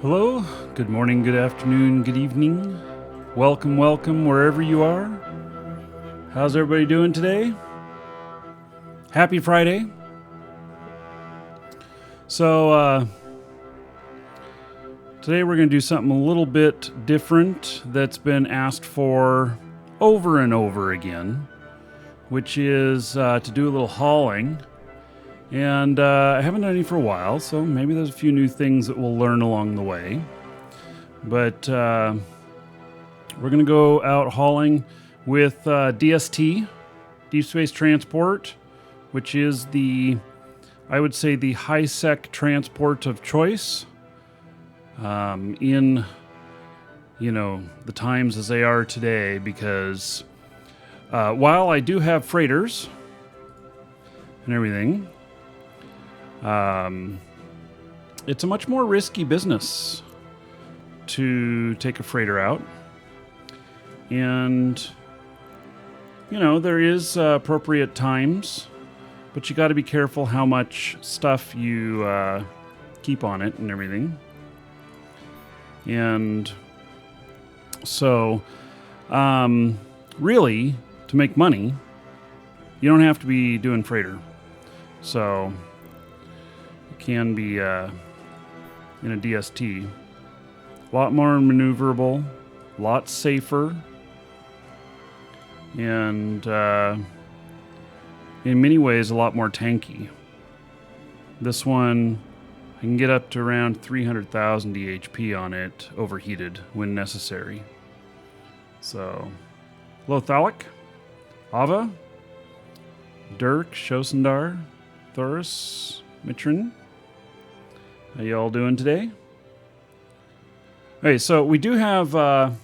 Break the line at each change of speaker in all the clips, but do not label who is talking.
Hello, good morning, good afternoon, good evening. Welcome, wherever you are. How's everybody doing today? Happy Friday. So, today we're going to do something a little bit different that's been asked for over and over again, which is to do a little hauling. And I haven't done any for a while, so maybe there's a few new things that we'll learn along the way. But we're going to go out hauling with DST, Deep Space Transport, which is I would say the high-sec transport of choice in, the times as they are today, because while I do have freighters and everything, it's a much more risky business to take a freighter out. And, there is appropriate times, but you got to be careful how much stuff you keep on it and everything. And so, really, to make money, you don't have to be doing freighter. So can be in a DST. A lot more maneuverable, a lot safer, and in many ways a lot more tanky. This one, I can get up to around 300,000 DHP on it, overheated when necessary. So, Lothalic, Ava, Dirk, Shosendar, Thoris, Mitrin. How y'all doing today? Okay, so we do have a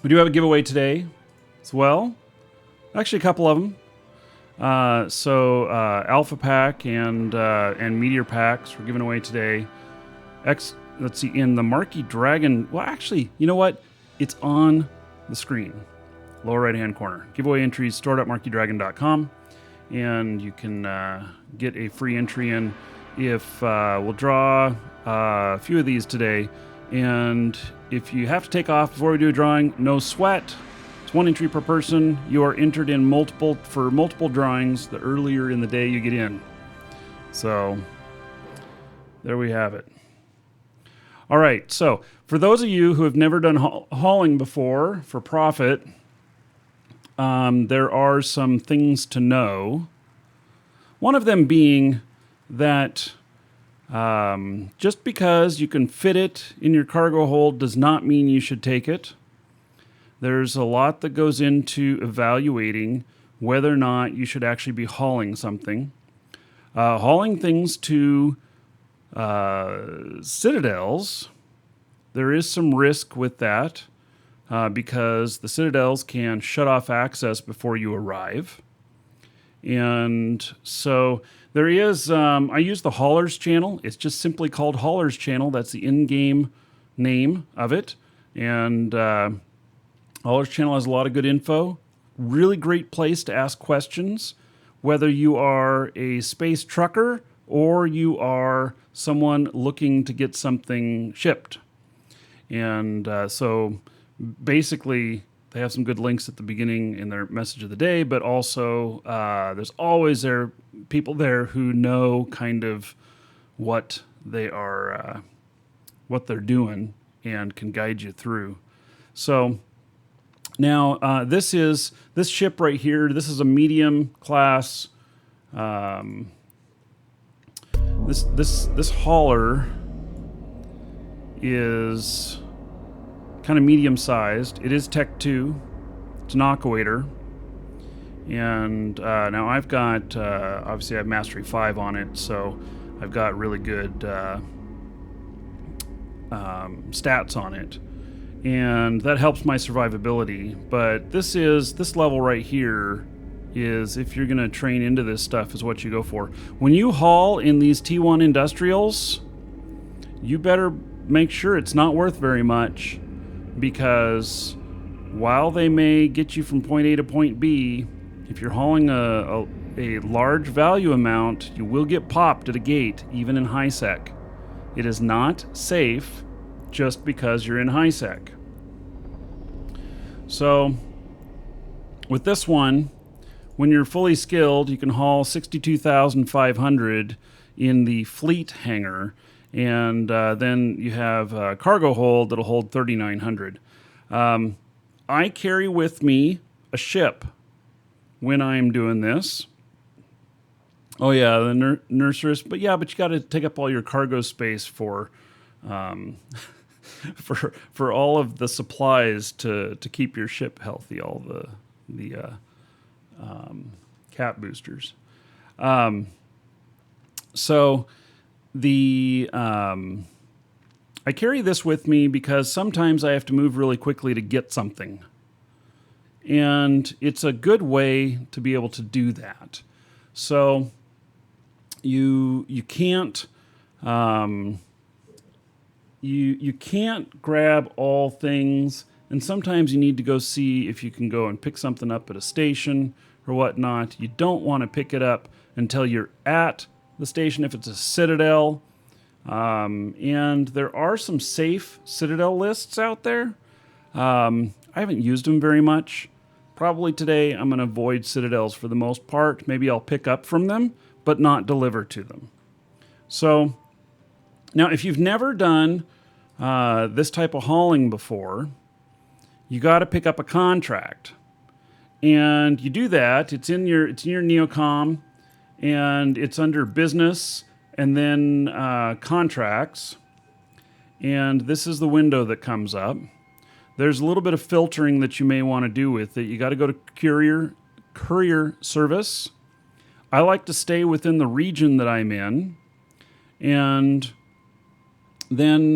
giveaway today as well. Actually, a couple of them. Alpha Pack and Meteor Packs we're giving away today. Let's see, in the Markee Dragon. Well, actually, you know what? It's on the screen, lower right-hand corner. Giveaway entries store.markeedragon.com, and you can get a free entry in. If we'll draw a few of these today, and if you have to take off before we do a drawing, no sweat. It's one entry per person. You are entered in multiple drawings the earlier in the day you get in. So there we have it. All right, so for those of you who have never done hauling before for profit, there are some things to know. One of them being that just because you can fit it in your cargo hold does not mean you should take it. There's a lot that goes into evaluating whether or not you should actually be hauling something. Hauling things to citadels, there is some risk with that because the citadels can shut off access before you arrive. And so there is, I use the Haulers channel. It's just simply called Haulers channel. That's the in-game name of it. And Haulers channel has a lot of good info. Really great place to ask questions, whether you are a space trucker or you are someone looking to get something shipped. And so basically, they have some good links at the beginning in their message of the day, but also there's always people there who know kind of what they're doing and can guide you through. So now this ship right here. This is a medium class. This hauler is kind of medium-sized. It is Tech 2. It's an aquator. And now I've got, obviously I have Mastery 5 on it, so I've got really good stats on it. And that helps my survivability. But this level right here is, if you're going to train into this stuff, is what you go for. When you haul in these T1 industrials, you better make sure it's not worth very much, because while they may get you from point A to point B, if you're hauling a large value amount, you will get popped at a gate, even in high sec. It is not safe just because you're in high sec. So with this one, when you're fully skilled, you can haul 62,500 in the fleet hangar, and then you have a cargo hold that'll hold 3,900. I carry with me a ship when I'm doing this. Oh yeah, the nurseries, but you got to take up all your cargo space for for all of the supplies to keep your ship healthy, all the cap boosters. So I carry this with me because sometimes I have to move really quickly to get something. And it's a good way to be able to do that. So you can't you can't grab all things, and sometimes you need to go see if you can go and pick something up at a station or whatnot. You don't want to pick it up until you're at the station if it's a Citadel. And there are some safe Citadel lists out there. I haven't used them very much. Probably today I'm going to avoid Citadels for the most part. Maybe I'll pick up from them, but not deliver to them. So now if you've never done this type of hauling before, you got to pick up a contract. And you do that. It's in your Neocom, and it's under business and then contracts. And this is the window that comes up. There's a little bit of filtering that you may want to do with it. You got to go to courier service. I like to stay within the region that I'm in. And then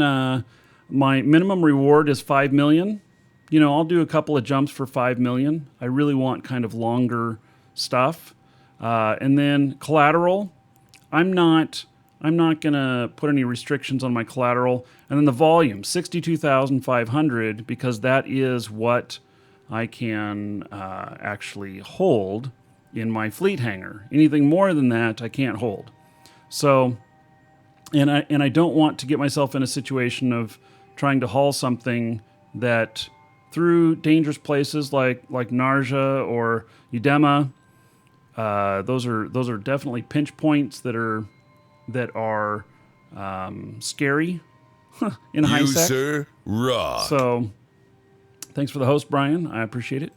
my minimum reward is 5 million. You know, I'll do a couple of jumps for 5 million. I really want kind of longer stuff. And then collateral, I'm not going to put any restrictions on my collateral. And then the volume, 62,500, because that is what I can actually hold in my fleet hangar. Anything more than that, I can't hold. So, and I don't want to get myself in a situation of trying to haul something that through dangerous places like Narja or Udema. Those are definitely pinch points that are scary in high sec.
You sir rock.
So thanks for the host, Brian. I appreciate it.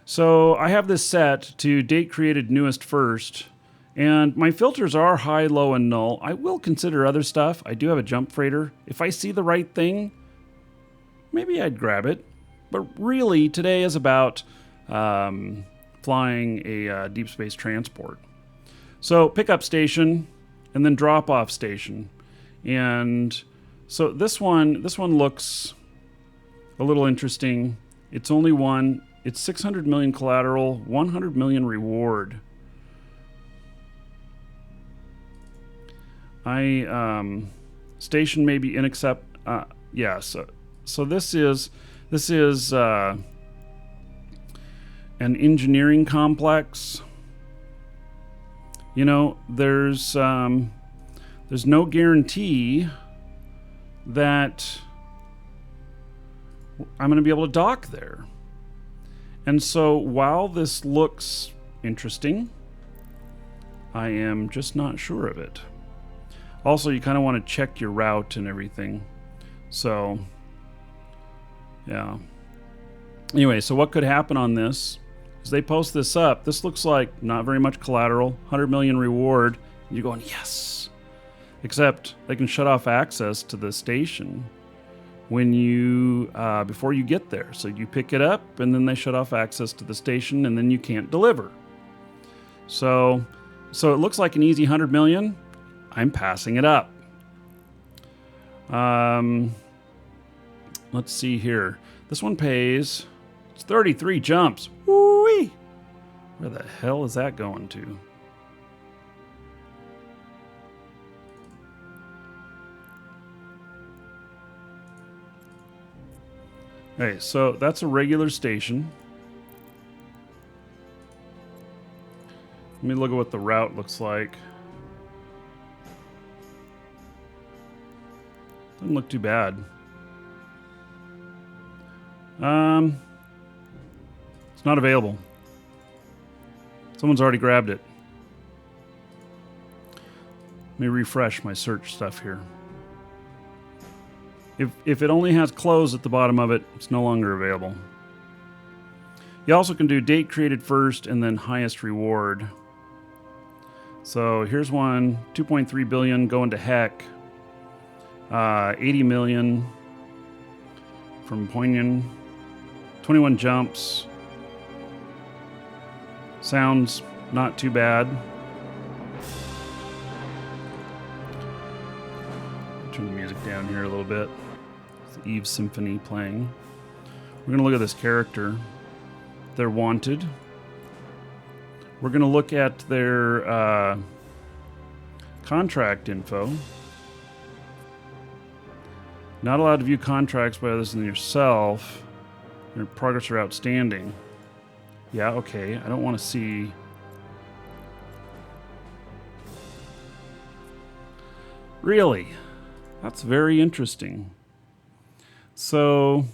So I have this set to date created newest first, and my filters are high, low, and null. I will consider other stuff. I do have a jump freighter. If I see the right thing, maybe I'd grab it. But really, today is about flying a deep space transport. So pickup station and then drop off station. And so this one looks a little interesting. It's only one. It's 600 million collateral, 100 million reward. Station may be yeah. So this is an engineering complex. You know, there's no guarantee that I'm going to be able to dock there. And so while this looks interesting, I am just not sure of it. Also, you kind of want to check your route and everything. So, yeah. Anyway, so what could happen on this is they post this up. This looks like not very much collateral, 100 million reward. And you're going, yes. Except they can shut off access to the station when you before you get there. So you pick it up, and then they shut off access to the station, and then you can't deliver. So it looks like an easy 100 million. I'm passing it up. Let's see here. This one pays. It's 33 jumps. Woo-wee! Where the hell is that going to? Okay, so that's a regular station. Let me look at what the route looks like. Doesn't look too bad. It's not available. Someone's already grabbed it. Let me refresh my search stuff here. If it only has close at the bottom of it, it's no longer available. You also can do date created first and then highest reward. So here's one, 2.3 billion going to heck. 80 million from Poignan. 21 jumps. Sounds not too bad. Turn the music down here a little bit. It's the Eve Symphony playing. We're going to look at this character. They're wanted. We're going to look at their contract info. Not allowed to view contracts by others than yourself. Your progress are outstanding. Yeah, okay. I don't want to see... Really? That's very interesting. So...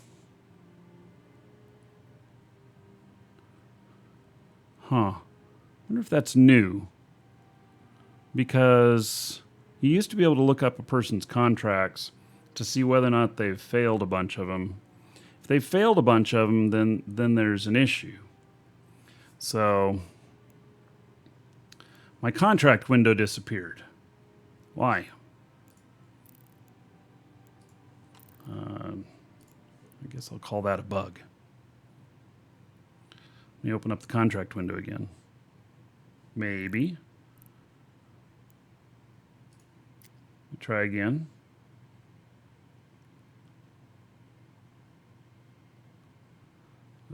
I wonder if that's new. Because you used to be able to look up a person's contracts to see whether or not they've failed a bunch of them. If they've failed a bunch of them, then there's an issue. So, my contract window disappeared. Why? I guess I'll call that a bug. Let me open up the contract window again. Maybe. Try again.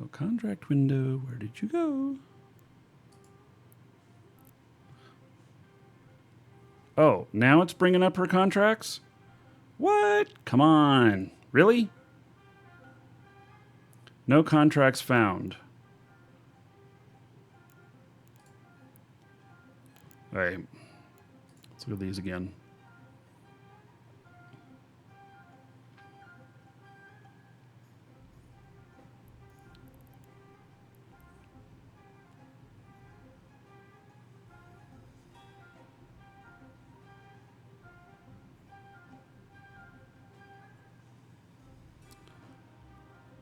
Oh, contract window, where did you go? Oh, now it's bringing up her contracts? What? Come on. Really? No contracts found. All right. Let's look at these again.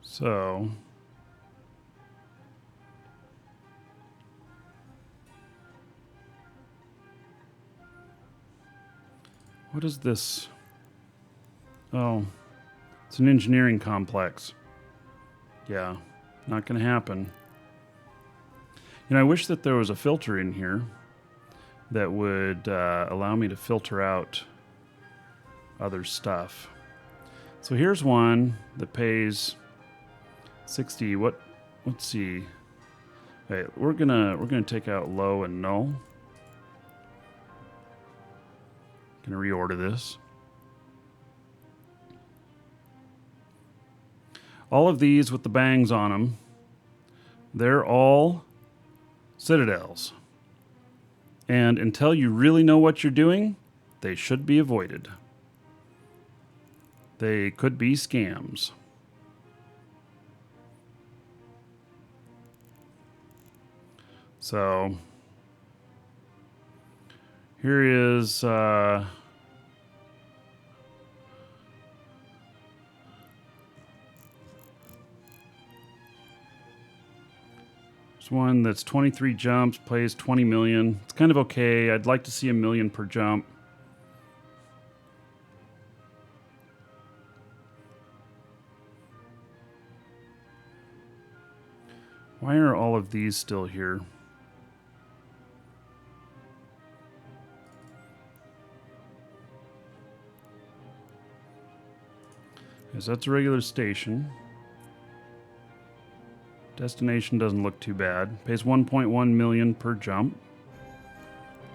So, what is this? Oh, it's an engineering complex. Yeah, not going to happen. You know, I wish that there was a filter in here that would allow me to filter out other stuff. So here's one that pays 60. Let's see. Okay, we're gonna take out low and null. Gonna reorder this. All of these with the bangs on them, they're all citadels. And until you really know what you're doing, they should be avoided. They could be scams. So here is there's one that's 23 jumps, plays 20 million. It's kind of okay. I'd like to see 1 million per jump. Why are all of these still here? Okay, so that's a regular station. Destination doesn't look too bad. Pays 1.1 million per jump.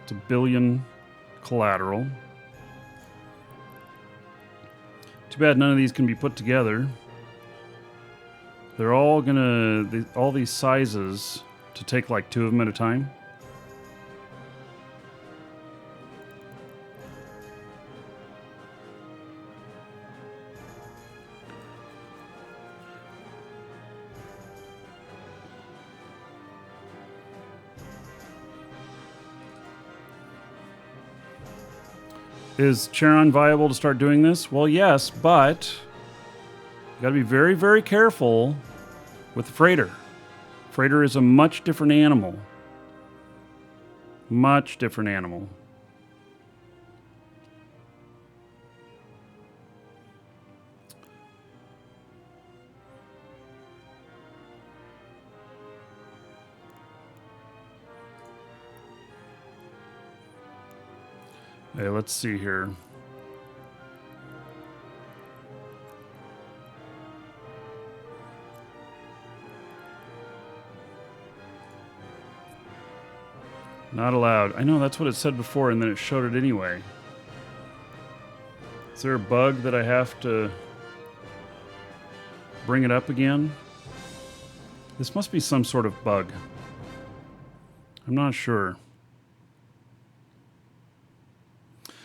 It's 1 billion collateral. Too bad none of these can be put together. They're all gonna, all these sizes, to take like 2 of them at a time. Is Charon viable to start doing this? Well, yes, but you got to be very, very careful with the freighter. Freighter is a much different animal. Much different animal. Hey, let's see here. Not allowed. I know, that's what it said before, and then it showed it anyway. Is there a bug that I have to bring it up again? This must be some sort of bug. I'm not sure.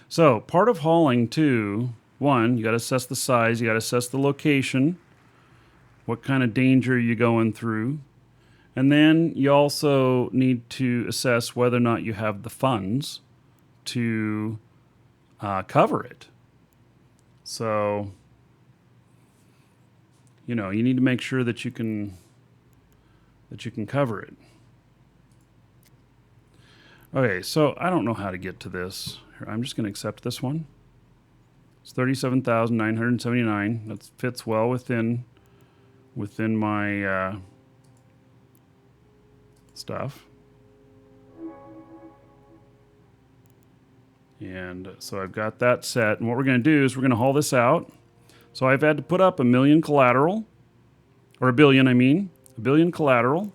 So, part of hauling, too, one, you got to assess the size, you got to assess the location, what kind of danger are you going through, and then you also need to assess whether or not you have the funds to cover it. So, you know, you need to make sure that you can cover it. Okay, so I don't know how to get to this. I'm just going to accept this one. It's 37,979. That fits well within my stuff. And so I've got that set. And what we're going to do is we're going to haul this out. So I've had to put up $1 million collateral, or $1 billion, I mean, $1 billion collateral.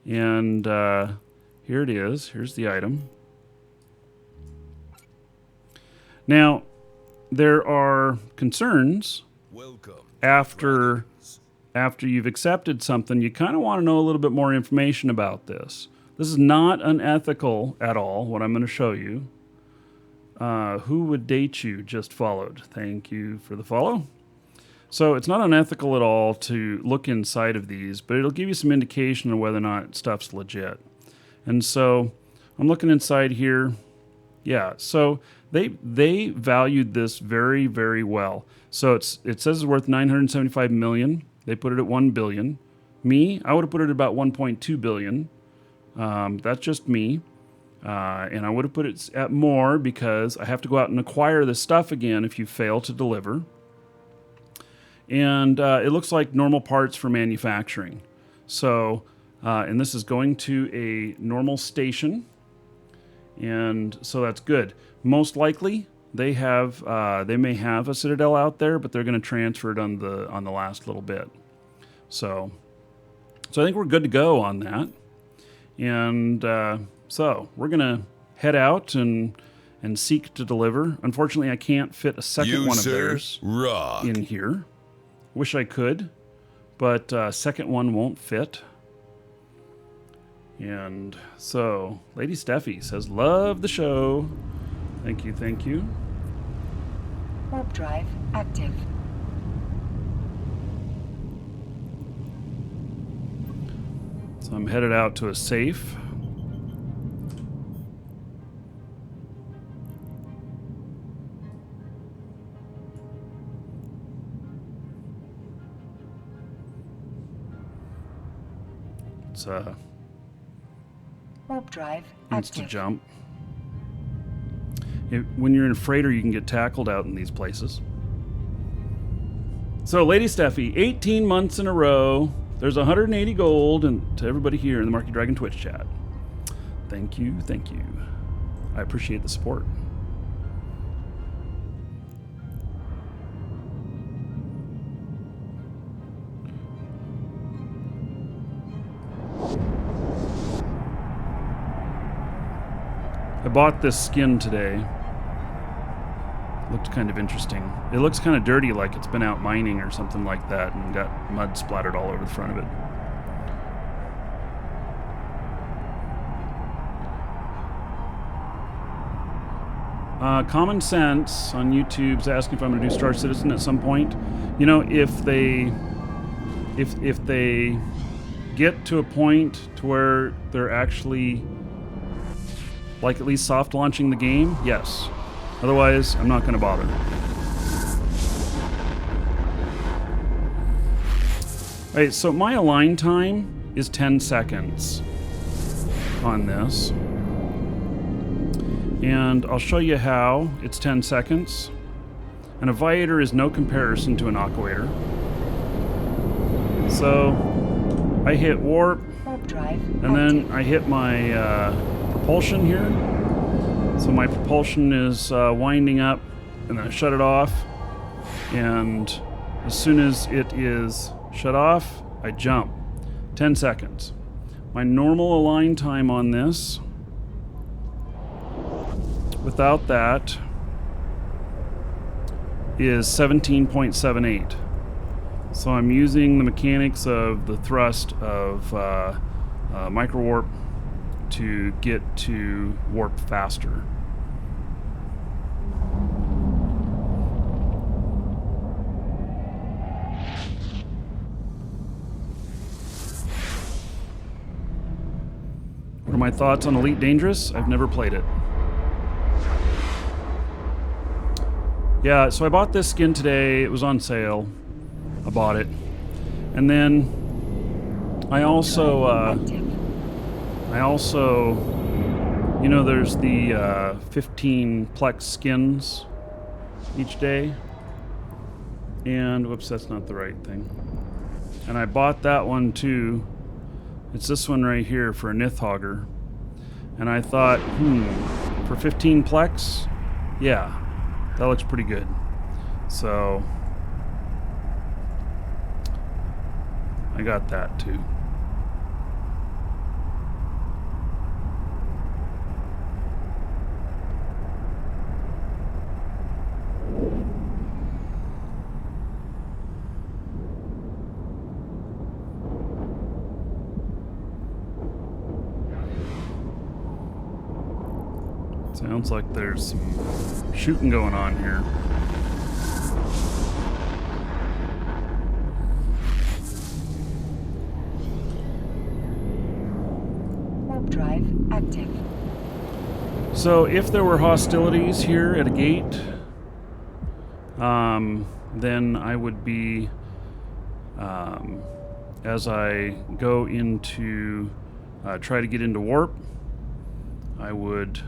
And here it is. Here's the item. Now, there are concerns after you've accepted something. You kind of want to know a little bit more information about this. This is not unethical at all, what I'm going to show you. Who would date you just followed. Thank you for the follow. So it's not unethical at all to look inside of these, but it'll give you some indication of whether or not stuff's legit. And so I'm looking inside here. Yeah, so they valued this very, very well. So it says it's worth $975 million. They put it at $1 billion. Me, I would have put it at about $1.2 billion. That's just me. And I would have put it at more because I have to go out and acquire this stuff again if you fail to deliver. And it looks like normal parts for manufacturing. So, and this is going to a normal station. And so that's good. Most likely they may have a Citadel out there, but they're going to transfer it on the last little bit. So I think we're good to go on that. And so we're going to head out and seek to deliver. Unfortunately, I can't fit a second one of theirs in here. Wish I could, but second one won't fit. And so, Lady Steffi says, love the show. Thank you, thank you.
Warp drive active.
So I'm headed out to a safe. It's
warp drive
needs to
active.
jump. When you're in a freighter, you can get tackled out in these places. So, Lady Steffi, 18 months in a row. There's 180 gold, and to everybody here in the Markee Dragon Twitch chat. Thank you, thank you. I appreciate the support. I bought this skin today. Looked kind of interesting. It looks kind of dirty, like it's been out mining or something like that, and got mud splattered all over the front of it. Common Sense on YouTube's asking if I'm going to do Star Citizen at some point. You know, if they get to a point to where they're actually, like, at least soft launching the game, yes. Otherwise, I'm not going to bother. All right, so my align time is 10 seconds on this. And I'll show you how it's 10 seconds. An Aviator is no comparison to an Aquator. So I hit warp, and then I hit my propulsion here. So my propulsion is winding up, and then I shut it off. And as soon as it is shut off, I jump. 10 seconds. My normal align time on this, without that, is 17.78. So I'm using the mechanics of the thrust of micro warp to get to warp faster. What are my thoughts on Elite Dangerous? I've never played it. Yeah, so I bought this skin today. It was on sale. I bought it. And then I also, you know, there's the 15 Plex skins each day. And, whoops, that's not the right thing. And I bought that one too. It's this one right here for a Nithhogger. And I thought, for 15 Plex, yeah, that looks pretty good. So I got that too. Sounds like there's some shooting going on here.
Warp drive active.
So if there were hostilities here at a gate, then I would be, as I go into, try to get into warp, I would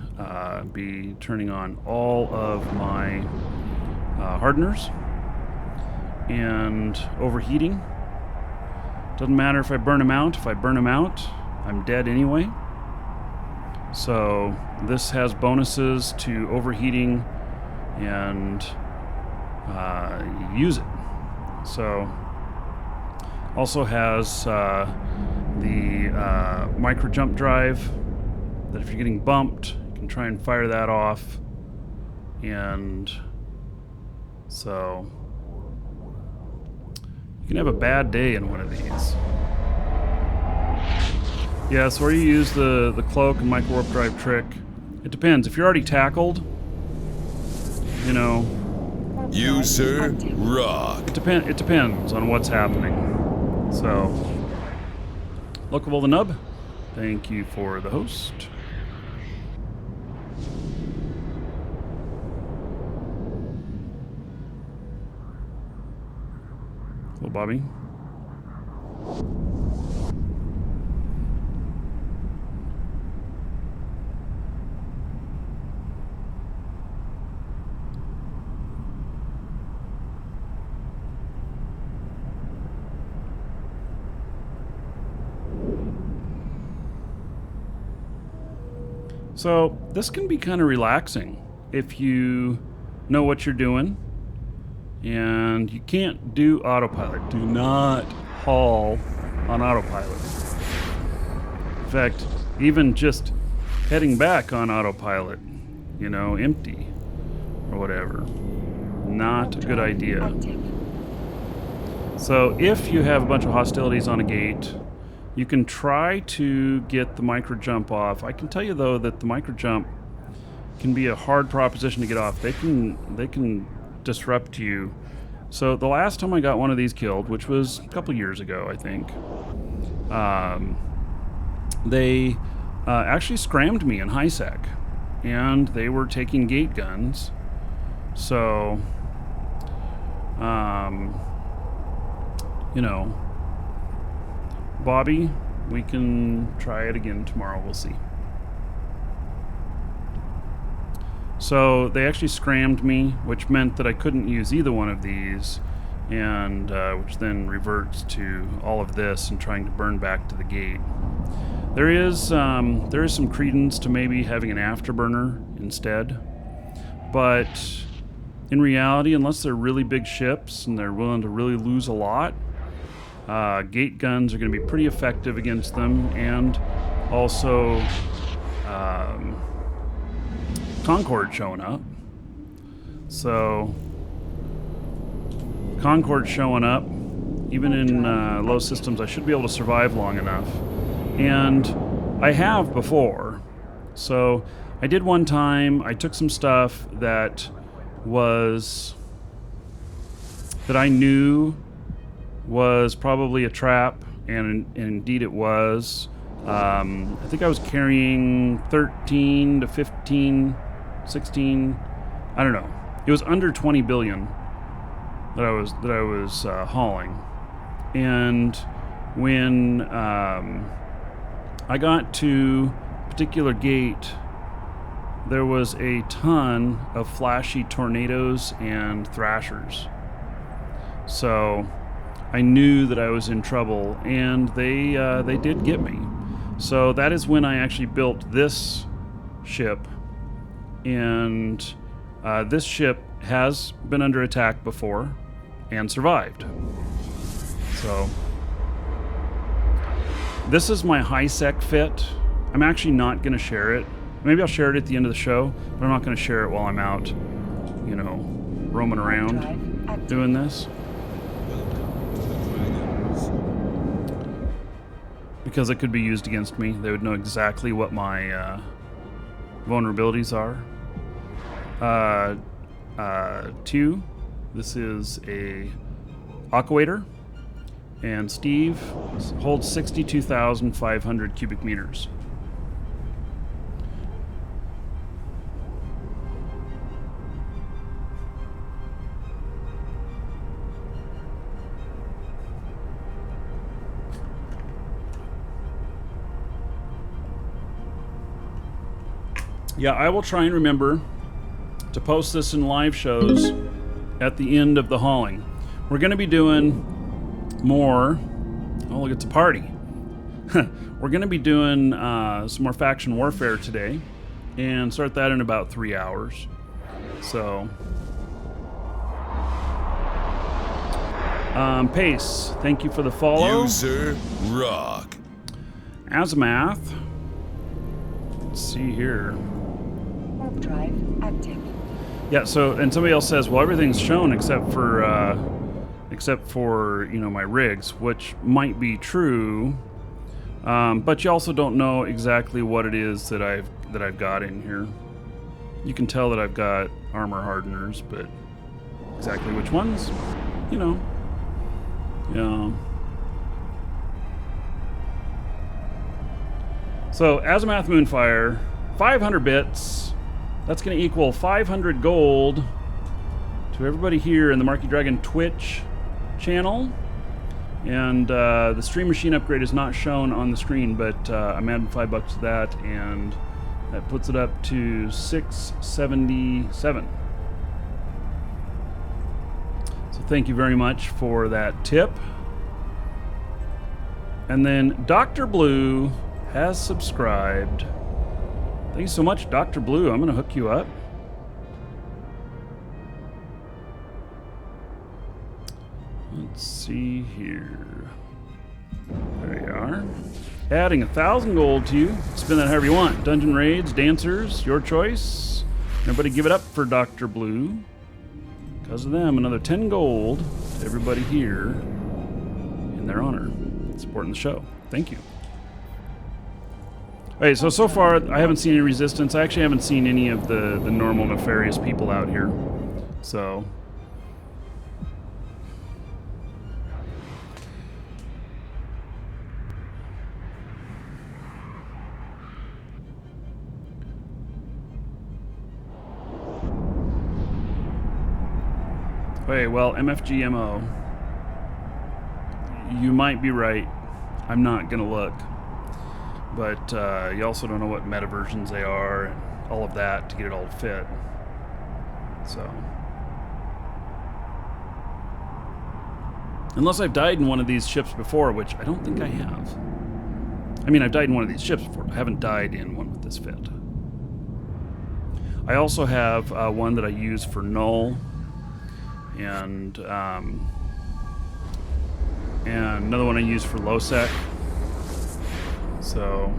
be turning on all of my hardeners and overheating. Doesn't matter if I burn them out. If I burn them out, I'm dead anyway. So this has bonuses to overheating and use it. So also has the micro jump drive, that if you're getting bumped, you can try and fire that off. And so you can have a bad day in one of these. Yeah, so where you use the cloak and micro warp drive trick, it depends. If you're already tackled, you know,
you sir rock.
It depends on what's happening. So, Lookable the Nub, thank you for the host. Hello, Bobby. So this can be kind of relaxing if you know what you're doing. And you can't do autopilot. Do not haul on autopilot. In fact, even just heading back on autopilot, you know, empty or whatever, not a good idea. So if you have a bunch of hostilities on a gate, you can try to get the micro jump off. I can tell you though that the micro jump can be a hard proposition to get off. They can disrupt you. So the last time I got one of these killed, which was a couple years ago, I think, they actually scrammed me in high sec, and they were taking gate guns So, you know, Bobby, we can try it again tomorrow. We'll see. So they actually scrammed me, which meant that I couldn't use either one of these, and which then reverts to all of this and trying to burn back to the gate. There is some credence to maybe having an afterburner instead, but in reality, unless they're really big ships and they're willing to really lose a lot, gate guns are going to be pretty effective against them, and also Concord showing up. So Concord showing up, even in low systems, I should be able to survive long enough. And I have before. So I did one time, I took some stuff that I knew was probably a trap, and indeed it was. I think I was carrying 13 to 15, 16, I don't know. It was under 20 billion that I was hauling. And when I got to a particular gate, there was a ton of flashy tornadoes and thrashers. So I knew that I was in trouble, and they did get me. So that is when I actually built this ship, and this ship has been under attack before and survived. So this is my high-sec fit. I'm actually not going to share it. Maybe I'll share it at the end of the show, but I'm not going to share it while I'm out, you know, roaming around doing this. Because it could be used against me. They would know exactly what my vulnerabilities are. 2, this is a aquator, and Steve holds 62,500 cubic meters. Yeah, I will try and remember to post this in live shows at the end of the hauling. We're going to be doing more. Oh, look, it's a party. We're going to be doing some more faction warfare today, and start that in about 3 hours. So, Pace, thank you for the follow.
User Rock.
Azimath. Let's see here.
Warp drive active.
Yeah, so, and somebody else says, well, everything's shown except for you know, my rigs, which might be true, but you also don't know exactly what it is that I've got in here. You can tell that I've got armor hardeners, but exactly which ones, you know, yeah. So, Azimath Moonfire, 500 bits. That's going to equal 500 gold to everybody here in the Markee Dragon Twitch channel. And the stream machine upgrade is not shown on the screen, but I'm adding $5 to that, and that puts it up to 677. So thank you very much for that tip. And then Dr. Blue has subscribed. Thank you so much, Dr. Blue. I'm going to hook you up. Let's see here. There you are. Adding 1,000 gold to you. Spend that however you want. Dungeon raids, dancers, your choice. Everybody give it up for Dr. Blue. Because of them, another 10 gold to everybody here in their honor. Supporting the show. Thank you. Okay, so far I haven't seen any resistance. I actually haven't seen any of the normal nefarious people out here. So Okay, well, MFGMO, you might be right. I'm not going to look. But you also don't know what meta versions they are and all of that to get it all to fit. So, unless I've died in one of these ships before, which I don't think I have. I mean, I've died in one of these ships before. I haven't died in one with this fit. I also have one that I use for null, and another one I use for low sec. So,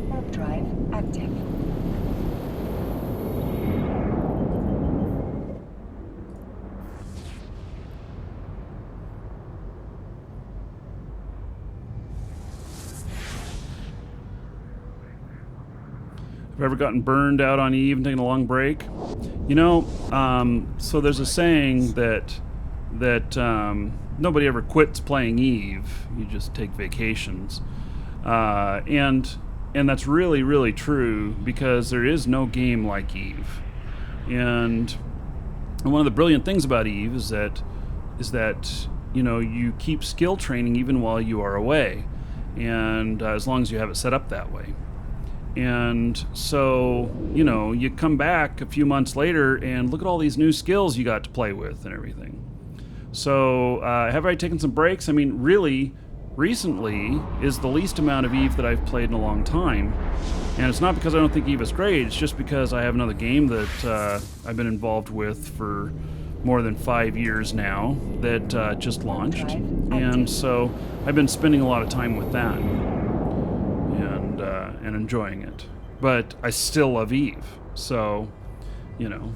Warp drive active.
have you ever gotten burned out on Eve and taken a long break? You know, so there's a saying that nobody ever quits playing Eve. You just take vacations, and that's really, really true, because there is no game like Eve. And one of the brilliant things about Eve is that you know, you keep skill training even while you are away, and as long as you have it set up that way. And so, you know, you come back a few months later and look at all these new skills you got to play with and everything. So, have I taken some breaks? I mean, really, recently is the least amount of Eve that I've played in a long time. And it's not because I don't think Eve is great, it's just because I have another game that I've been involved with for more than 5 years now that just launched. And so I've been spending a lot of time with that and enjoying it. But I still love Eve, so, you know.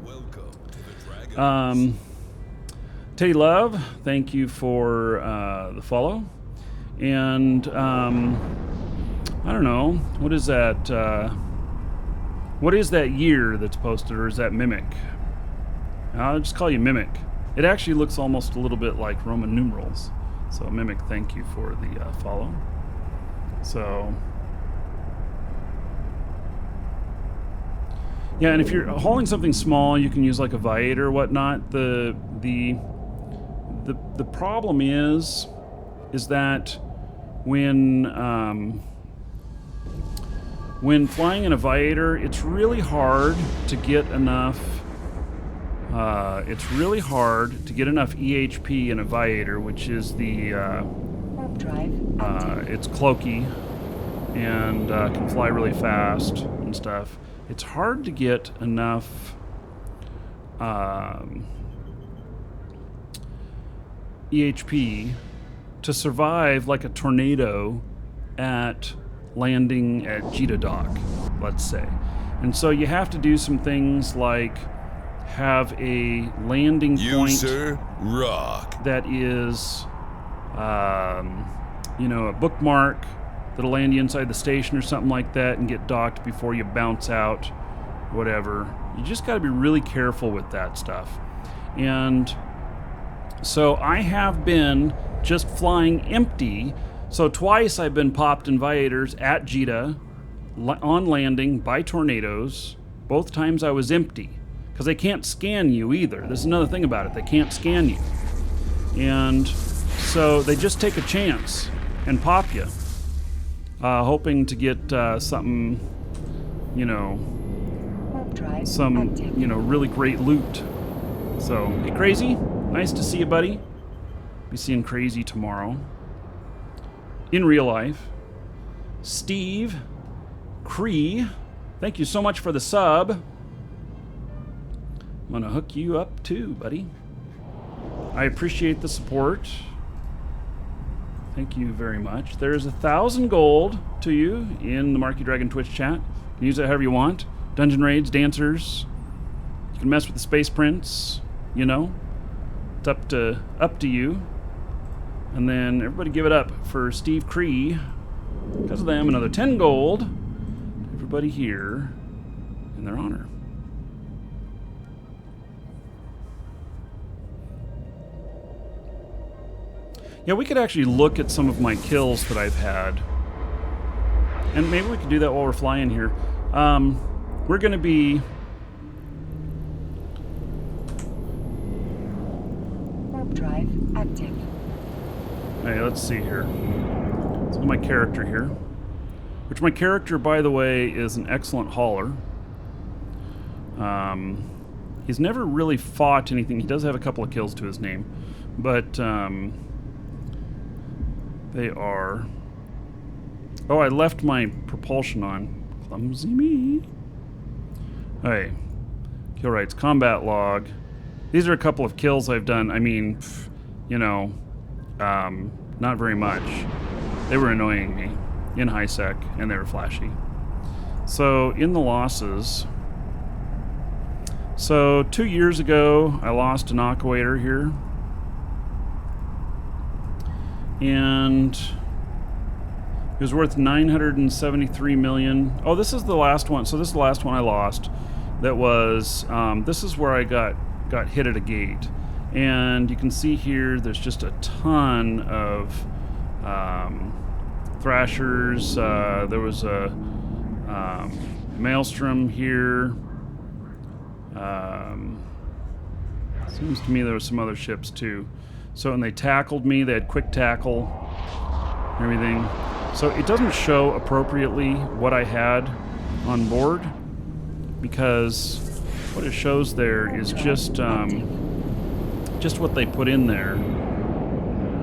Welcome to the Dragon.
Teddy Love, thank you for the follow. And I don't know, what is that? What is that year that's posted, or is that Mimic? I'll just call you Mimic. It actually looks almost a little bit like Roman numerals. So Mimic, thank you for the follow. So, yeah, and if you're hauling something small, you can use like a Viator or whatnot. The problem is that when flying in a Viator, it's really hard to get enough. It's really hard to get enough EHP in a Viator, which is the it's cloaky and can fly really fast and stuff. It's hard to get enough EHP to survive like a tornado at landing at Jita Dock, let's say. And so you have to do some things like have a landing point
User rock.
that is, you know, a bookmark that'll land you inside the station or something like that and get docked before you bounce out, whatever. You just got to be really careful with that stuff. And so I have been just flying empty. So twice I've been popped in Viators at Jita on landing by tornadoes. Both times I was empty, because they can't scan you either. This is another thing about it. They can't scan you. And so they just take a chance and pop you, hoping to get something, you know, some, you know, really great loot. So, hey, Crazy, nice to see you, buddy. Be seeing Crazy tomorrow. In real life. Steve Cree, thank you so much for the sub. I'm gonna hook you up too, buddy. I appreciate the support. Thank you very much. There's 1,000 gold to you in the Markee Dragon Twitch chat. You can use it however you want. Dungeon raids, dancers. You can mess with the Space Prince. You know, it's up to you. And then everybody give it up for Steve Cree. Because of them, another 10 gold. Everybody here in their honor. Yeah, we could actually look at some of my kills that I've had. And maybe we could do that while we're flying here. we're going to be...
Warp drive active.
Hey, let's see here. So my character here. Which my character, by the way, is an excellent hauler. He's never really fought anything. He does have a couple of kills to his name. But they are... Oh, I left my propulsion on. Clumsy me. Hey. Kill rights. Combat log. These are a couple of kills I've done. I mean, you know, not very much. They were annoying me in high sec, and they were flashy. So, in the losses... So, 2 years ago, I lost an Aquator here. And it was worth 973 million. Oh, this is the last one. So this is the last one I lost. That was, this is where I got hit at a gate. And you can see here, there's just a ton of thrashers. There was a maelstrom here. Seems to me there was some other ships too. So, and they tackled me. They had quick tackle, everything. So it doesn't show appropriately what I had on board, because what it shows there is just what they put in there.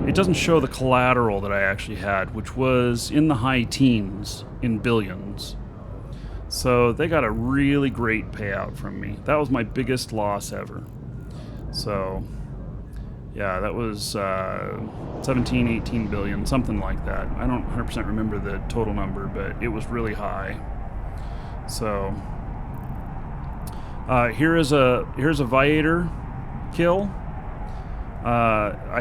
It doesn't show the collateral that I actually had, which was in the high teens, in billions. So they got a really great payout from me. That was my biggest loss ever. So, yeah, that was 17, 18 billion, something like that. I don't 100% remember the total number, but it was really high. So, here's a Viator kill. I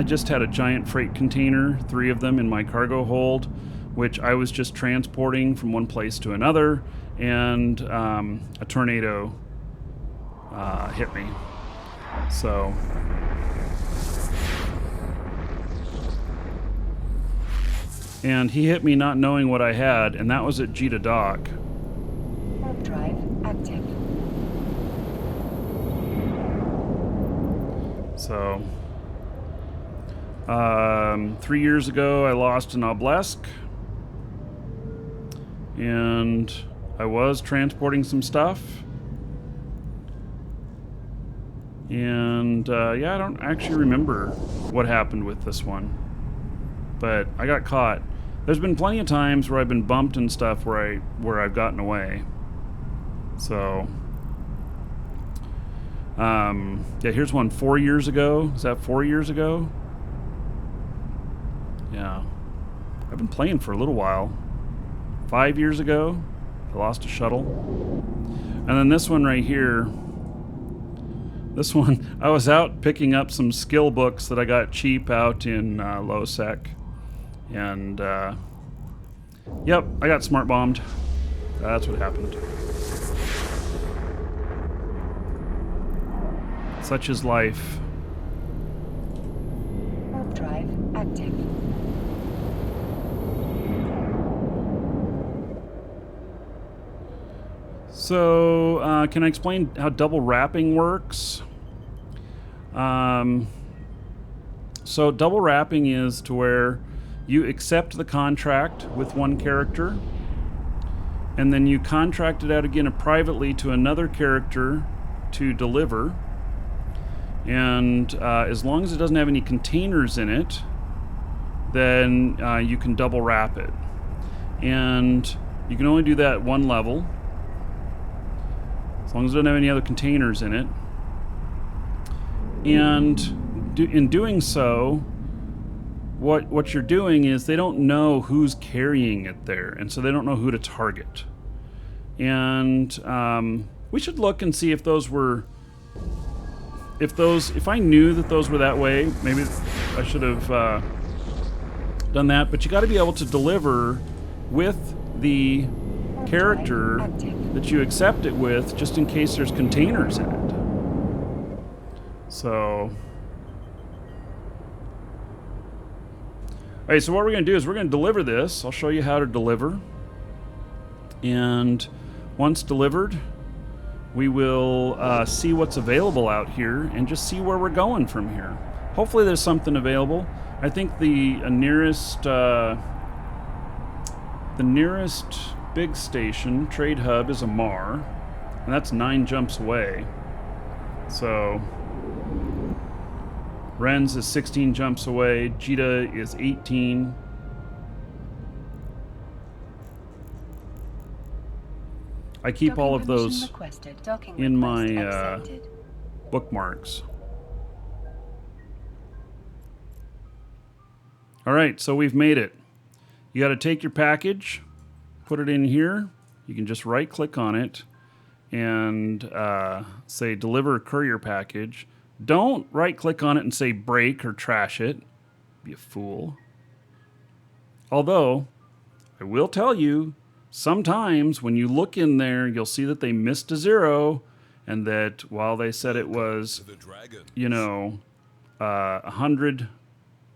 just had a giant freight container, 3 of them in my cargo hold, which I was just transporting from one place to another, and a tornado hit me. So, and he hit me not knowing what I had, and that was at Jita Dock.
Warp drive active.
So, 3 years ago I lost an Obelisk, and I was transporting some stuff. And yeah, I don't actually remember what happened with this one, but I got caught. There's been plenty of times where I've been bumped and stuff where I've gotten away. So, yeah, here's one 4 years ago. Is that 4 years ago? Yeah, I've been playing for a little while. 5 years ago, I lost a shuttle. And then this one right here. This one, I was out picking up some skill books that I got cheap out in low sec. And, yep, I got smart bombed. That's what happened. Such is life.
Warp drive active.
So, can I explain how double wrapping works? So double wrapping is to where you accept the contract with one character, and then you contract it out again privately to another character to deliver. And as long as it doesn't have any containers in it, then you can double wrap it. And you can only do that at one level, as long as it doesn't have any other containers in it. And in doing so, what you're doing is they don't know who's carrying it there, and so they don't know who to target. And we should look and see if those were, if I knew that those were that way, maybe I should have done that. But you got to be able to deliver with the character that you accept it with, just in case there's containers in it. So, what we're going to do is we're going to deliver this. I'll show you how to deliver. And once delivered, we will see what's available out here and just see where we're going from here. Hopefully there's something available. I think the nearest big station, trade hub, is Amar, and that's 9 jumps away. So Ren's is 16 jumps away. Jita is 18. I keep all of those in my bookmarks. All right, so we've made it. You got to take your package, put it in here. You can just right click on it and say deliver courier package. Don't right click on it and say break or trash it. Be a fool. Although, I will tell you, sometimes when you look in there, you'll see that they missed a 0 and that while they said it was, 100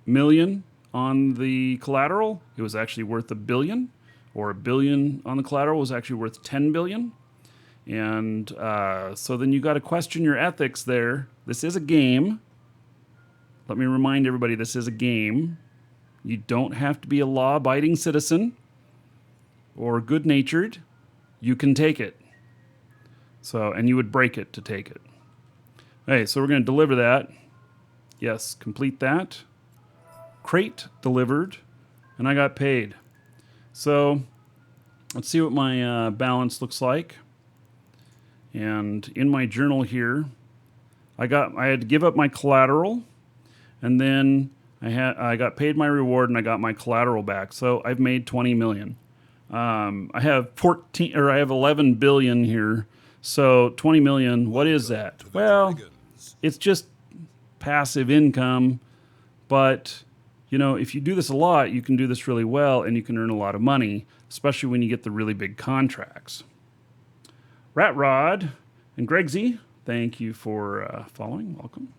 million on the collateral, it was actually worth $1 billion, or $1 billion on the collateral was actually worth 10 billion. And so then you got to question your ethics there. This is a game. Let me remind everybody, this is a game. You don't have to be a law-abiding citizen or good-natured. You can take it. So, and you would break it to take it. Okay, so we're going to deliver that. Yes, complete that. Crate delivered, and I got paid. So let's see what my balance looks like. And in my journal here, I had to give up my collateral, and then I got paid my reward, and I got my collateral back. So I've made 20 million. I have 11 billion here. So 20 million, what is that? Well, it's just passive income, but if you do this a lot, you can do this really well, and you can earn a lot of money, especially when you get the really big contracts. Rat Rod and Gregsy, thank you for following. Welcome.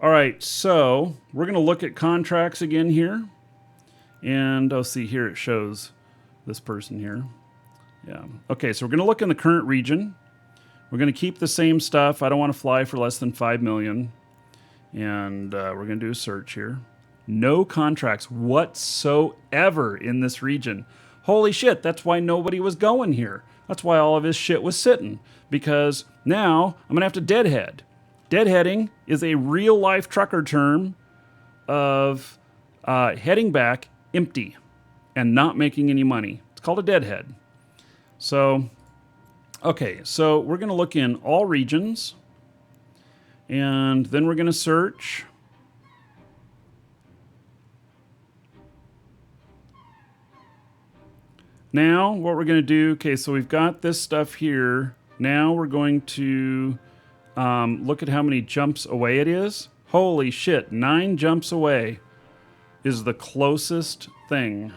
All right, so we're going to look at contracts again here. And see here it shows this person here. Yeah. Okay, so we're going to look in the current region. We're going to keep the same stuff. I don't want to fly for less than 5 million. And we're going to do a search here. No contracts whatsoever in this region. Holy shit, that's why nobody was going here. That's why all of his shit was sitting. Because now I'm going to have to deadhead. Deadheading is a real-life trucker term of heading back empty and not making any money. It's called a deadhead. So, okay, so we're going to look in all regions. And then we're going to search. Now, what we're going to do, okay, so we've got this stuff here. Now we're going to look at how many jumps away it is. Holy shit, 9 jumps away is the closest thing.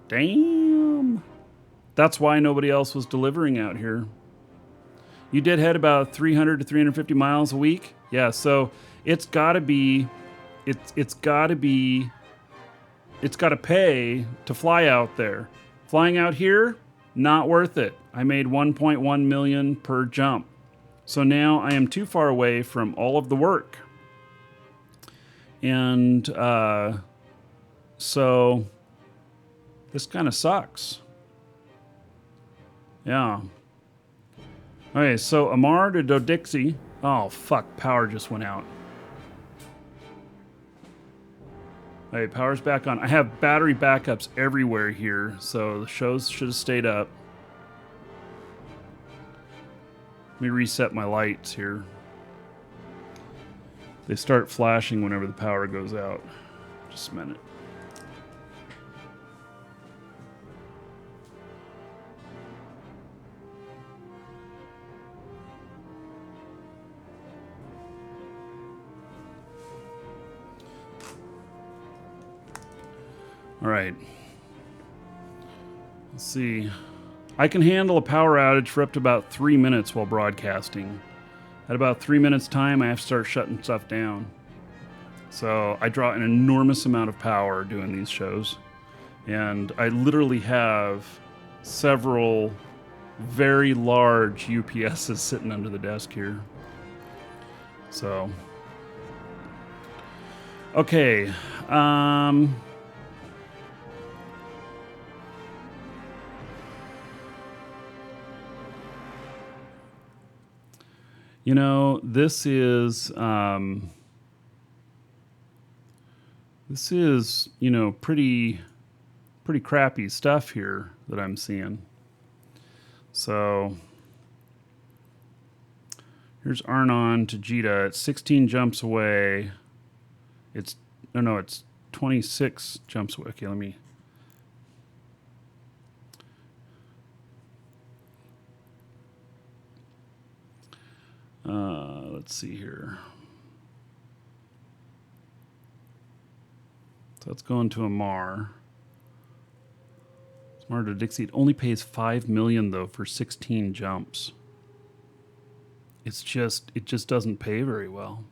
Damn. That's why nobody else was delivering out here. You did head about 300 to 350 miles a week? Yeah, so it's got to pay to fly out there. Flying out here, not worth it. I made 1.1 million per jump. So now I am too far away from all of the work. And so this kind of sucks. Yeah. Okay, so Amar to Dodixie. Oh, fuck, power just went out. Okay, power's back on. I have battery backups everywhere here, so the shows should have stayed up. Let me reset my lights here. They start flashing whenever the power goes out. Just a minute. All right. Let's see. I can handle a power outage for up to about 3 minutes while broadcasting. At about 3 minutes time, I have to start shutting stuff down. So I draw an enormous amount of power doing these shows. And I literally have several very large UPSs sitting under the desk here. So, okay. You know, this is, you know, pretty crappy stuff here that I'm seeing. So here's Arnon to Jita. It's 16 jumps away. It's 26 jumps away. Okay, let me. Let's see here. So that's going to Amar. Smart to Dixie. It only pays $5 million though for 16 jumps. It just doesn't pay very well.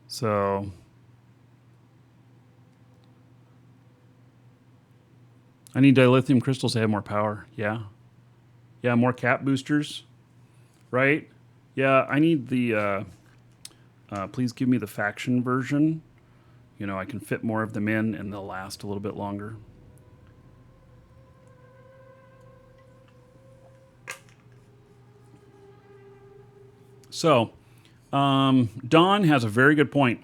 So I need dilithium crystals to have more power. Yeah, more cap boosters, right? Yeah, I need the. Please give me the faction version. You know, I can fit more of them in, and they'll last a little bit longer. So, Don has a very good point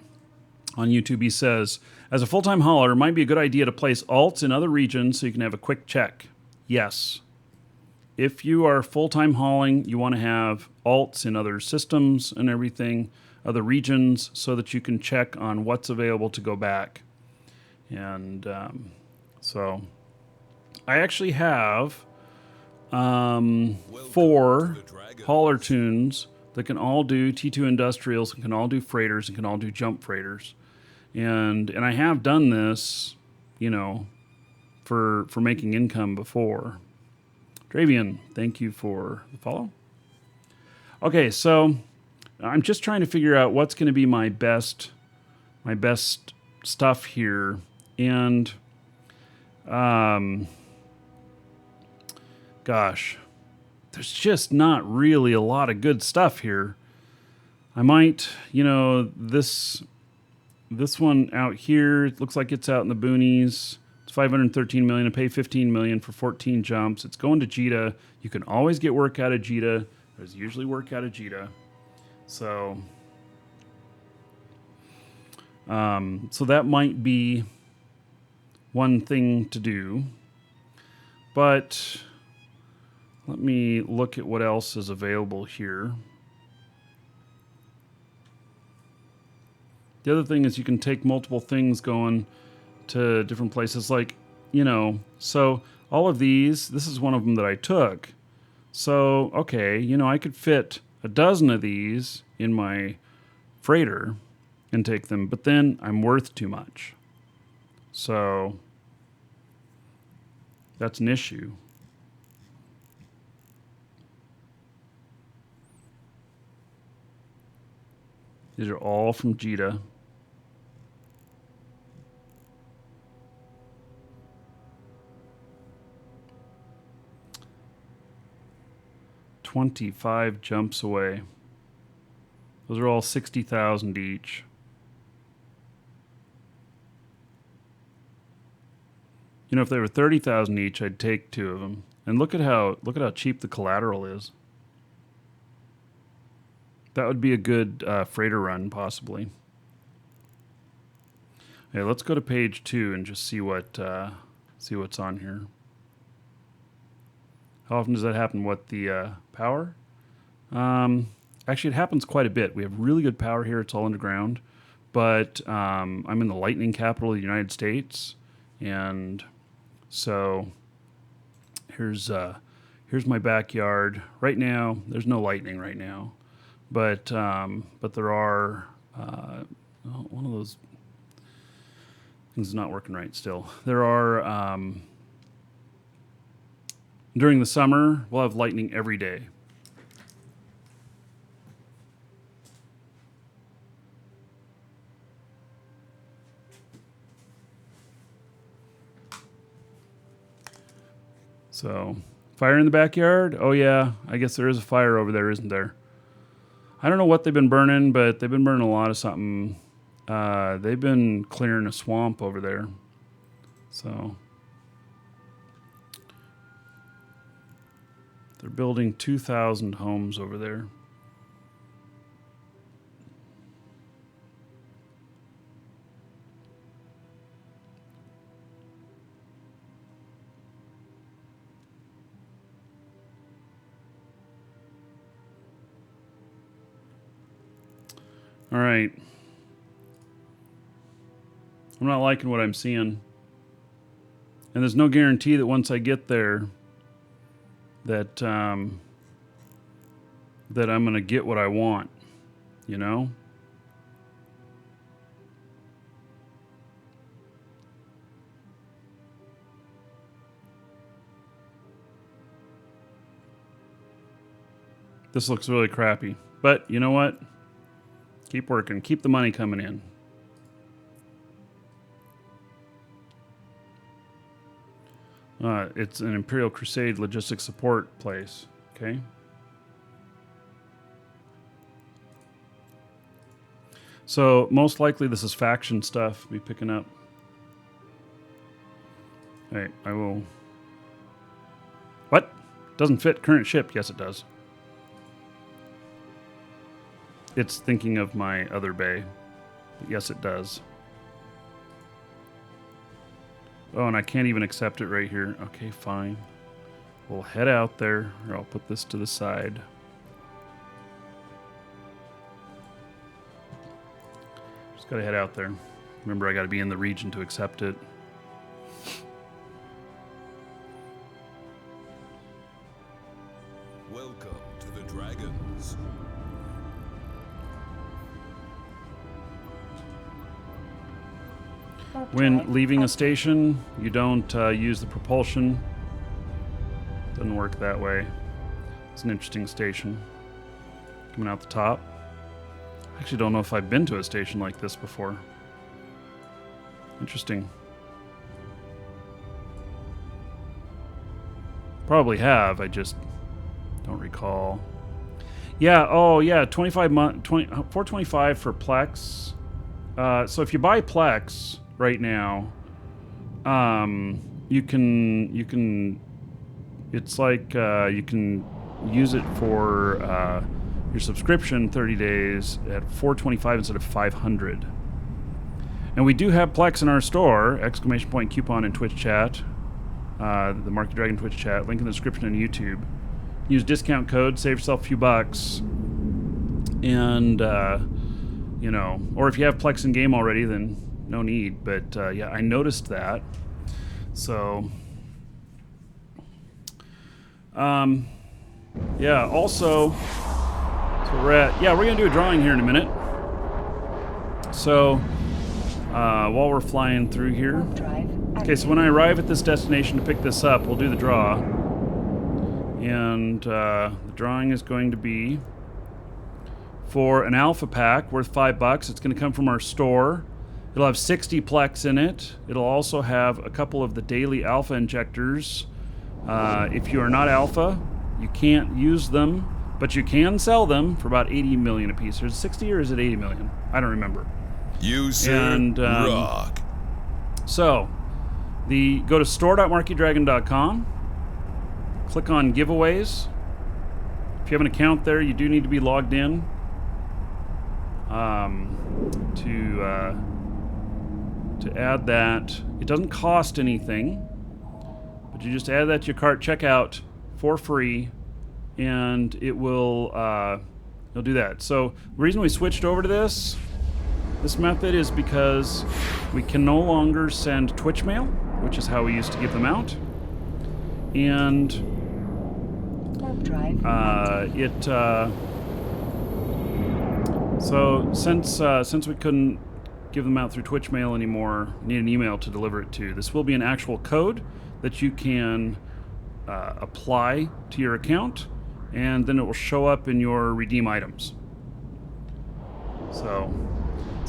on YouTube. He says, as a full-time hauler, it might be a good idea to place alts in other regions so you can have a quick check. Yes. If you are full-time hauling, you want to have alts in other systems and everything, other regions, so that you can check on what's available to go back. And so I actually have 4 hauler tunes that can all do T2 industrials and can all do freighters and can all do jump freighters. And I have done this, you know, for making income before. Dravian, thank you for the follow. Okay, so I'm just trying to figure out what's going to be my best stuff here. And gosh, there's just not really a lot of good stuff here. I might, you know, this one out here, it looks like it's out in the boonies. It's 513 million. I pay 15 million for 14 jumps. It's going to Jita. You can always get work out of Jita. There's usually work out of Jita. So, so that might be one thing to do. But let me look at what else is available here. The other thing is you can take multiple things going to different places, like, you know, so all of these, this is one of them that I took. So, okay, you know, I could fit a dozen of these in my freighter and take them, but then I'm worth too much. So that's an issue. These are all from Jita. $25 jumps away. Those are all 60,000 each. You know, if they were 30,000 each, I'd take 2 of them. And look at how cheap the collateral is. That would be a good freighter run, possibly. Okay, let's go to page 2 and just see what's on here. How often does that happen? What, the power? Actually, it happens quite a bit. We have really good power here. It's all underground. But I'm in the lightning capital of the United States. And so here's my backyard. Right now, there's no lightning right now. But there are, one of those things is not working right still. There are, during the summer, we'll have lightning every day. So, fire in the backyard? Oh yeah, I guess there is a fire over there, isn't there? I don't know what they've been burning, but they've been burning a lot of something. They've been clearing a swamp over there. So, they're building 2,000 homes over there. All right. I'm not liking what I'm seeing. And there's no guarantee that once I get there that that I'm going to get what I want, you know? This looks really crappy. But you know what? Keep working. Keep the money coming in. It's an Imperial Crusade logistics support place. Okay. So most likely this is faction stuff we'll be picking up. Hey, I will... What? Doesn't fit current ship. Yes, it does. It's thinking of my other bay. But yes, it does. Oh, and I can't even accept it right here. Okay, fine. We'll head out there, or I'll put this to the side. Just gotta head out there. Remember, I gotta be in the region to accept it.
Welcome to the Dragons.
When leaving a station, you don't use the propulsion. Doesn't work that way. It's an interesting station. Coming out the top. I actually don't know if I've been to a station like this before. Interesting. Probably have, I just don't recall. Yeah, oh yeah, 425 for Plex. So if you buy Plex right now, you can it's like you can use it for your subscription 30 days at 425 instead of 500. And we do have Plex in our store, exclamation point coupon in Twitch chat, the Markee Dragon Twitch chat, link in the description on YouTube. Use discount code, save yourself a few bucks, and you know, or if you have Plex in game already, then no need. But yeah, I noticed that. So, yeah. Also, so we're gonna do a drawing here in a minute. So, while we're flying through here, okay. So when I arrive at this destination to pick this up, we'll do the draw, and the drawing is going to be for an alpha pack worth $5. It's going to come from our store. It'll have 60 Plex in it. It'll also have a couple of the daily alpha injectors. If you are not alpha, you can't use them, but you can sell them for about 80 million a piece. Is it 60 or is it 80 million? I don't remember.
User
And,
rock.
So, go to store.markeedragon.com. Click on giveaways. If you have an account there, you do need to be logged in. To add that, it doesn't cost anything, but you just add that to your cart, checkout for free, and it will it'll do that. So the reason we switched over to this method is because we can no longer send Twitch mail, which is how we used to give them out, and so since we couldn't give them out through Twitch mail anymore, need an email to deliver it to. This will be an actual code that you can apply to your account, and then it will show up in your redeem items. So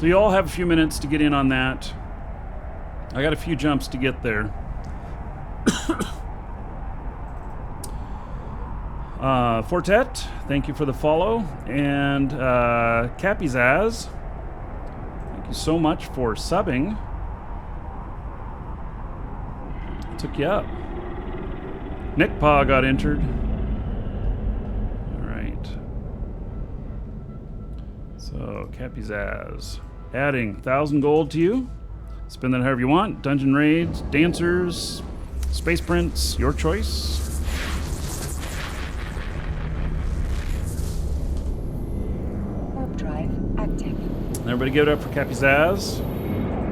you all have a few minutes to get in on that. I got a few jumps to get there. Fortet, thank you for the follow. And Cappyzaz, thank you so much for subbing. Took you up. Nick Pa got entered. All right. So, Cappyzaz, adding 1,000 gold to you. Spend that however you want. Dungeon raids, dancers, space prints, your choice.
Warp drive active.
Everybody give it up for Cappyzaz.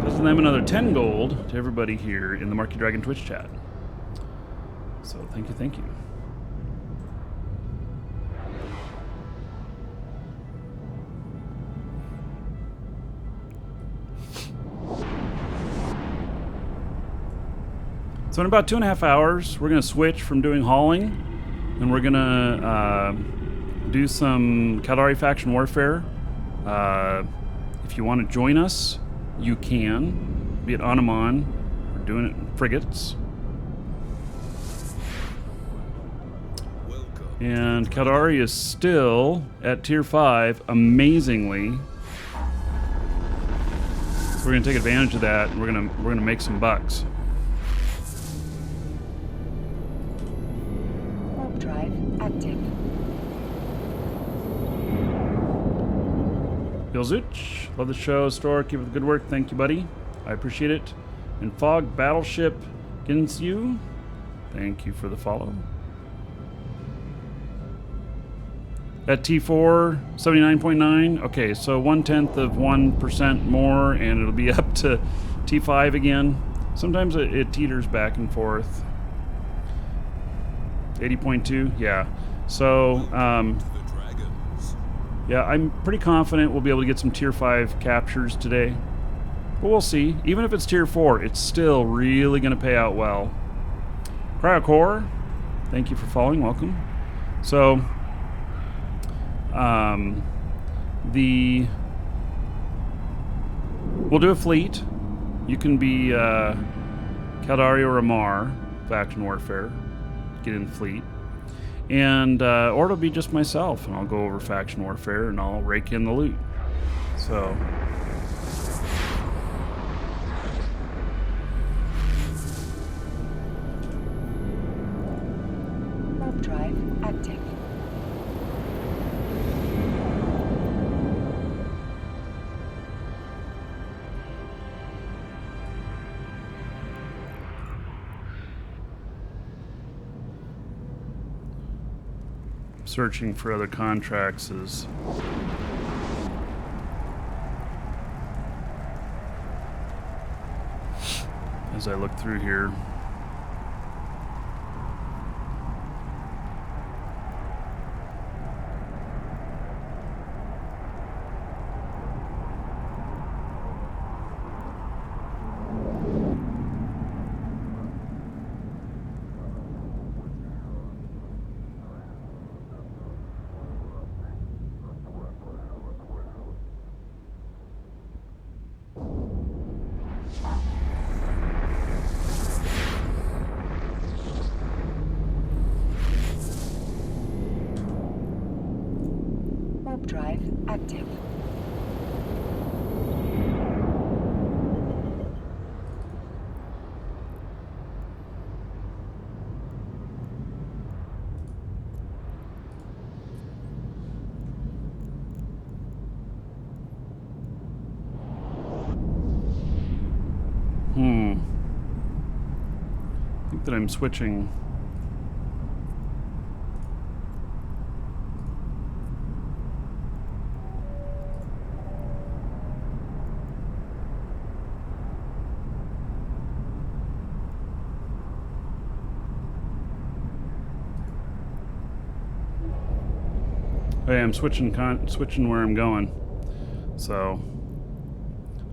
Doesn't them another 10 gold to everybody here in the Markee Dragon Twitch chat. So thank you, thank you. So in about 2.5 hours, we're going to switch from doing hauling, and we're going to do some Caldari faction warfare. If you want to join us, you can. Be it Anamon. We're doing it in frigates. And Caldari is still at tier 5, amazingly. So we're gonna take advantage of that, and we're gonna make some bucks.
Warp drive active.
Bilzuch, love the show. Store, keep up the good work. Thank you, buddy. I appreciate it. And Fog Battleship Ginsu, thank you for the follow. At T4, 79.9. Okay, so 0.1% more, and it'll be up to T5 again. Sometimes it teeters back and forth. 80.2, yeah. So, yeah, I'm pretty confident we'll be able to get some tier 5 captures today. But we'll see. Even if it's tier 4, it's still really going to pay out well. Cryocore, thank you for following. Welcome. So, we'll do a fleet. You can be Caldari or Amar, faction warfare. Get in the fleet. And or it'll be just myself, and I'll go over faction warfare and I'll rake in the loot. So
Warp drive active.
searching for other contracts as I look through here.
Warp drive active.
I think that I'm switching. Hey, I'm switching where I'm going. So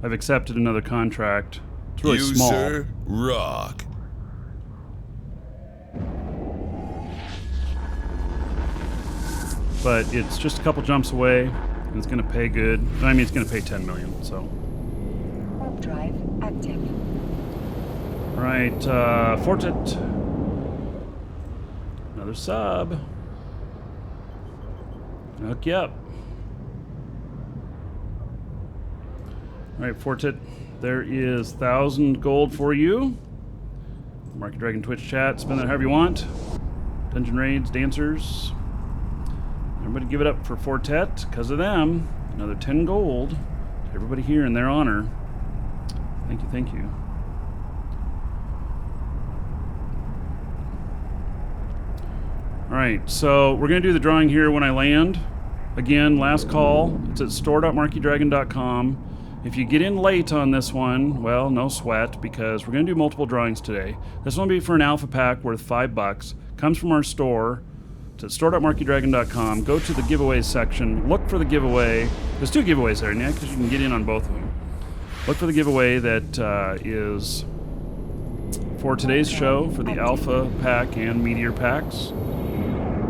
I've accepted another contract. It's really small.
User rock.
But it's just a couple jumps away, and it's going to pay good. I mean, it's going to pay 10 million, so.
Warp drive active.
Right, Fortet. Another sub. Hook you up. All right, Fortit, there is 1,000 gold for you. Markee Dragon Twitch chat. Spend that however you want. Dungeon raids, dancers. Everybody give it up for Fortet. Because of them, another 10 gold to everybody here in their honor. Thank you, thank you. All right, so we're going to do the drawing here when I land. Again, last call. It's at store.markeedragon.com. If you get in late on this one, well, no sweat, because we're going to do multiple drawings today. This one will be for an alpha pack worth $5. Comes from our store. It's at store.markeedragon.com. Go to the giveaways section. Look for the giveaway. There's 2 giveaways there, Nick, because you can get in on both of them. Look for the giveaway that is for today's show, for the alpha pack and meteor packs.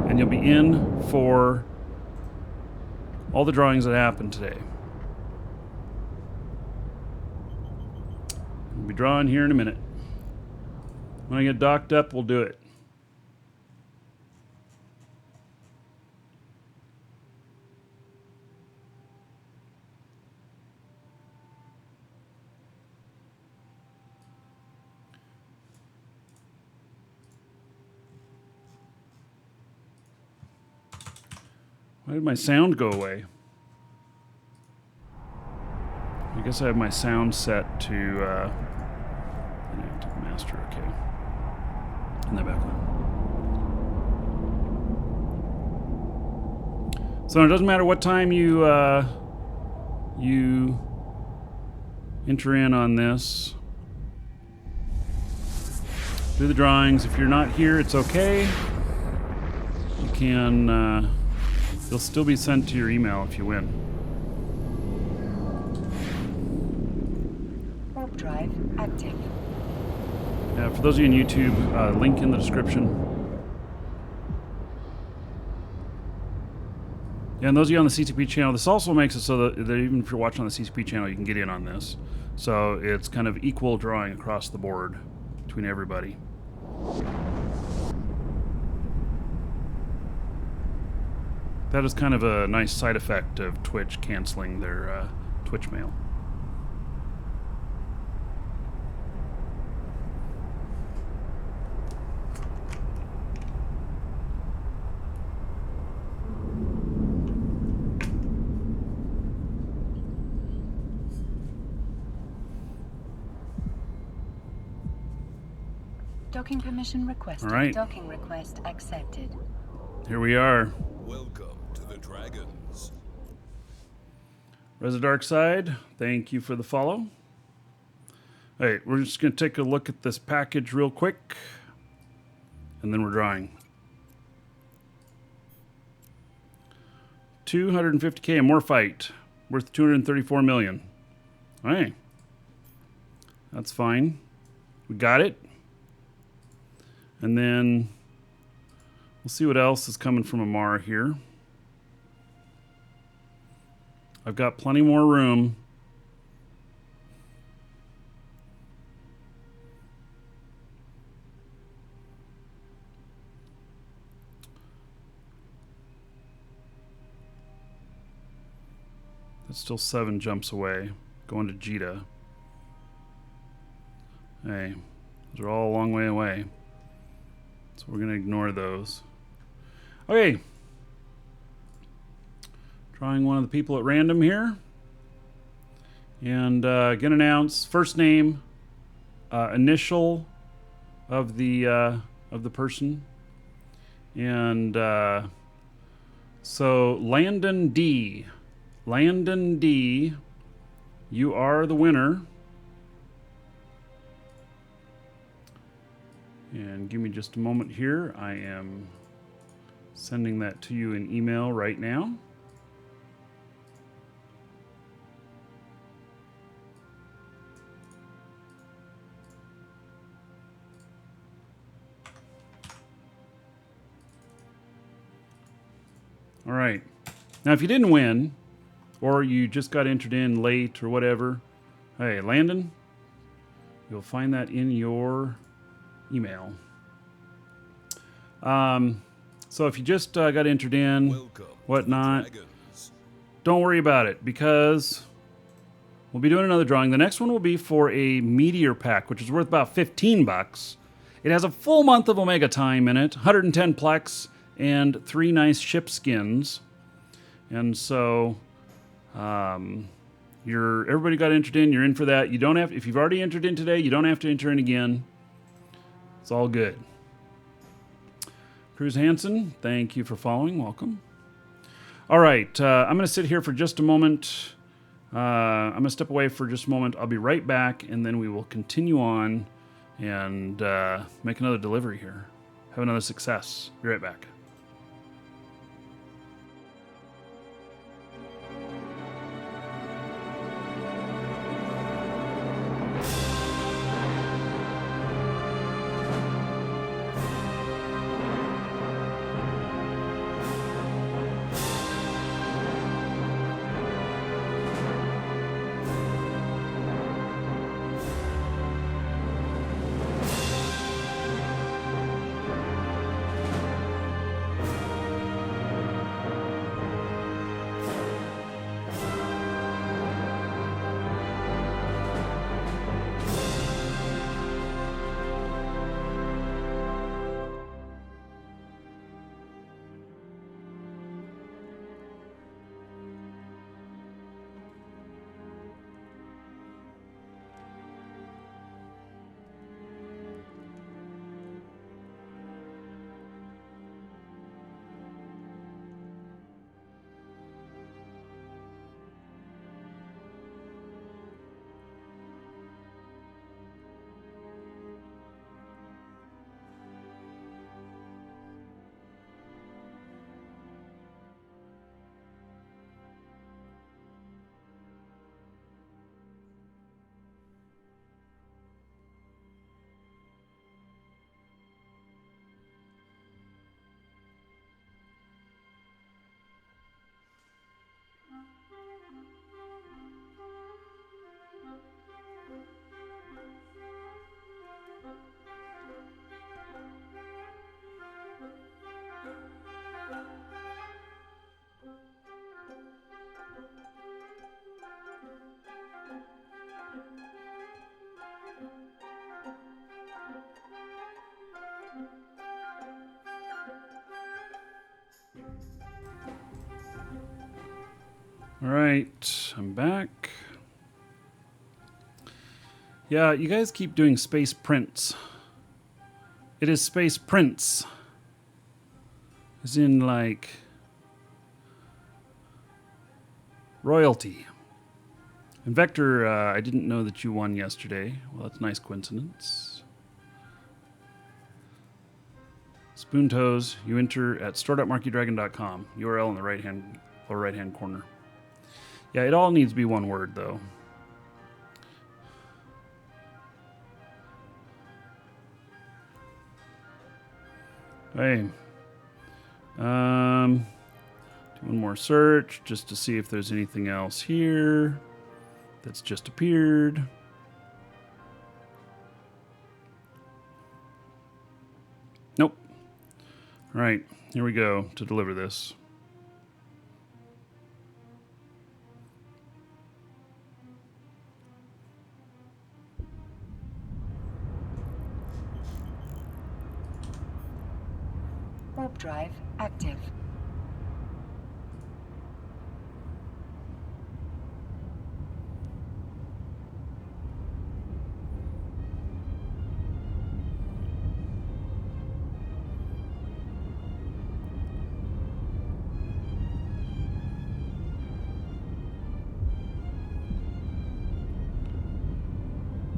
And you'll be in for all the drawings that happen today. We'll be drawing here in a minute. When I get docked up, we'll do it. Why did my sound go away? I guess I have my sound set to master, okay. And then back on. So it doesn't matter what time you enter in on this. Do the drawings. If you're not here, it's okay. You can, you'll still be sent to your email if you win.
Warp drive active.
Yeah, for those of you on YouTube, link in the description. Yeah, and those of you on the CCP channel, this also makes it so that even if you're watching on the CCP channel, you can get in on this. So it's kind of equal drawing across the board between everybody. That is kind of a nice side effect of Twitch canceling their Twitch mail.
Docking permission requested.
All right.
Docking request accepted.
Here we are.
Welcome to the Dragons.
Reza Darkside, thank you for the follow. All right, we're just going to take a look at this package real quick, and then we're drawing. 250K, a more fight, worth 234 million. All right, that's fine. We got it. And then we'll see what else is coming from Amar here. I've got plenty more room. That's still 7 jumps away. Going to Jita. Hey, those are all a long way away. So we're going to ignore those. Okay. Drawing one of the people at random here. And going to announce first name, initial of the person. And so Landon D. Landon D, you are the winner. And give me just a moment here. I am sending that to you in email right now. All right. Now, if you didn't win, or you just got entered in late or whatever, hey, Landon, you'll find that in your email. So if you just got entered in,
Welcome
whatnot,
to the Dragons.
don't worry about it because we'll be doing another drawing. The next one will be for a meteor pack, which is worth about $15. It has a full month of Omega time in it, 110 plex, and 3 nice ship skins. And so, everybody got entered in. You're in for that. You don't have, if you've already entered in today, you don't have to enter in again. It's all good. Cruz Hansen, thank you for following. Welcome. All right, I'm going to sit here for just a moment. I'm going to step away for just a moment. I'll be right back, and then we will continue on and make another delivery here. Have another success. Be right back. All right, I'm back. Yeah, you guys keep doing space prints. It is space prints. As in, like, royalty. And Vector, I didn't know that you won yesterday. Well, that's a nice coincidence. Spoon Toes, you enter at store.markeedragon.com. URL in the lower right-hand corner. Yeah, it all needs to be one word, though. Hey. Do one more search just to see if there's anything else here that's just appeared. Nope. All right, here we go to deliver this.
Warp drive active.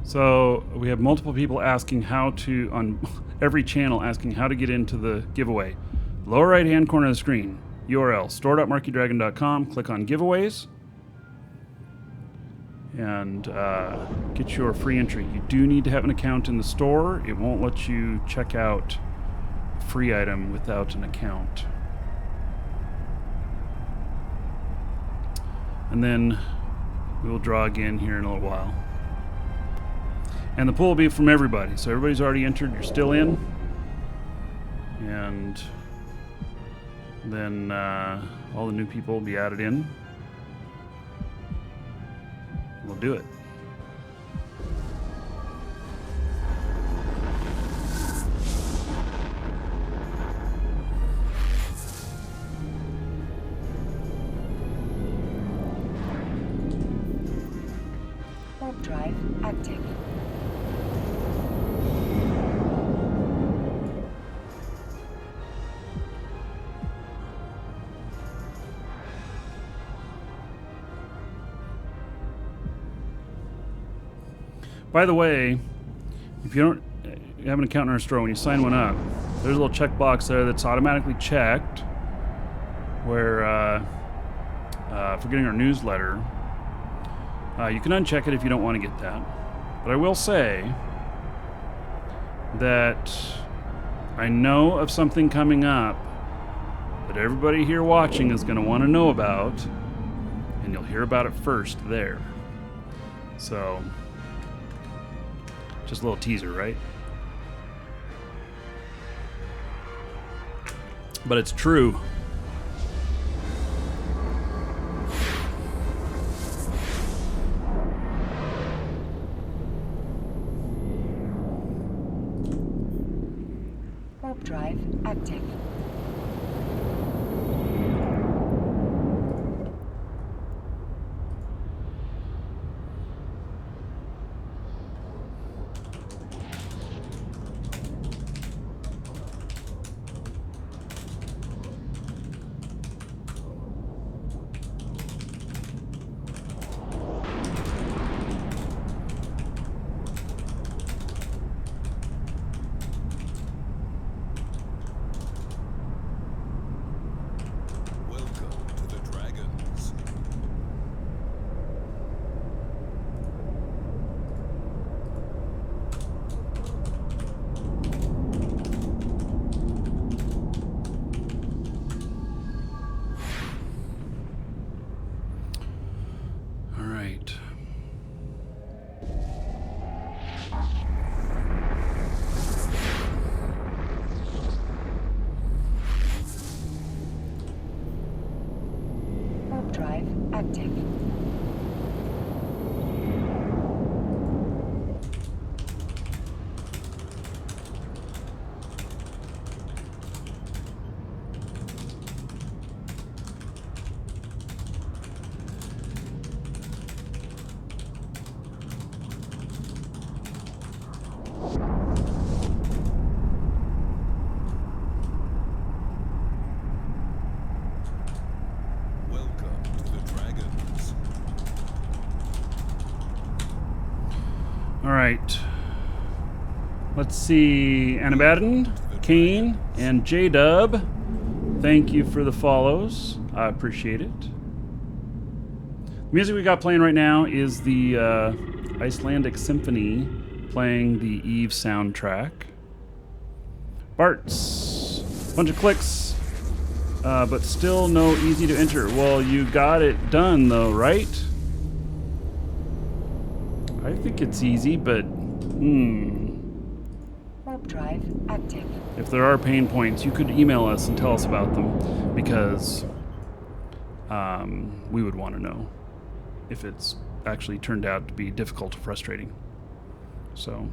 So we have multiple people asking how to, on every channel, asking how to get into the giveaway. Lower right-hand corner of the screen, URL, store.markeedragon.com. Click on giveaways and get your free entry. You do need to have an account in the store. It won't let you check out a free item without an account. And then we will draw again here in a little while. And the pool will be from everybody. So everybody's already entered. You're still in. And Then all the new people will be added in. We'll do it.
Warp drive active.
By the way, if you don't have an account in our store, when you sign one up, there's a little checkbox there that's automatically checked where for getting our newsletter. You can uncheck it if you don't want to get that. But I will say that I know of something coming up that everybody here watching is going to want to know about, and you'll hear about it first there. So, just a little teaser, right? But it's true.
Warp drive active.
Welcome to the Dragons.
All right.
Warp drive active.
Welcome to the Dragons.
All right. Let's see. Anabaddon, Kane, and J-Dub. Thank you for the follows. I appreciate it. The music we got playing right now is the Icelandic Symphony playing the Eve soundtrack. Bart's. Bunch of clicks, but still no easy to enter. Well, you got it done though, right? I think it's easy, but
Warp drive active.
if there are pain points, you could email us and tell us about them, because we would want to know if it's actually turned out to be difficult or frustrating. So.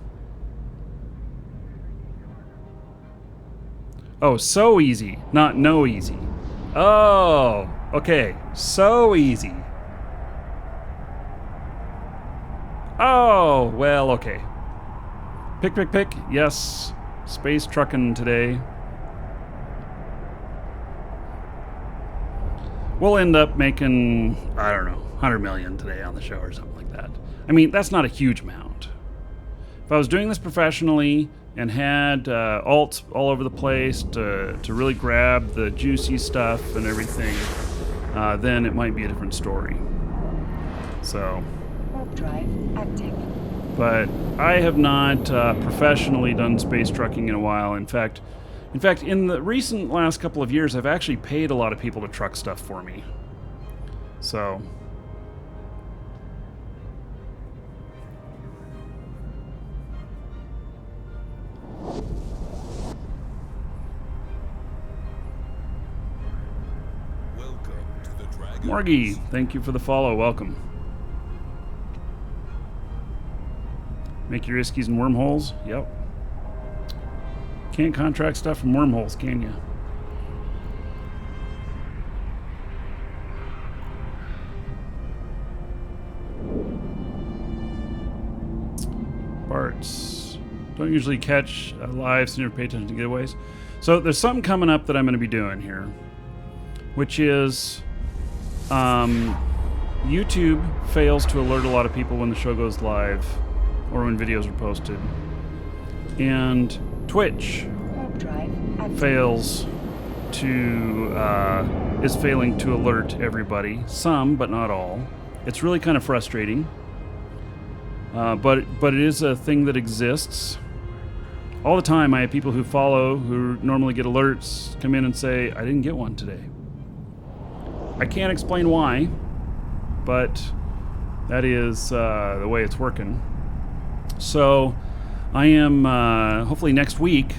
Oh, so easy, not no easy. Oh, okay, so easy. Oh, well, okay. Pick. Yes, space trucking today. We'll end up making, I don't know, 100 million today on the show or something like that. I mean, that's not a huge amount. If I was doing this professionally and had alts all over the place to really grab the juicy stuff and everything, then it might be a different story. So.
Warp drive active.
But I have not professionally done space trucking in a while. In fact, in the recent last couple of years, I've actually paid a lot of people to truck stuff for me. So. Markee, thank you for the follow. Welcome. Make your iskies and wormholes? Yep. Can't contract stuff from wormholes, can you? Parts. Don't usually catch live, so you never pay attention to giveaways. So there's something coming up that I'm going to be doing here, which is YouTube fails to alert a lot of people when the show goes live or when videos are posted. And Twitch
Warp drive active.
is failing to alert everybody. Some, but not all. It's really kind of frustrating. But it is a thing that exists. All the time I have people who follow, who normally get alerts, come in and say, I didn't get one today. I can't explain why, but that is the way it's working. So I am, hopefully next week,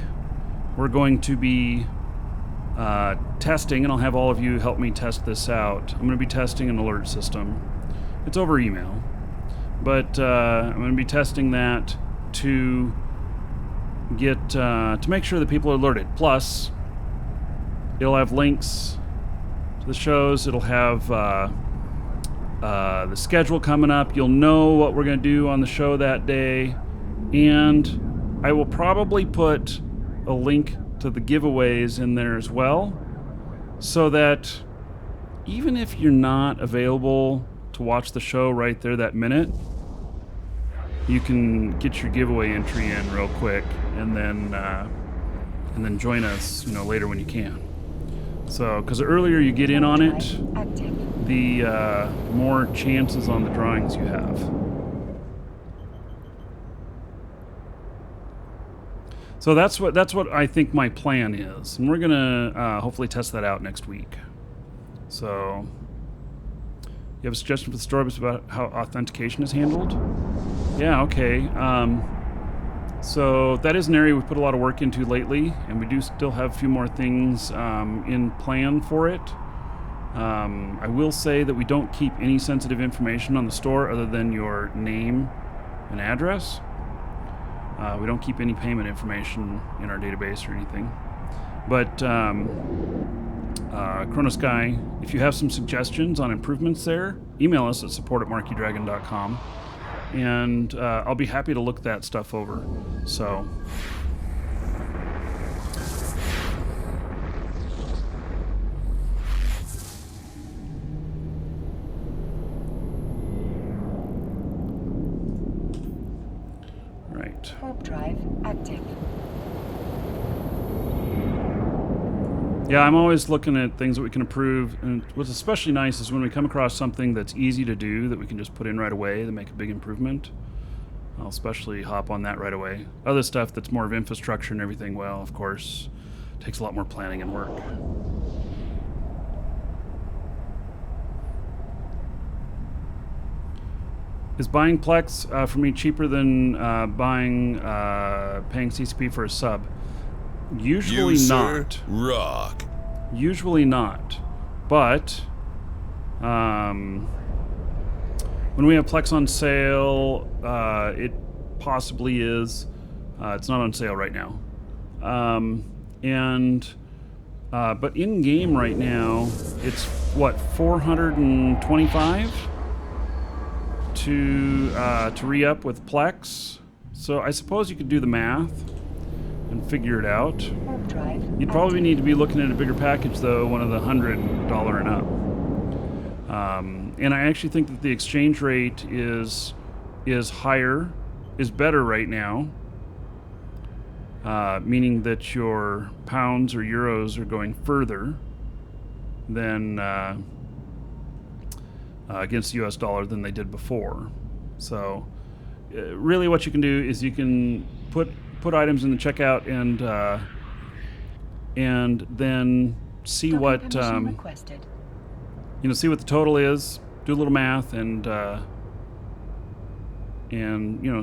we're going to be testing, and I'll have all of you help me test this out. I'm going to be testing an alert system. It's over email. But I'm going to be testing that to get to make sure that people are alerted. Plus, it'll have links to the shows. It'll have the schedule coming up. You'll know what we're going to do on the show that day, and I will probably put a link to the giveaways in there as well, so that even if you're not available to watch the show right there that minute, you can get your giveaway entry in real quick, and then join us, later when you can. So, because the earlier you get in on it,
Active.
the more chances on the drawings you have. So that's what I think my plan is, and we're gonna hopefully test that out next week. So, you have a suggestion for the story about how authentication is handled? Yeah, okay. So that is an area we've put a lot of work into lately, and we do still have a few more things in plan for it. I will say that we don't keep any sensitive information on the store other than your name and address. We don't keep any payment information in our database or anything. But Chronos Guy, if you have some suggestions on improvements there, email us at support@markeedragon.com, and I'll be happy to look that stuff over. So, right.
Warp drive active.
Yeah, I'm always looking at things that we can improve, and what's especially nice is when we come across something that's easy to do that we can just put in right away to make a big improvement. I'll especially hop on that right away. Other stuff that's more of infrastructure and everything, well, of course, takes a lot more planning and work. Is buying Plex for me cheaper than paying CCP for a sub? Usually
You,
not.
sir, rock.
Usually not. But when we have Plex on sale, it possibly is. It's not on sale right now. But in game right now, it's what, 425 to re-up with Plex. So I suppose you could do the math and figure it out.
Warp drive
You'd probably
active.
need to be looking at a bigger package, though, one of the $100 and up. And I actually think that the exchange rate is higher, is better right now, meaning that your pounds or euros are going further than against the U.S. dollar than they did before. So, really, what you can do is you can put items in the checkout and then see
Docking
what
permission requested.
see what the total is. Do a little math and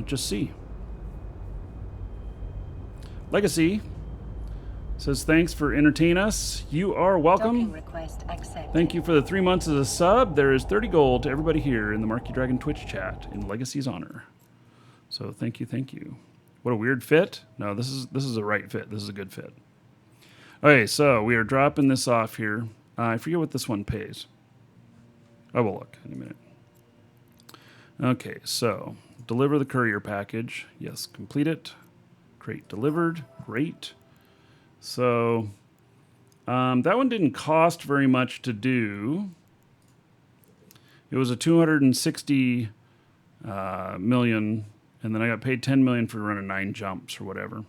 just see. Legacy Says, thanks for entertaining us. You are
Docking
welcome.
request accepted.
Thank you for the 3 months as a sub. There is 30 gold to everybody here in the Markee Dragon Twitch chat in Legacy's honor. So thank you, thank you. What a weird fit. No, this is a right fit. This is a good fit. Okay, so we are dropping this off here. I forget what this one pays. I will look in a minute. Okay, so deliver the courier package. Yes, complete it. Crate delivered. Great. So that one didn't cost very much to do. It was a 260 million, and then I got paid 10 million for running 9 jumps or whatever.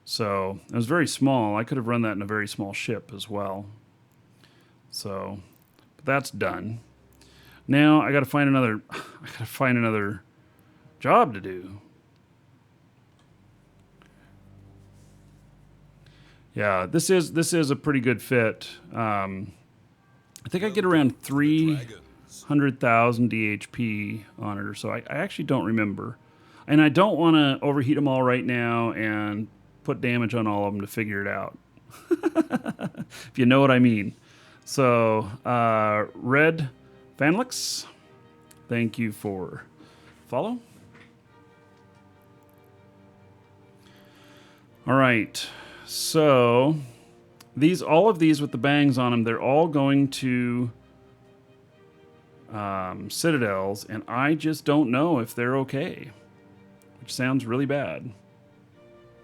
So it was very small. I could have run that in a very small ship as well. So but that's done. Now I got to find another. I got to find another job to do. Yeah, this is a pretty good fit. I think I get around 300,000 DHP on it or so. I actually don't remember, and I don't want to overheat them all right now and put damage on all of them to figure it out. If you know what I mean. So, Red Fanlix, thank you for follow. All right, so all of these with the bangs on them, they're all going to Citadels, and I just don't know if they're okay, which sounds really bad,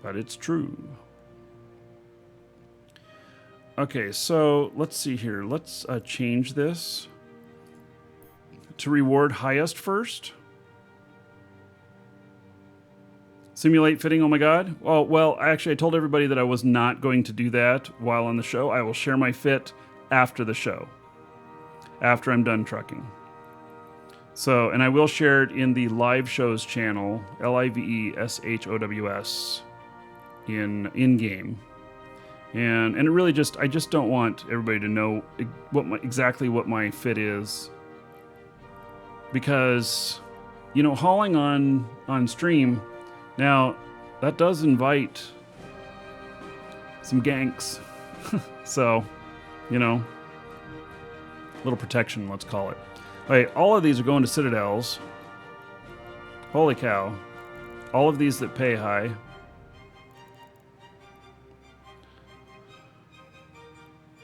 but it's true. Okay, so let's see here. Let's change this to reward highest first. Simulate fitting, oh my god. Oh, well, actually, I told everybody that I was not going to do that while on the show. I will share my fit after the show, after I'm done trucking. So, and I will share it in the live shows channel, LIVESHOWS, in-game. And it really I just don't want everybody to know exactly what my fit is. Because, you know, hauling on stream, now, that does invite some ganks. So, you know, a little protection, let's call it. Okay, all of these are going to Citadels. Holy cow. All of these that pay high.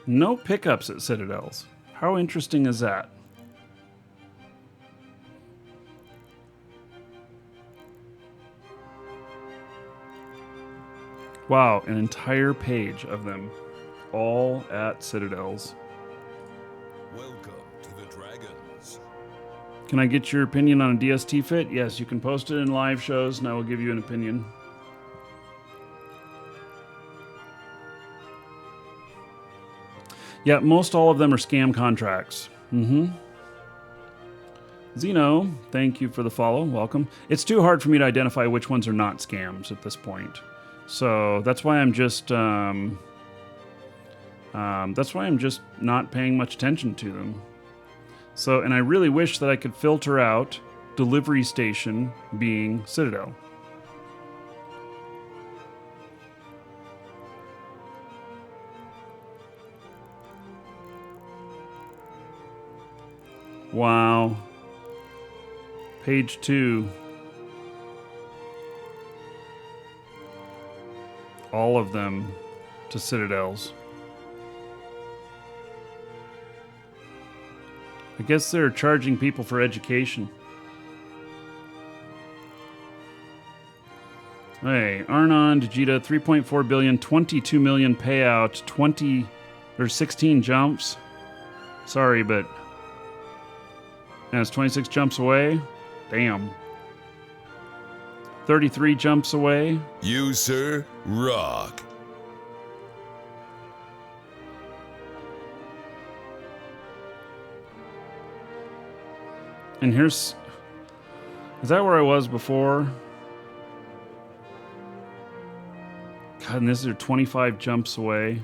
No pickups at Citadels. How interesting is that? Wow, an entire page of them, all at Citadels.
Welcome to the Dragons.
Can I get your opinion on a DST fit? Yes, you can post it in live shows, and I will give you an opinion. Yeah, most all of them are scam contracts. Zeno, thank you for the follow. Welcome. It's too hard for me to identify which ones are not scams at this point. So that's why I'm just not paying much attention to them. So, and I really wish that I could filter out delivery station being Citadel. Wow. Page 2. All of them to Citadels. I guess they're charging people for education. Hey, Arnon, Digita, 3.4 billion, 22 million payout, 16 jumps. Sorry, but it's 26 jumps away. Damn. 33 jumps away.
You, sir, rock.
And is that where I was before? God, and these are 25 jumps away.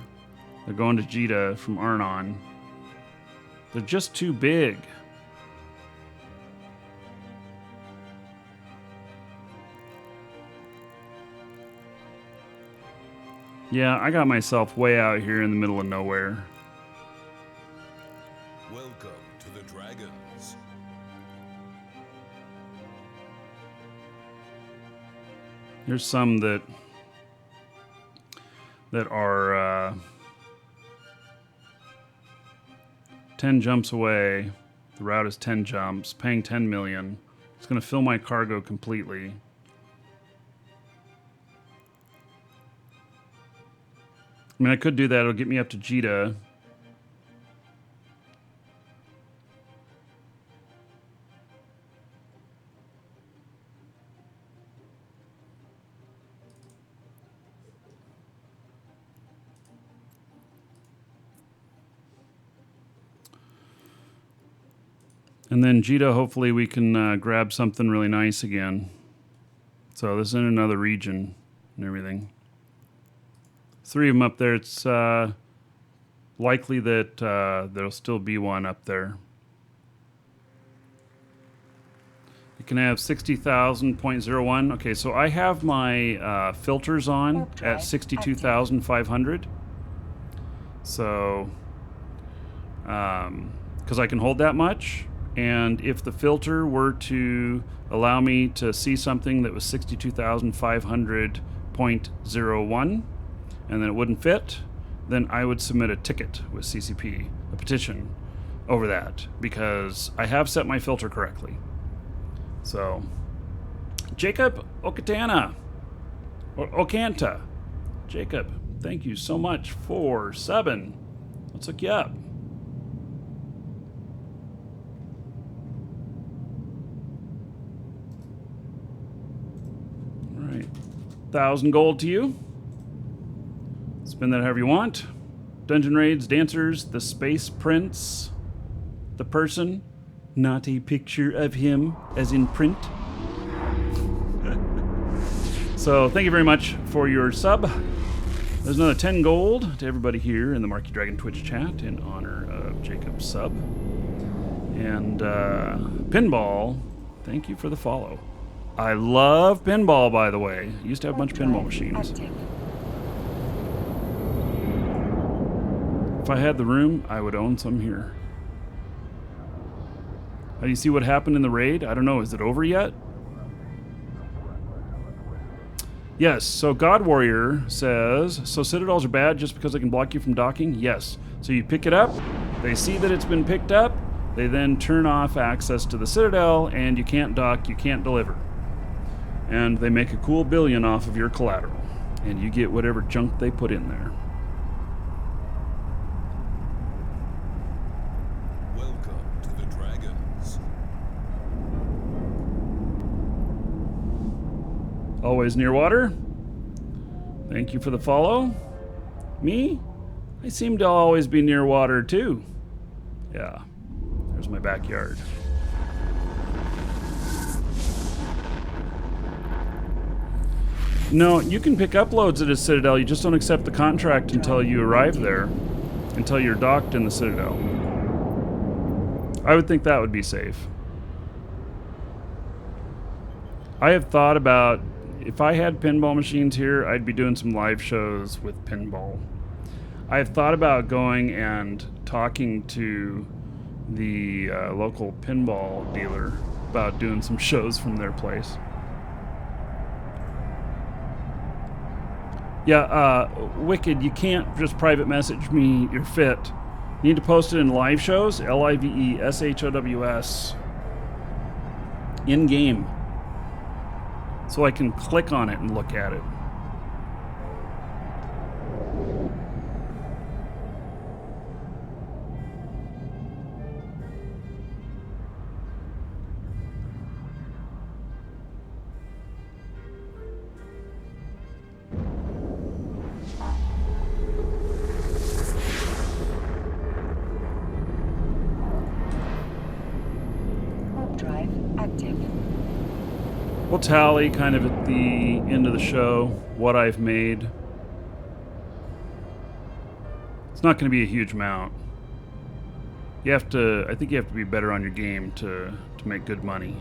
They're going to Jita from Arnon. They're just too big. Yeah, I got myself way out here in the middle of nowhere.
Welcome to the Dragons.
There's some that are 10 jumps away. The route is 10 jumps, paying 10 million. It's going to fill my cargo completely. I mean, I could do that. It'll get me up to Jita. And then Jita, hopefully we can grab something really nice again. So this is in another region and everything. 3 of them up there. It's likely that there'll still be one up there. You can have 60,000.01. Okay, so I have my filters on at 62,500. So, because I can hold that much. And if the filter were to allow me to see something that was 62,500.01 and then it wouldn't fit, then I would submit a ticket with CCP, a petition over that, because I have set my filter correctly. So, Jacob Okatana, or Okanta. Jacob, thank you so much for subbing. Let's look you up. All right, 1,000 gold to you. Spend that however you want. Dungeon raids, dancers, the space prince, the person, not a picture of him as in print. So thank you very much for your sub. There's another 10 gold to everybody here in the Markee Dragon Twitch chat in honor of Jacob's sub. And Pinball, thank you for the follow. I love Pinball, by the way. I used to have a bunch of pinball machines. If I had the room, I would own some here. Do you see what happened in the raid? I don't know. Is it over yet? Yes. So God Warrior says, so Citadels are bad just because they can block you from docking? Yes. So you pick it up. They see that it's been picked up. They then turn off access to the Citadel, and you can't dock, you can't deliver. And they make a cool billion off of your collateral. And you get whatever junk they put in there. Always near water. Thank you for the follow. Me? I seem to always be near water too. Yeah, there's my backyard. No, you can pick up loads at a Citadel. You just don't accept the contract until you arrive there, until you're docked in the Citadel. I would think that would be safe. I have thought about, if I had pinball machines here, I'd be doing some live shows with pinball. I have thought about going and talking to the local pinball dealer about doing some shows from their place. Yeah, Wicked, you can't just private message me your fit. You need to post it in live shows, LIVESHOWS, in-game. So I can click on it and look at it.
Warp drive active.
We'll tally kind of at the end of the show what I've made. It's not going to be a huge amount. You have to, I think you have to be better on your game to make good money.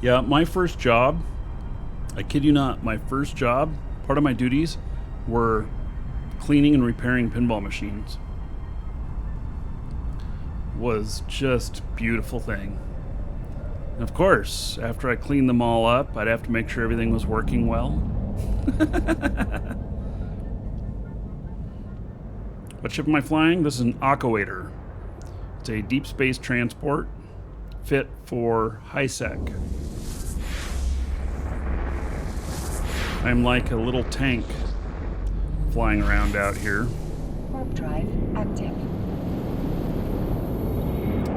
Yeah, my first job, I kid you not, my first job, part of my duties were cleaning and repairing pinball machines. Was just a beautiful thing. And of course, after I cleaned them all up, I'd have to make sure everything was working well. What ship am I flying? This is an Aquator. It's a deep space transport fit for high sec. I'm like a little tank flying around out here.
Warp drive active.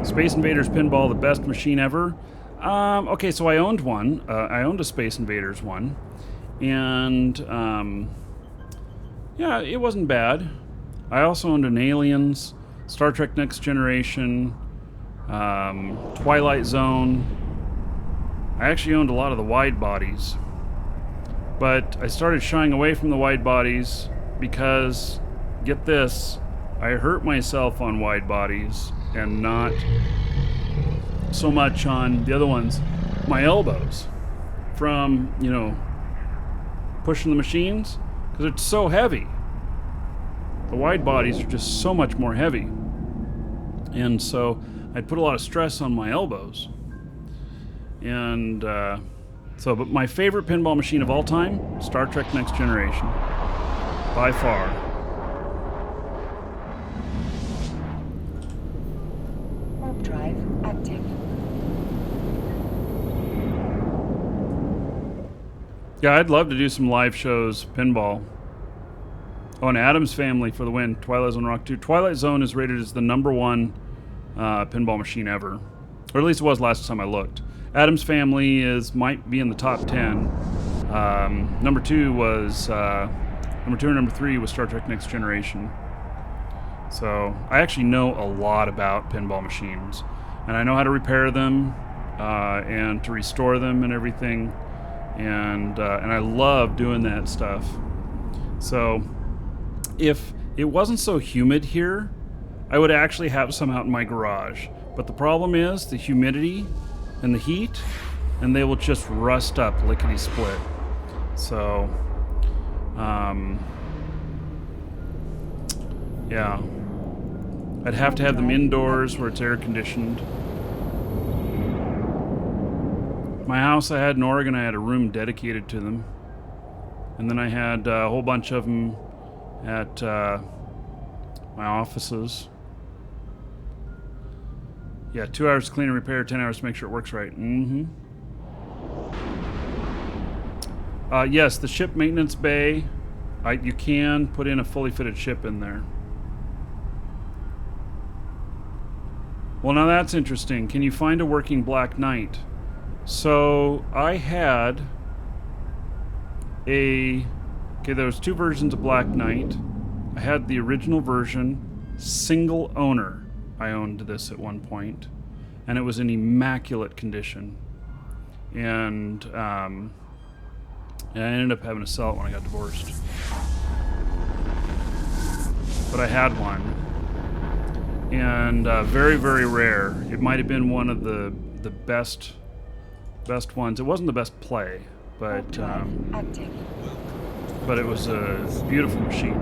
Space Invaders Pinball, the best machine ever. Okay, so I owned one. I owned a Space Invaders one. And, yeah, it wasn't bad. I also owned an Aliens, Star Trek Next Generation, Twilight Zone. I actually owned a lot of the wide bodies. But I started shying away from the wide bodies because, get this, I hurt myself on wide bodies and not so much on the other ones. My elbows from, pushing the machines, because it's so heavy. The wide bodies are just so much more heavy. And so I'd put a lot of stress on my elbows. And but my favorite pinball machine of all time, Star Trek Next Generation. By far.
Warp drive active.
Yeah, I'd love to do some live shows, pinball. Oh, and Addams Family for the win. Twilight Zone Rock 2. Twilight Zone is rated as the #1 pinball machine ever. Or at least it was last time I looked. Addams Family might be in the top 10. Number 2 and number 3 was Star Trek Next Generation. So I actually know a lot about pinball machines. And I know how to repair them and to restore them and everything. And I love doing that stuff. So if it wasn't so humid here, I would actually have some out in my garage. But the problem is the humidity and the heat, and they will just rust up lickety-split. So, yeah. I'd have to have them indoors where it's air-conditioned. My house I had in Oregon, I had a room dedicated to them. And then I had a whole bunch of them at my offices. Yeah, 2 hours to clean and repair, 10 hours to make sure it works right. Yes, the ship maintenance bay, you can put in a fully fitted ship in there. Well, now that's interesting. Can you find a working Black Knight? So I had there was 2 versions of Black Knight. I had the original version, single owner. I owned this at one point, and it was in immaculate condition. And I ended up having to sell it when I got divorced. But I had one, and very, very rare. It might have been one of the best ones. It wasn't the best play, but it was a beautiful machine.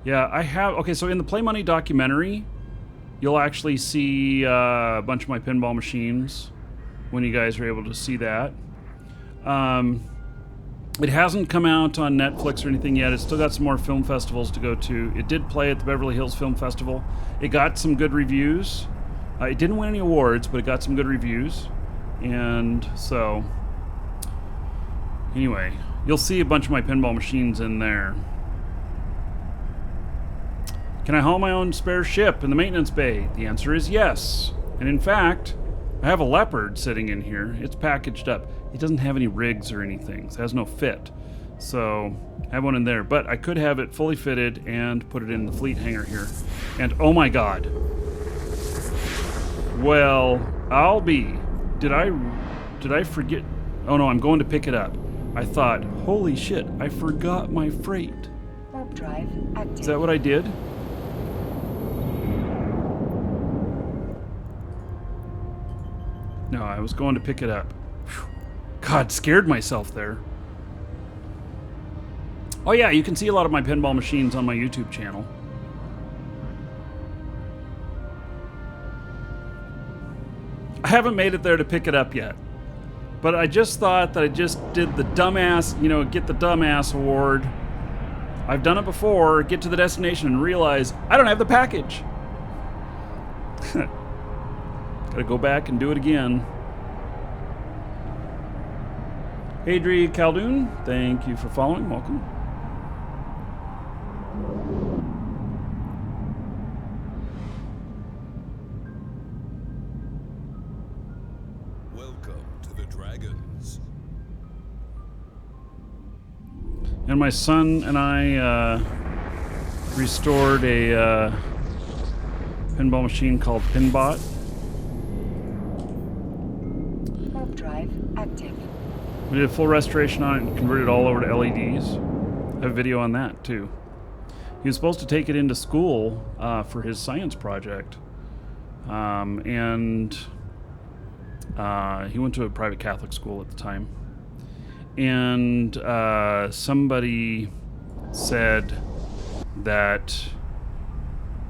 Yeah, I have. Okay, so in the Play Money documentary, you'll actually see a bunch of my pinball machines when you guys are able to see that. It hasn't come out on Netflix or anything yet. It's still got some more film festivals to go to. It did play at the Beverly Hills Film Festival. It got some good reviews. It didn't win any awards, but it got some good reviews. And so, anyway, you'll see a bunch of my pinball machines in there. Can I haul my own spare ship in the maintenance bay? The answer is yes. And in fact, I have a Leopard sitting in here. It's packaged up. It doesn't have any rigs or anything. So it has no fit. So I have one in there. But I could have it fully fitted and put it in the fleet hangar here. And oh my god. Well, did I forget? Oh no, I'm going to pick it up. I thought, holy shit, I forgot my freight.
Warp drive active.
Is that what I did? No, I was going to pick it up. Whew. God, scared myself there. Oh yeah, you can see a lot of my pinball machines on my YouTube channel. I haven't made it there to pick it up yet. But I just thought that I just did the dumbass, get the dumbass award. I've done it before, get to the destination and realize I don't have the package. Gotta go back and do it again. Adri Caldoon, thank you for following. Welcome.
Welcome to the Dragons.
And my son and I restored a pinball machine called Pinbot.
Warp drive active.
We did a full restoration on it and converted it all over to LEDs. I have a video on that too. He was supposed to take it into school for his science project. And he went to a private Catholic school at the time. And somebody said that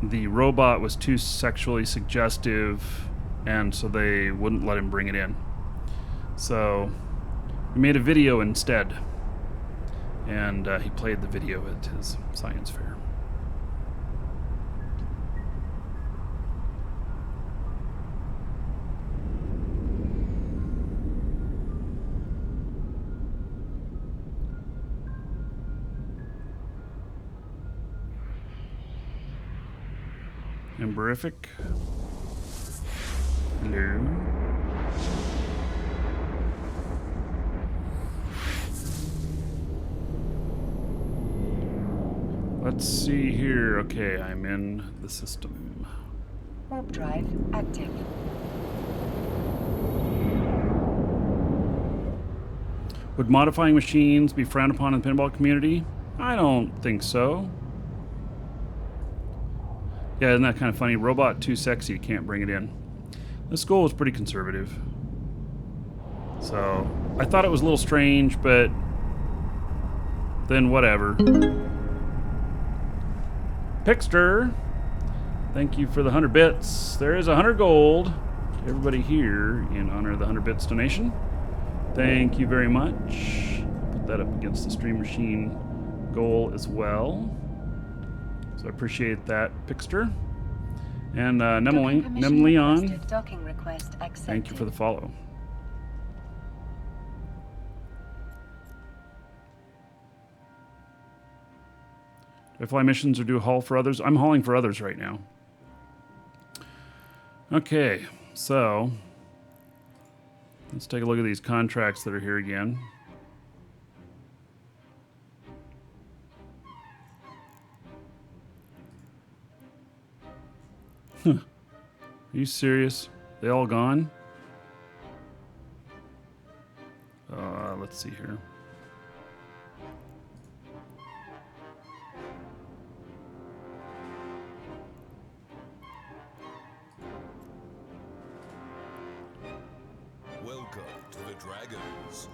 the robot was too sexually suggestive, and so they wouldn't let him bring it in. So we made a video instead, and he played the video at his science fair. Emberific. Hello. Let's see here. Okay, I'm in the system.
Warp drive active.
Would modifying machines be frowned upon in the pinball community? I don't think so. Yeah, isn't that kind of funny? Robot too sexy, can't bring it in. The school was pretty conservative. So, I thought it was a little strange, but then whatever. Pixter, thank you for the 100 bits. There is 100 gold. Everybody here in honor of the 100 bits donation. Thank you very much. Put that up against the Stream Machine goal as well. So I appreciate that, Pixter. And Nem Leon,
Docking request accepted.
thank you for the follow. Do I fly missions or do a haul for others? I'm hauling for others right now. Okay, so let's take a look at these contracts that are here again. Are you serious? They all gone? Let's see here.
Welcome to the Dragons.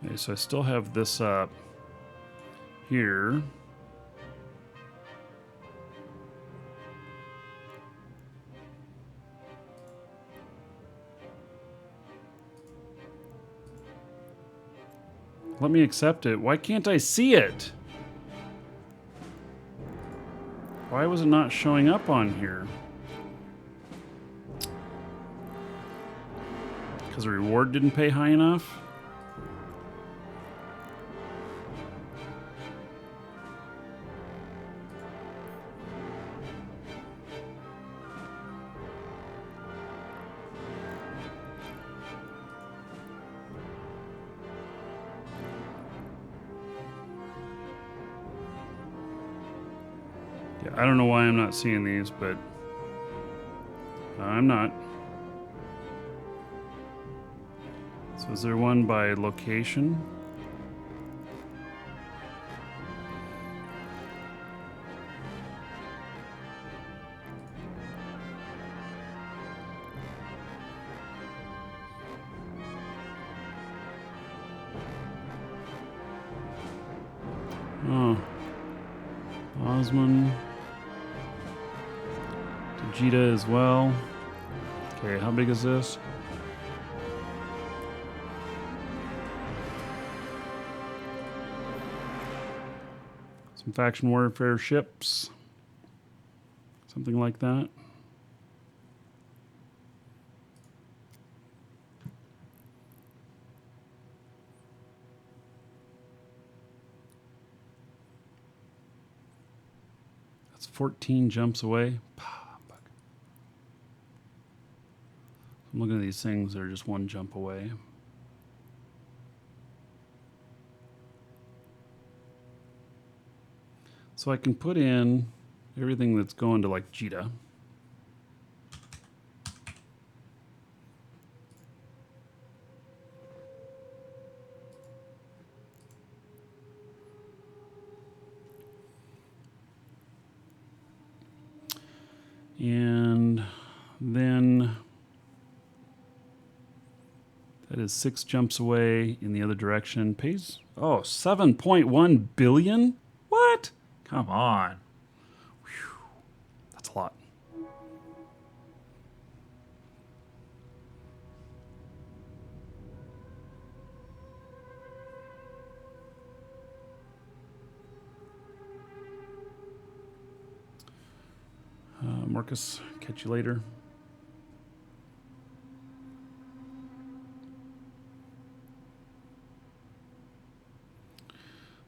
Okay, so I still have this up here. Let me accept it. Why can't I see it? Why was it not showing up on here? Because the reward didn't pay high enough? Yeah, I don't know why I'm not seeing these, but I'm not. So is there one by location? Oh. Osman. Vegeta as well. Okay, how big is this? Some faction warfare ships. Something like that. That's 14 jumps away. I'm looking at these things that are just one jump away. So I can put in everything that's going to like Vegeta. And then that is 6 jumps away in the other direction. Pays, 7.1 billion? What? Come on. Whew. That's a lot. Marcus, catch you later.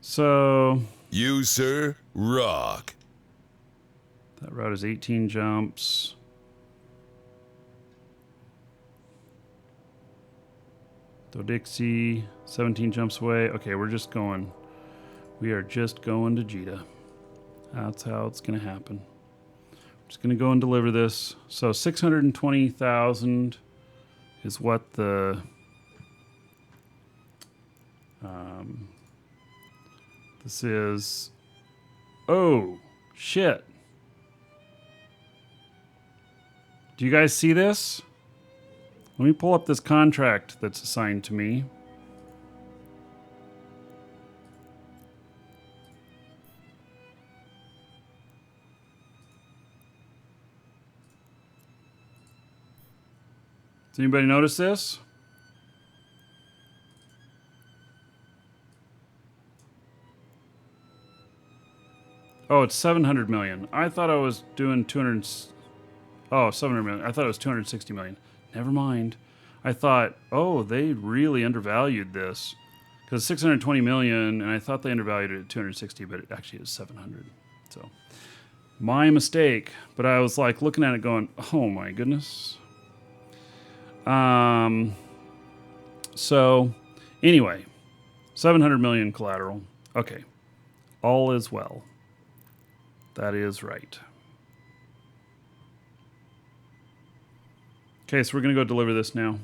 So
You, sir, rock.
that route is 18 jumps. Dodixie, 17 jumps away. Okay, we are just going to Vegeta. That's how it's going to happen. Just going to go and deliver this. So 620,000 is what the this is. Oh, shit. Do you guys see this? Let me pull up this contract that's assigned to me. Does anybody notice this? Oh, it's 700 million. I thought I was doing 200. Oh, 700 million. I thought it was 260 million. Never mind. I thought, oh, they really undervalued this. Because 620 million, and I thought they undervalued it at 260, but it actually is 700. So, my mistake. But I was like looking at it going, oh my goodness. So anyway, 700 million collateral. Okay. All is well. That is right. Okay, so we're going to go deliver this now.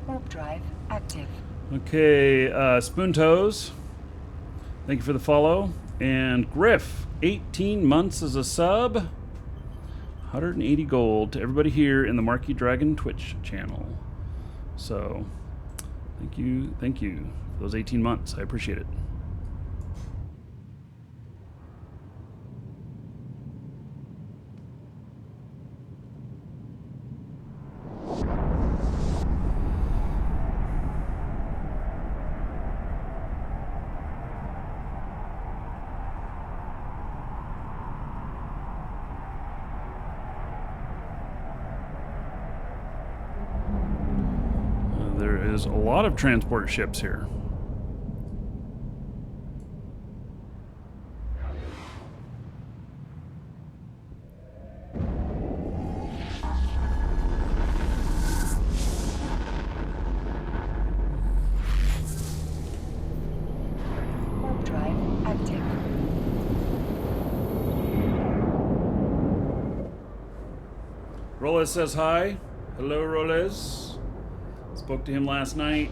Warp drive active.
Okay, Spoon Toes, thank you for the follow. And Griff, 18 months as a sub, 180 gold to everybody here in the Markee Dragon Twitch channel. So, thank you for those 18 months. I appreciate it. There is a lot of transport ships here.
Warp drive active.
Roles says hi. Hello, Roles. Spoke to him last night.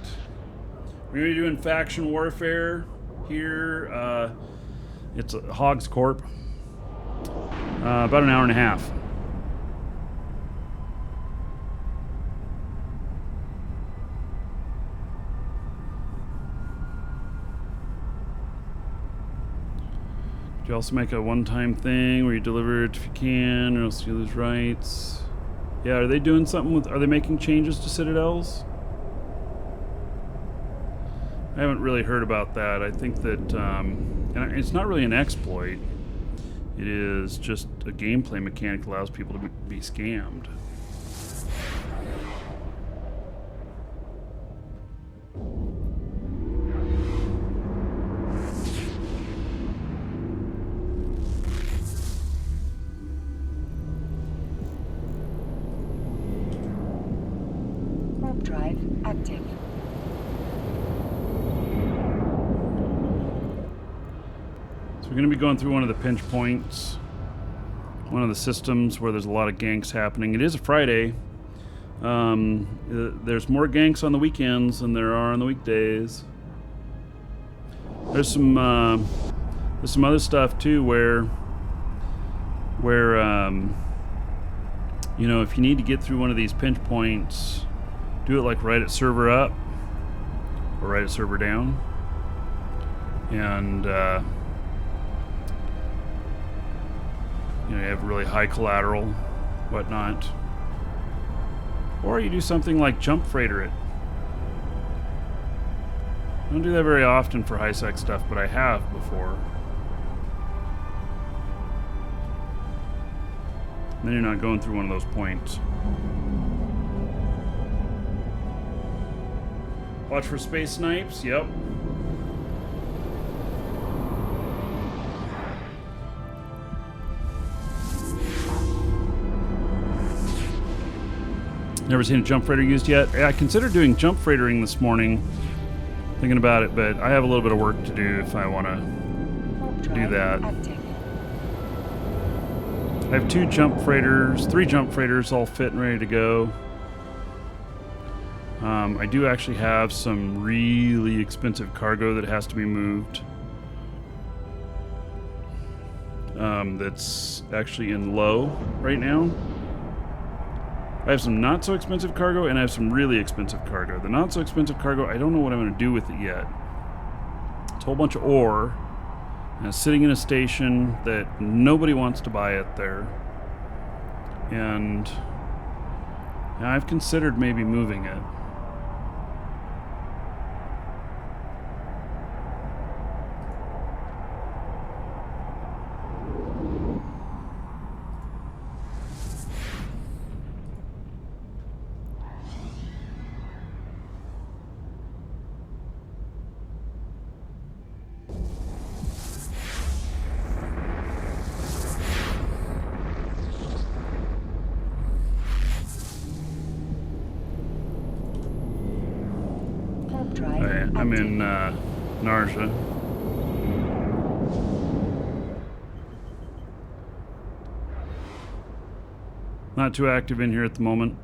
We're going to be doing faction warfare here. It's a Hogs Corp. About an hour and a half. You also make a one-time thing where you deliver it if you can, or else you lose rights. Yeah, are they doing something with? Are they making changes to Citadels? I haven't really heard about that. I think that and it's not really an exploit. It is just a gameplay mechanic that allows people to be scammed.
Warp drive active.
So we're going to be going through one of the pinch points, one of the systems where there's a lot of ganks happening. It is a Friday. There's more ganks on the weekends than there are on the weekdays. There's some other stuff too where you know, if you need to get through one of these pinch points, do it like right at server up or right at server down, and you know, you have really high collateral, whatnot. Or you do something like jump freighter it. I don't do that very often for high sec stuff, but I have before. And then you're not going through one of those points. Watch for space snipes, yep. Never seen a jump freighter used yet. I considered doing jump freightering this morning, thinking about it, but I have a little bit of work to do if I want to do that.
Active.
I have 3 jump freighters all fit and ready to go. I do actually have some really expensive cargo that has to be moved. That's actually in low right now. I have some not so expensive cargo and I have some really expensive cargo. The not so expensive cargo, I don't know what I'm going to do with it yet. It's a whole bunch of ore and it's sitting in a station that nobody wants to buy it there. And I've considered maybe moving it.
Warp drive
I'm
active.
in Narja. Not too active in here at the moment.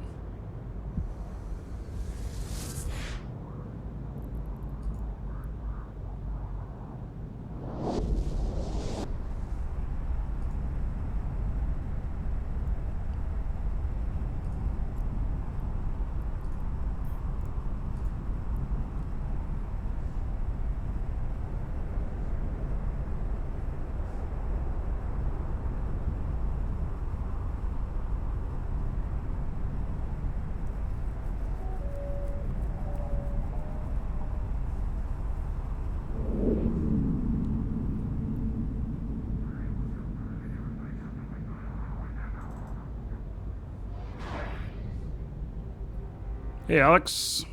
Hey, Alex.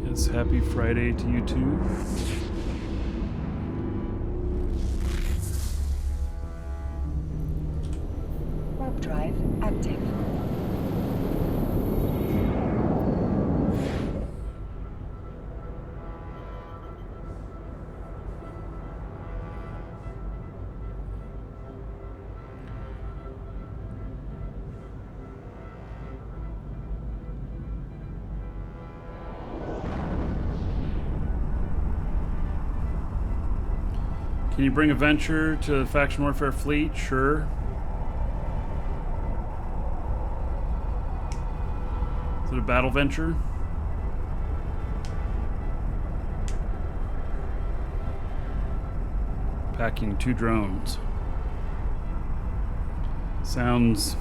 Yes, happy Friday to you too.
Warp drive active.
Can you bring a venture to the faction warfare fleet? Sure. Is it a battle venture? Packing 2 drones. Sounds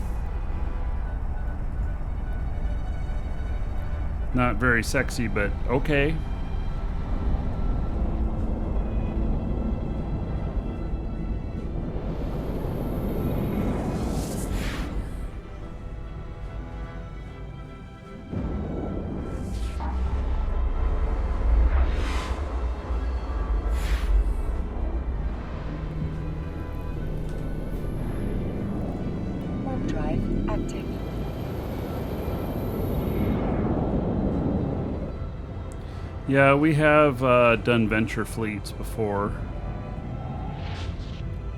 not very sexy, but okay.
Warp drive active.
Yeah, we have done venture fleets before.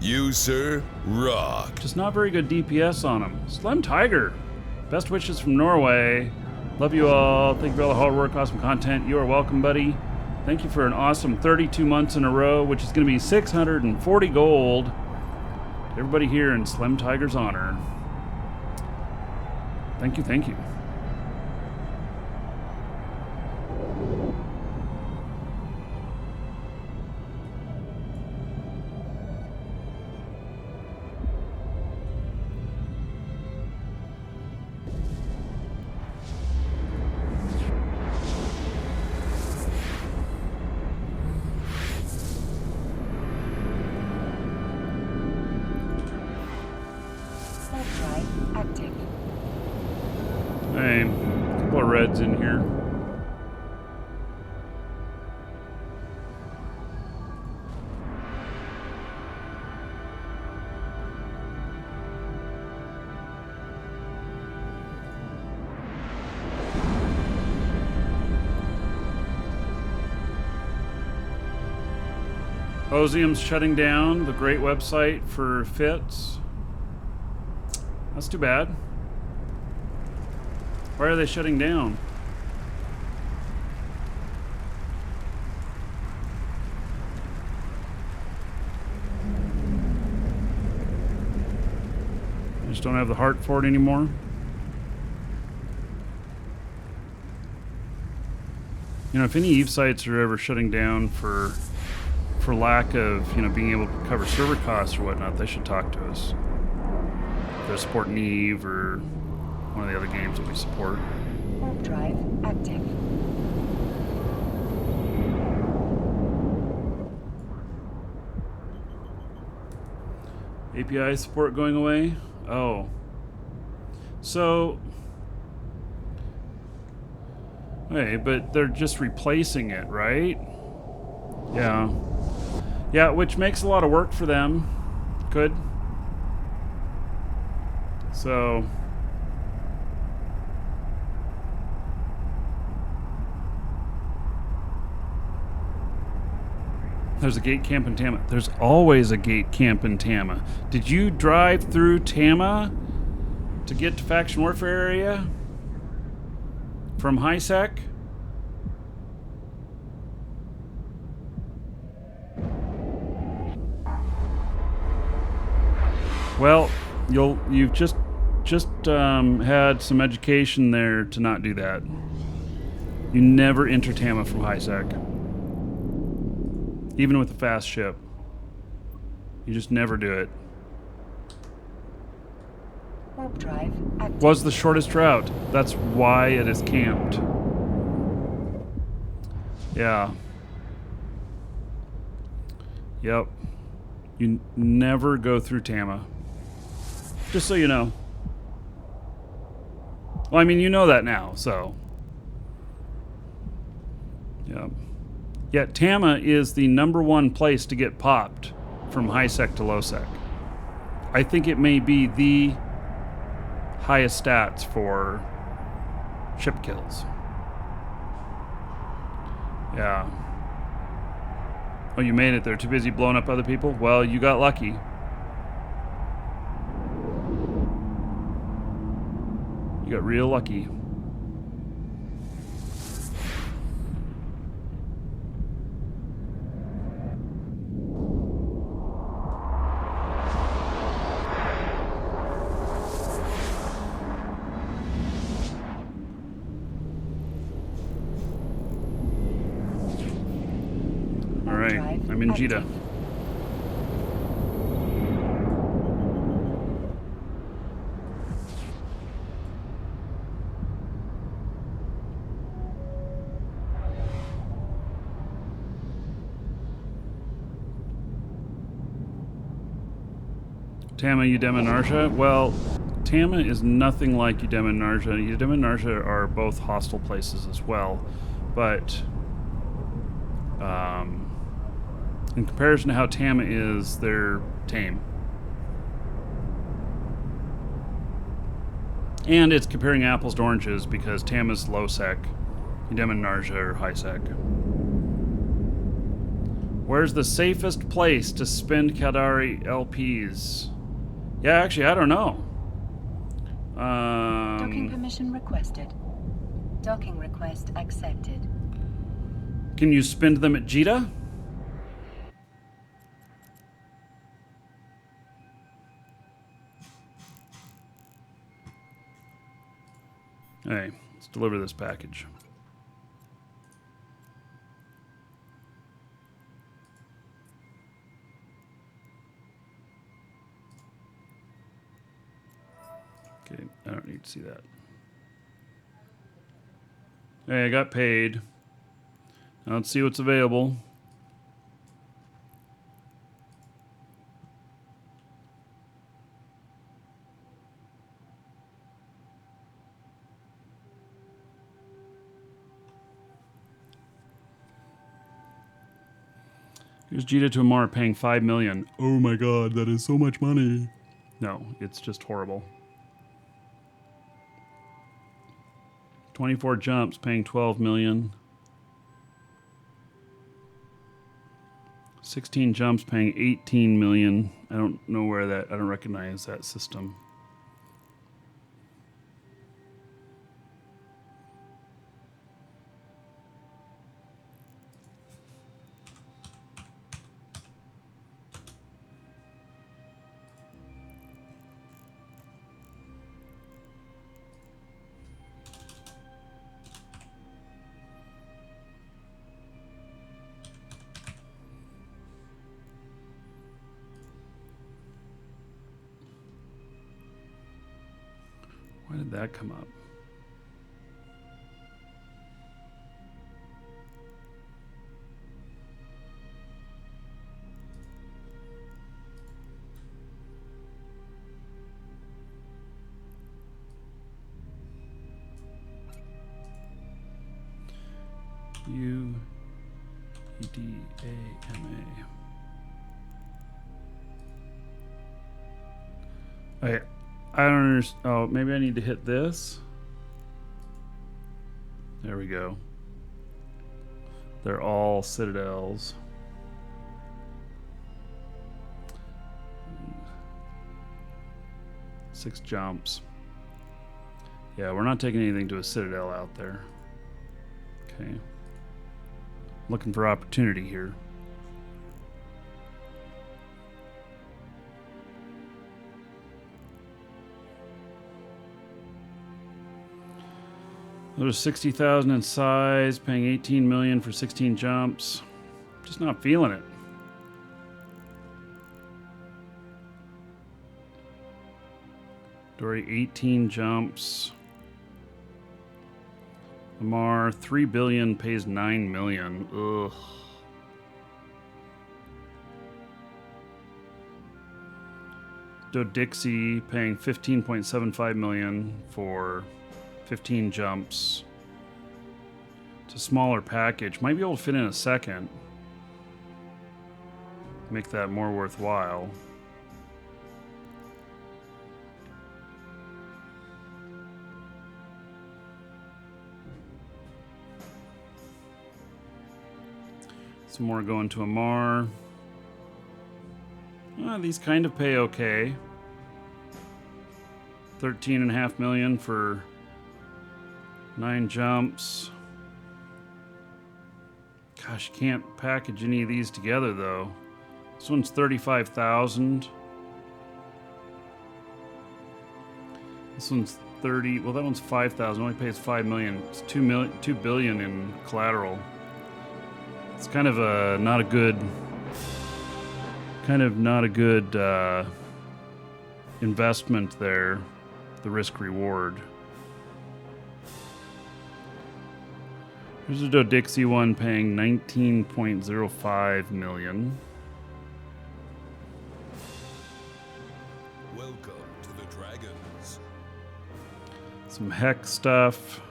You, sir, rock.
Just not very good DPS on them. Slim Tiger. Best wishes from Norway. Love you all. Thank you for all the hard work, awesome content. You are welcome, buddy. Thank you for an awesome 32 months in a row, which is going to be 640 gold. Everybody here in Slim Tiger's honor. Thank you, thank you.
Warp drive active.
Hey, a couple of reds in here. Ozium's shutting down, the great website for fits. That's too bad. Why are they shutting down? I just don't have the heart for it anymore. You know, if any Eve sites are ever shutting down for lack of, you know, being able to cover server costs or whatnot, they should talk to us. If they're supporting Eve or one of the other games that we support.
Warp drive active.
API support going away? Oh. So... Hey, but they're just replacing it, right? Yeah. Yeah, which makes a lot of work for them. Good. So... There's a gate camp in Tama. There's always a gate camp in Tama. Did you drive through Tama to get to Faction Warfare area? From HiSec? Well, you've just had some education there to not do that. You never enter Tama from HiSec. Even with a fast ship. You just never do it.
Warp drive active.
Was the shortest route. That's why it is camped. Yeah. Yep. You never go through Tama. Just so you know. Well, I mean, you know that now, so. Yeah. Yeah, Tama is the #1 place to get popped from high-sec to low-sec. I think it may be the highest stats for ship kills. Yeah. Oh, you made it there. Too busy blowing up other people? Well, you got lucky. You got real lucky. I'm in
active.
Jita. Tama, Udem, and Narsha? Well, Tama is nothing like Udem and Narsha. Udem and Narsha are both hostile places as well, but in comparison to how Tama is, they're tame. And it's comparing apples to oranges because Tama's low sec, Udem and Narsha are high sec. Where's the safest place to spend Caldari LPs? Yeah, actually, I don't know.
Docking permission requested. Docking request accepted.
Can you spend them at Jita? Hey, let's deliver this package. Okay, I don't need to see that. Hey, I got paid. Now let's see what's available. Here's Jita to Amar paying $5 million. Oh my god, that is so much money. No, it's just horrible. 24 jumps paying $12 million. 16 jumps paying $18 million. I don't know where that, I don't recognize that system. Why did that come up? UEDAMA. I don't understand. Oh, maybe I need to hit this. There we go. They're all citadels. Six jumps. Yeah, we're not taking anything to a citadel out there. Okay. Looking for opportunity here. There's 60,000 in size, paying 18 million for 16 jumps. Just not feeling it. Dory 18 jumps. Amar 3 billion pays 9 million. Ugh. Dixie paying 15.75 million for 15 jumps. It's a smaller package. Might be able to fit in a second. Make that more worthwhile. Some more going to Amar. These kind of pay okay. 13.5 million for 9 jumps. Gosh, you can't package any of these together though. This one's 35,000. This one's 30. Well, that one's 5,000. Only pays 5 million. It's 2 billion in collateral. It's kind of a not a good kind of not a good investment there, the risk reward. Here's a Dodixie one paying 19.05 million.
Welcome to the Dragons.
Some hex stuff.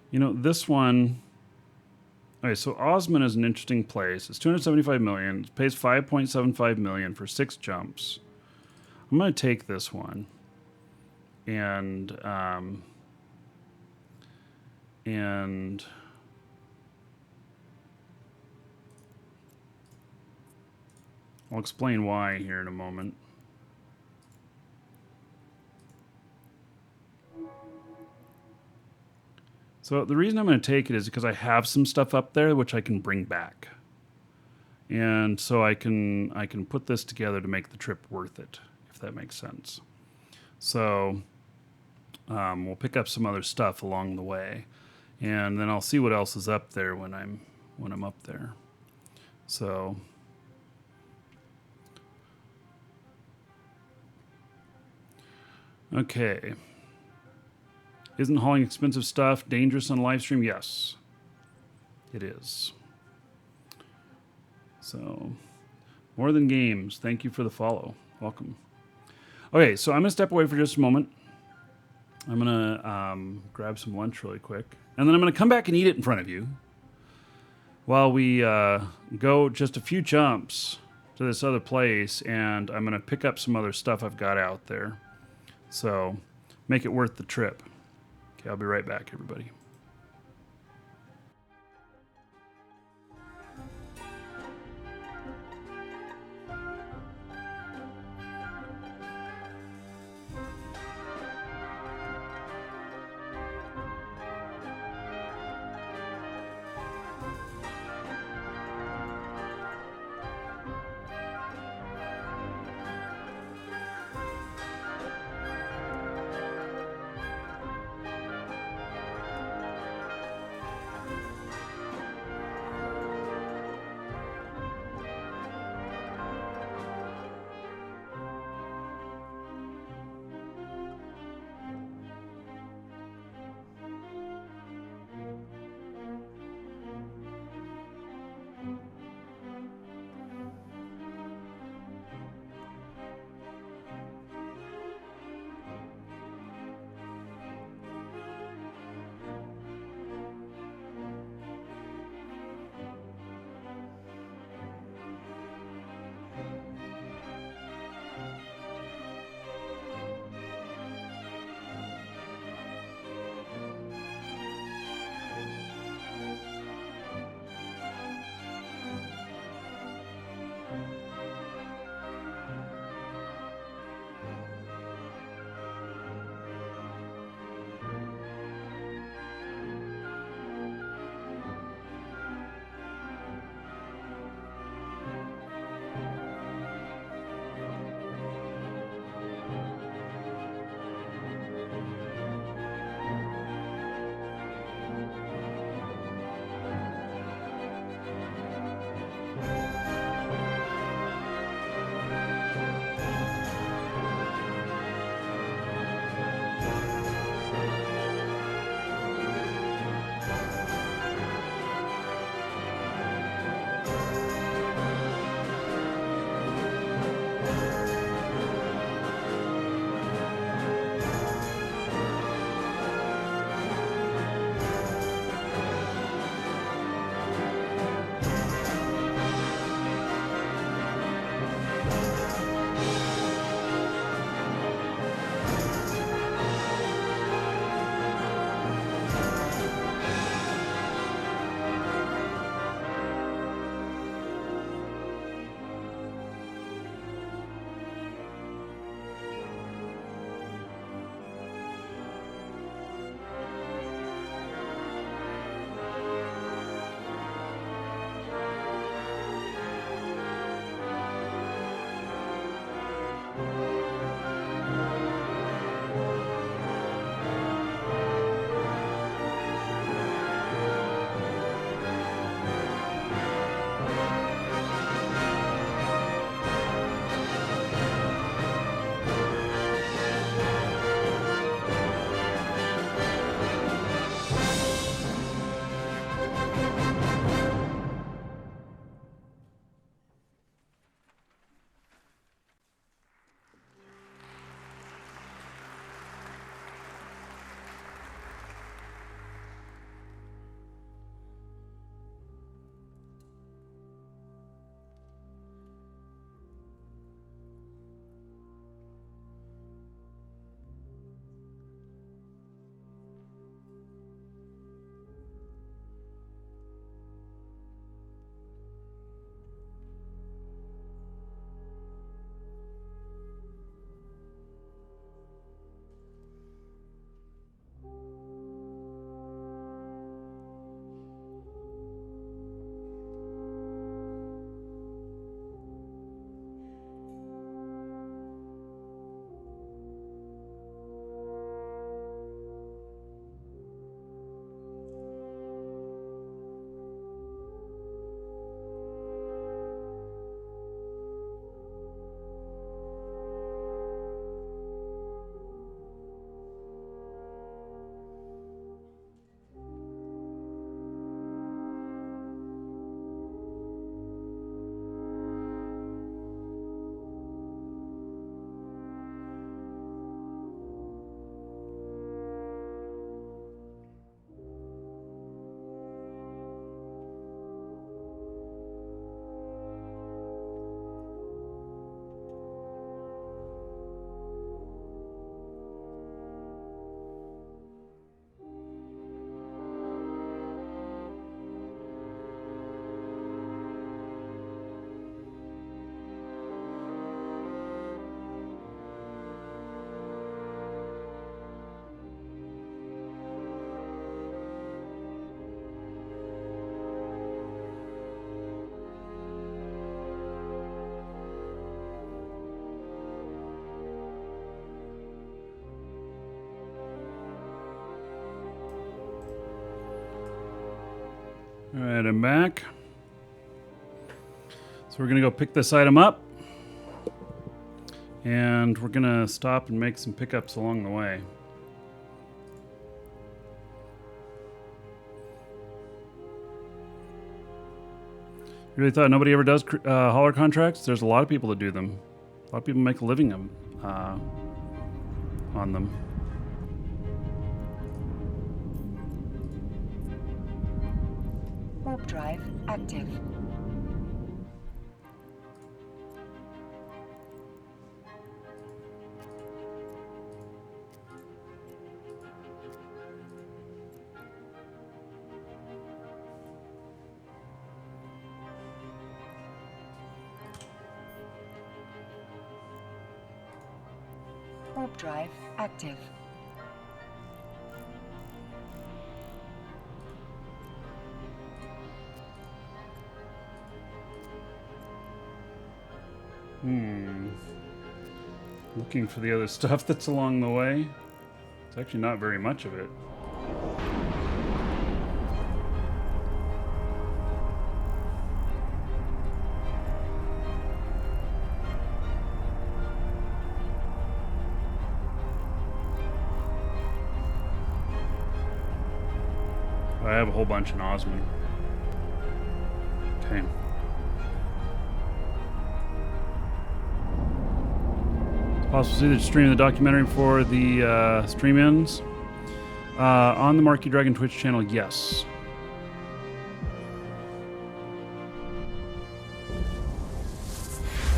You know, this one. Okay, so Osman is an interesting place. It's 275 million. It pays 5.75 million for 6 jumps. I'm going to take this one, and I'll explain why here in a moment. So the reason I'm going to take it is because I have some stuff up there which I can bring back, and so I can put this together to make the trip worth it, if that makes sense. So we'll pick up some other stuff along the way, and then I'll see what else is up there when I'm up there. So. Okay. Isn't hauling expensive stuff dangerous on live stream? Yes, it is. So, more than games. Thank you for the follow. Welcome. Okay, so I'm going to step away for just a moment. I'm going to grab some lunch really quick. And then I'm going to come back and eat it in front of you while we go just a few jumps to this other place. And I'm going to pick up some other stuff I've got out there. So, make it worth the trip. Okay, I'll be right back, everybody. All right, I'm back. So we're going to go pick this item up. And we're going to stop and make some pickups along the way. You really thought nobody ever does hauler contracts? There's a lot of people that do them. A lot of people make a living on them.
Warp drive active. Warp drive active.
Looking for the other stuff that's along the way. It's actually not very much of it. I have a whole bunch in Osman. Okay. It's possible to see the stream of the documentary before the stream ends. On the Markee Dragon Twitch channel, yes.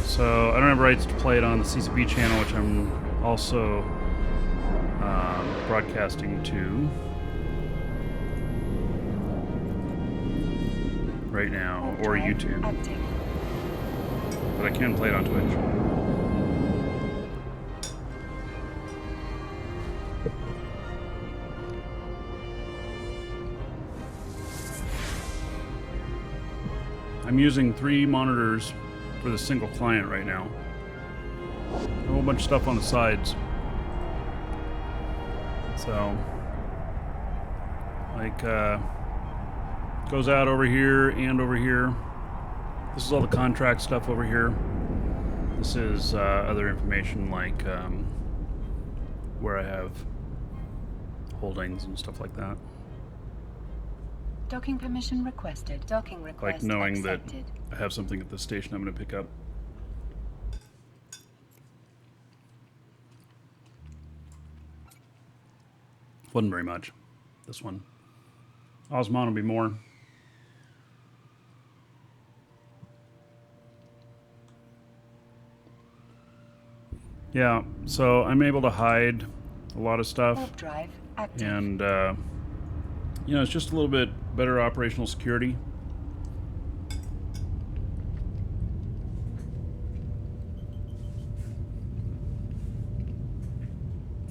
So I don't have rights to play it on the CCB channel, which I'm also broadcasting to right now, or YouTube. But I can play it on Twitch. I'm using 3 monitors for the single client right now. A whole bunch of stuff on the sides. So, like, goes out over here and over here. This is all the contract stuff over here. This is other information like where I have holdings and stuff like that.
Docking permission requested. Docking request
Like knowing
accepted.
that I have something at the station I'm going to pick up. Wasn't very much, this one. Osman will be more. Yeah, so I'm able to hide a lot of stuff.
Warp drive active.
And, you know, it's just a little bit better operational security.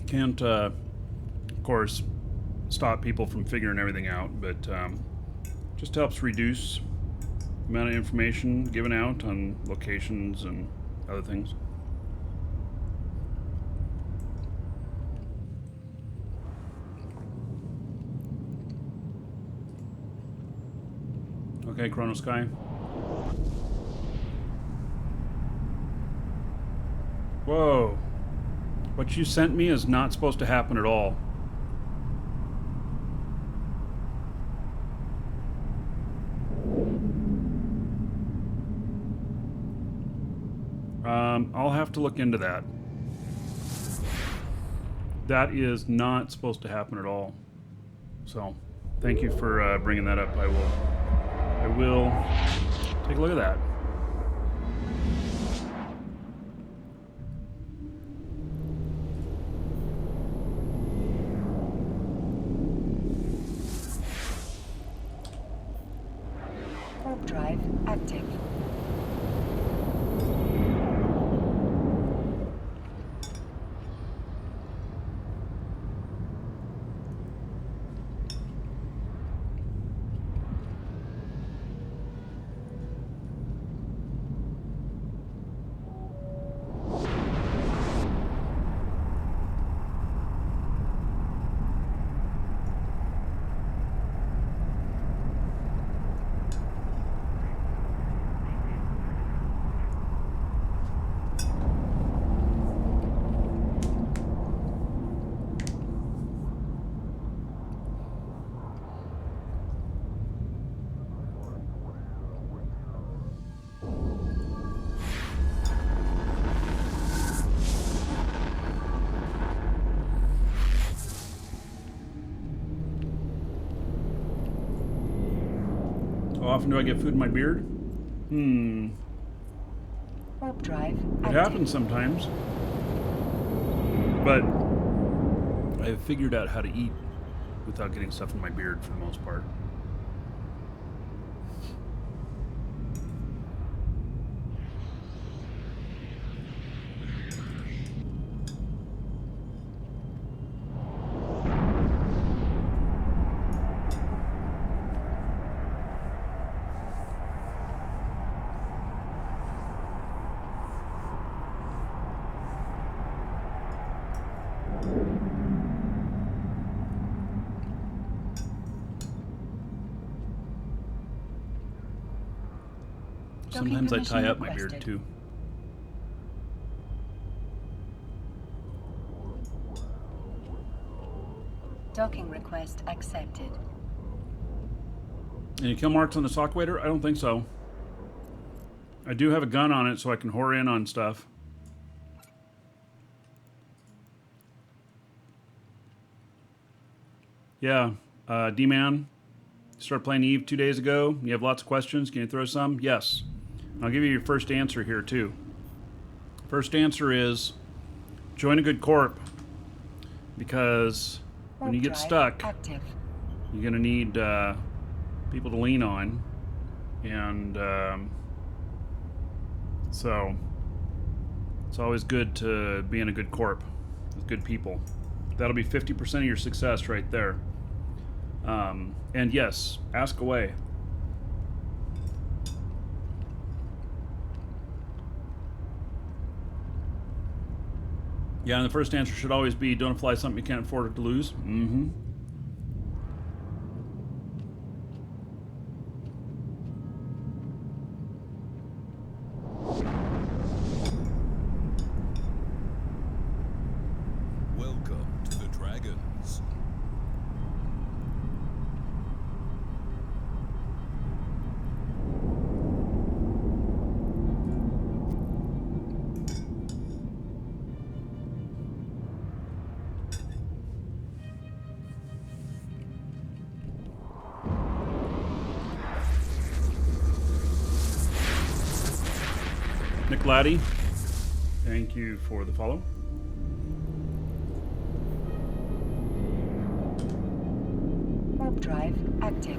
Can't, of course, stop people from figuring everything out, but just helps reduce the amount of information given out on locations and other things. Okay, Chrono Sky. Whoa. What you sent me is not supposed to happen at all. I'll have to look into that. That is not supposed to happen at all. So, thank you for bringing that up. I will take a look at that.
Warp drive active.
often do I get food in my beard?
Warp drive
It
active.
happens sometimes. But I've figured out how to eat without getting stuff in my beard for the most part. Sometimes I tie up my beard too.
Docking request accepted.
Any kill marks on the sock waiter? I don't think so. I do have a gun on it so I can whore in on stuff. Yeah, D-Man, started playing Eve 2 days ago. You have lots of questions. Can you throw some? Yes. I'll give you your first answer here too. First answer is join a good corp, because when you get stuck,
Active.
you're going to need people to lean on. And so it's always good to be in a good corp with good people. That'll be 50% of your success right there. And yes, ask away. Yeah, and the first answer should always be don't apply something you can't afford to lose. Mm-hmm.
Welcome to the Dragons.
Nick Laddie, thank you for the follow.
Warp drive active.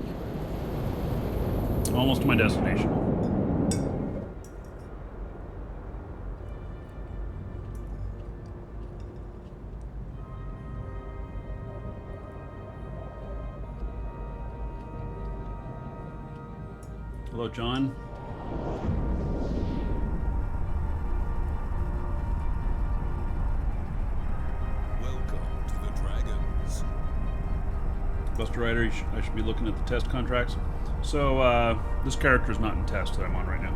Almost to my destination. Hello, John.
Welcome to the Dragons.
Buster Rider, I should be looking at the test contracts. So, this character is not in test that I'm on right now.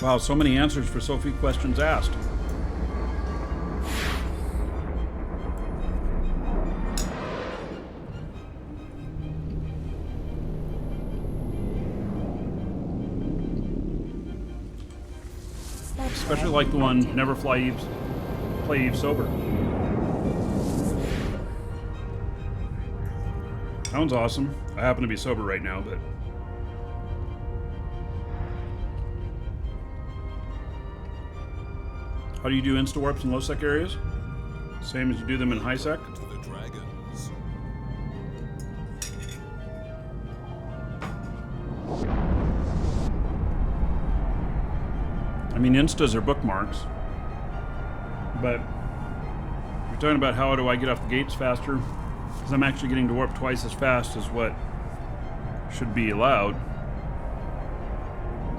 Wow, so many answers for so few questions asked. Especially like the one, never play Eve sober. That one's awesome. I happen to be sober right now, but... How do you do insta-warps in low-sec areas? Same as you do them in high-sec?
To the Dragons.
I mean, instas are bookmarks. But you're talking about how do I get off the gates faster? Because I'm actually getting to warp twice as fast as what should be allowed.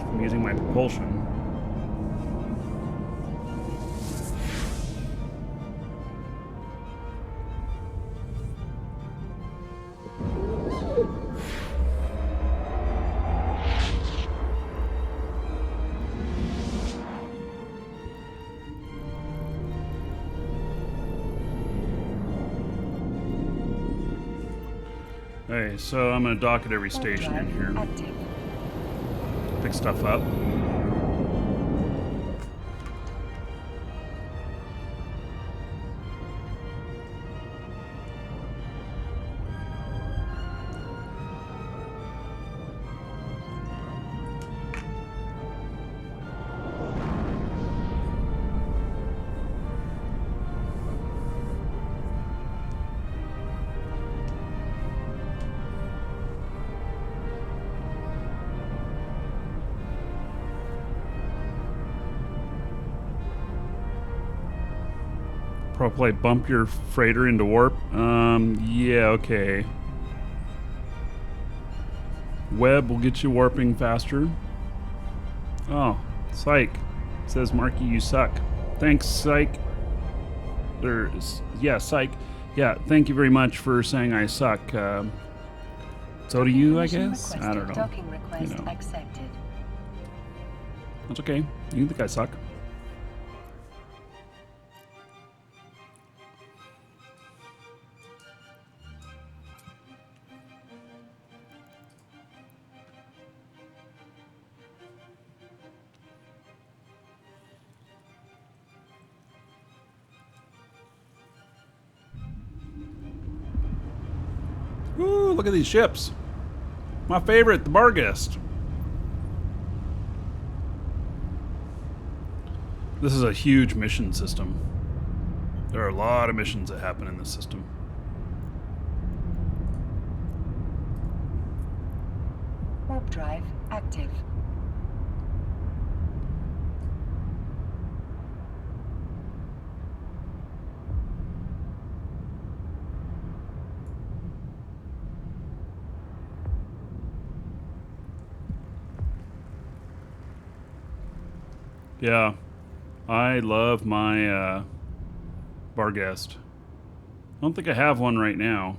I'm using my propulsion. Okay, so I'm going to dock at every station in here.
Active.
pick stuff up. Probably bump your freighter into warp. Yeah, okay. Web will get you warping faster. Oh, psych. Says Markee, you suck. Thanks, psych. Yeah, psych. Yeah, thank you very much for saying I suck. So do you, I guess? I don't know.
Docking request
You know.
accepted.
That's okay. You think I suck. Ooh, look at these ships. My favorite, the Barghest. This is a huge mission system. There are a lot of missions that happen in this system.
Warp drive active.
Yeah, I love my Barghest. I don't think I have one right now.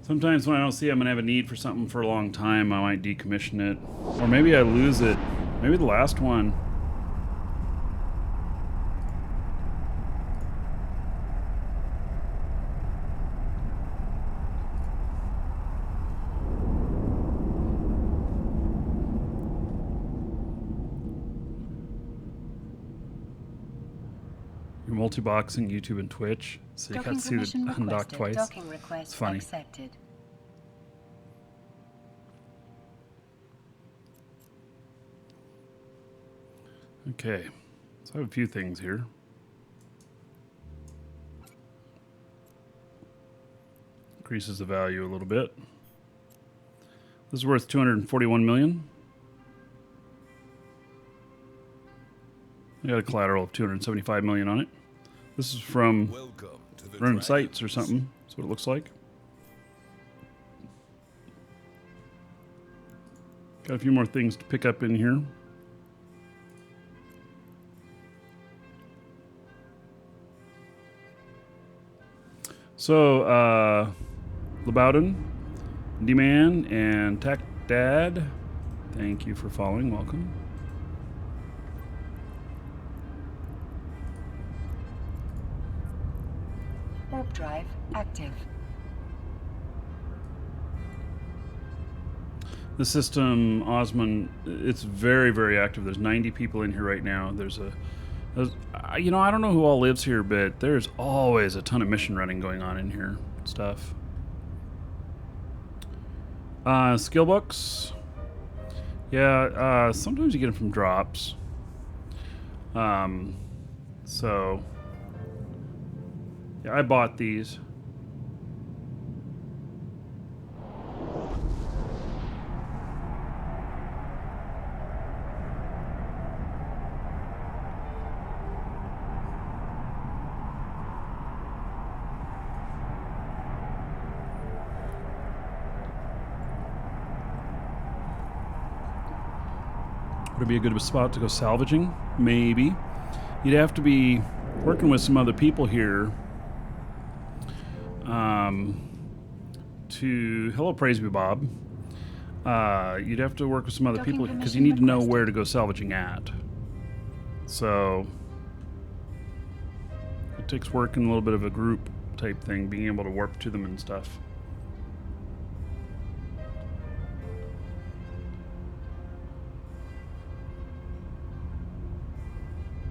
Sometimes when I don't see I'm gonna have a need for something for a long time, I might decommission it. Or maybe I lose it. Maybe the last one. You're multi-boxing YouTube and Twitch, so you got to see the
permission
undock
requested.
twice.
Docking request
It's funny.
accepted.
Okay, so I have a few things here. Increases the value a little bit. This is worth 241 million. I got a collateral of 275 million on it. This is from
Welcome to the
Rune
Dragons.
Sights or something. That's what it looks like. Got a few more things to pick up in here. So, Lebowden, D-Man, and Tech Dad, thank you for following. Welcome.
Warp drive active.
The system, Osman, it's very, very active. There's 90 people in here right now. You know, I don't know who all lives here, but there's always a ton of mission running going on in here. Stuff. Skill books. Yeah, sometimes you get them from drops. So, yeah, I bought these. Would it be a good spot to go salvaging? Maybe. You'd have to be working with some other people here. Hello, Praise Be Bob. You'd have to work with some other
Docking
people because you
permission
need to know
requested.
where to go salvaging at. So it takes work in a little bit of a group type thing, being able to warp to them and stuff.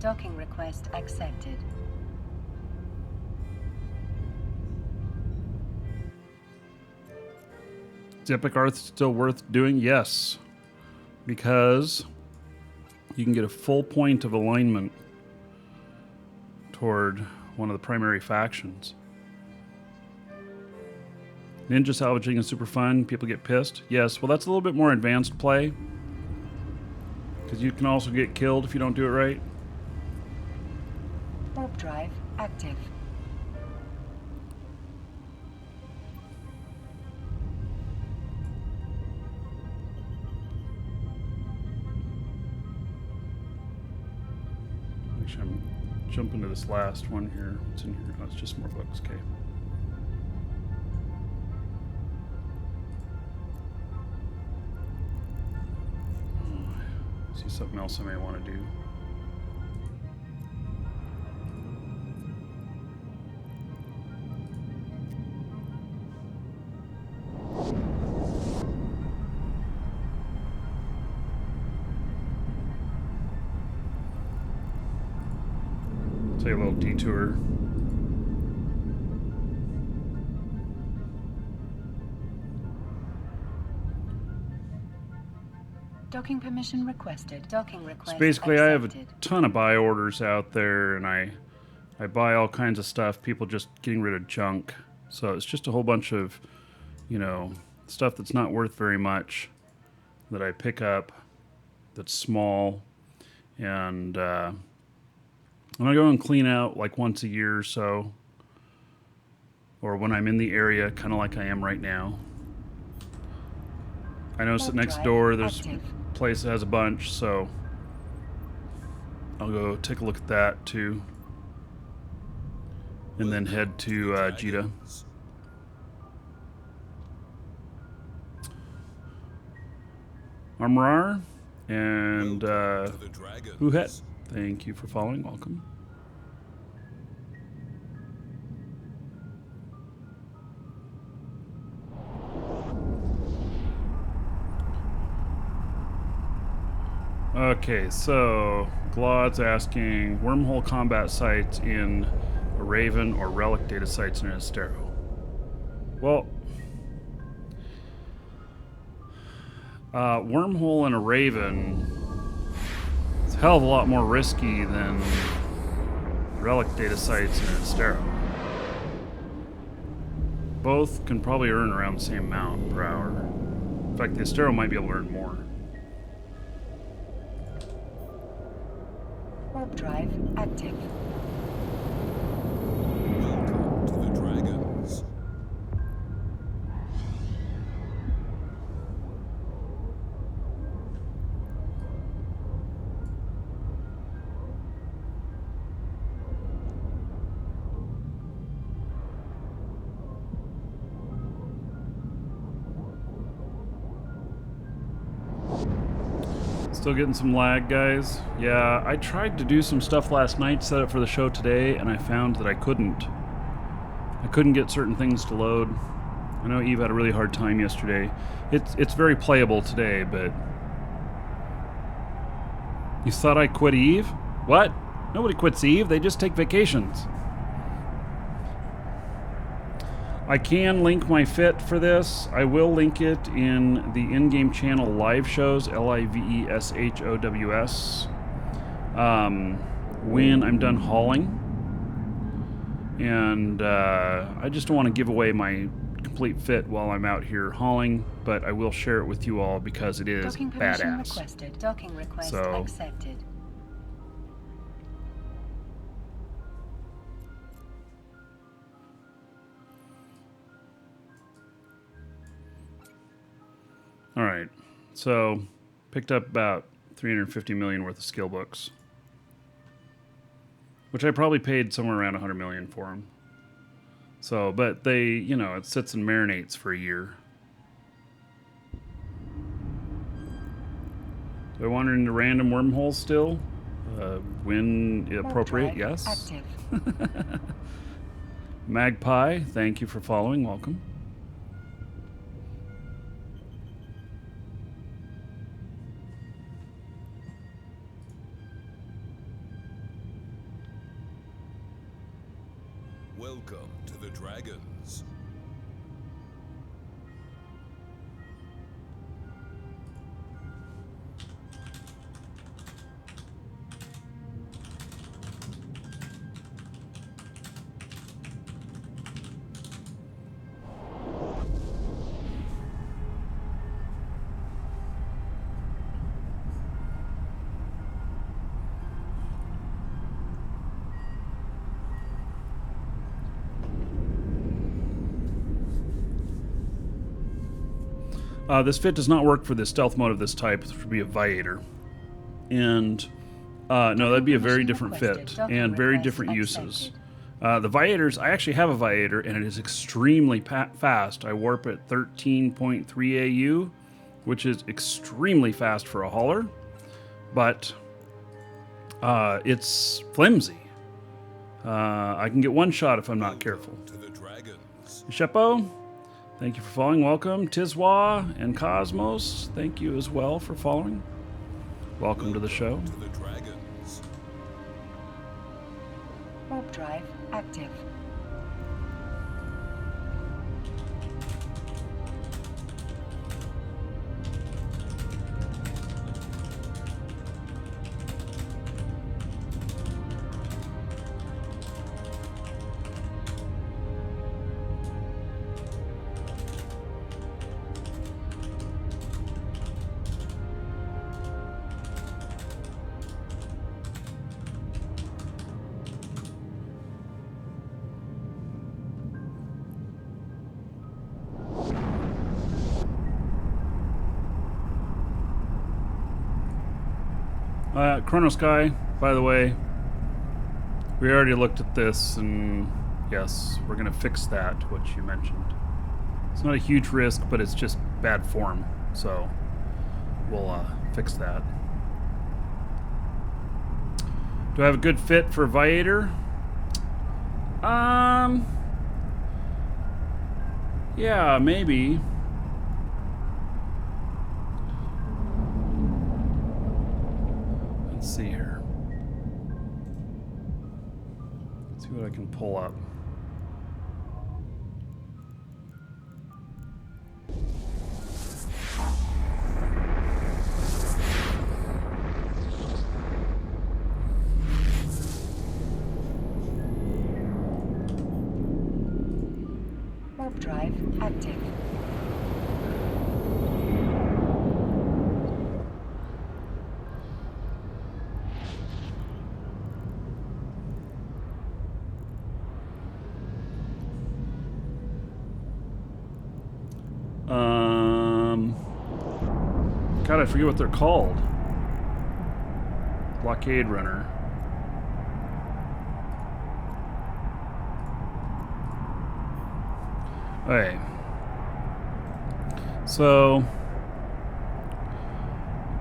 Docking request accepted.
Is Epic Art still worth doing? Yes. Because you can get a full point of alignment toward one of the primary factions. Ninja salvaging is super fun. People get pissed. Yes, well, that's a little bit more advanced play. Because you can also get killed if you don't do it right.
Warp drive active.
Actually, I'm jumping to this last one here. What's in here? Oh, it's just more books. Okay. See something else I may want to do. Take a little detour.
Docking permission requested. Docking request
So basically,
accepted.
I have a ton of buy orders out there, and I buy all kinds of stuff. People just getting rid of junk. So it's just a whole bunch of, you know, stuff that's not worth very much that I pick up that's small. And I'm going to go and clean out like once a year or so. Or when I'm in the area, kind of like I am right now. I noticed that
Warp
next
drive
door there's
active.
a place that has a bunch, so I'll go take a look at that too. And then head to Jita. Armorar and Huhet. Thank you for following. Welcome. Okay, so Glaud's asking wormhole combat sites in a Raven or relic data sites in Estero. Well, wormhole in a Raven is a hell of a lot more risky than relic data sites in Estero. Both can probably earn around the same amount per hour. In fact, the Estero might be able to earn more.
Warp drive active.
Welcome to the Dragons.
Still getting some lag, guys. Yeah, I tried to do some stuff last night, set up for the show today, and I found that I couldn't. I couldn't get certain things to load. I know Eve had a really hard time yesterday. It's very playable today, but... You thought I quit Eve? What? Nobody quits Eve, they just take vacations. I can link my fit for this. I will link it in the in-game channel live shows, LIVESHOWS, when I'm done hauling. And I just don't want to give away my complete fit while I'm out here hauling, but I will share it with you all because it is
Docking permission
badass.
requested. Docking request
So-
accepted.
All right, so picked up about 350 million worth of skill books, which I probably paid somewhere around 100 million for them. So, but they, you know, it sits and marinates for a year. Do I wander into random wormholes still? When
Warp
appropriate,
drive
yes.
active.
Magpie, thank you for following. Welcome.
Welcome to the Dragons.
This fit does not work for the stealth mode of this type, which would be a Viator. And no, that'd be a very different fit and very different uses. The Viators, I actually have a Viator, and it is extremely fast. I warp at 13.3 AU, which is extremely fast for a hauler, but it's flimsy. I can get one shot if I'm not careful.
To the Dragons.
Sheppo, thank you for following. Welcome. Tizwa and Cosmos, thank you as well for following. Welcome to the show.
To the Dragons.
Warp drive active.
Chrono Sky, by the way, we already looked at this, and yes, we're going to fix that, what you mentioned. It's not a huge risk, but it's just bad form, so we'll fix that. Do I have a good fit for Viator? Yeah, maybe. Let's see here. Let's see what I can pull up.
Warp drive active.
God, I forget what they're called. Blockade runner. Okay. So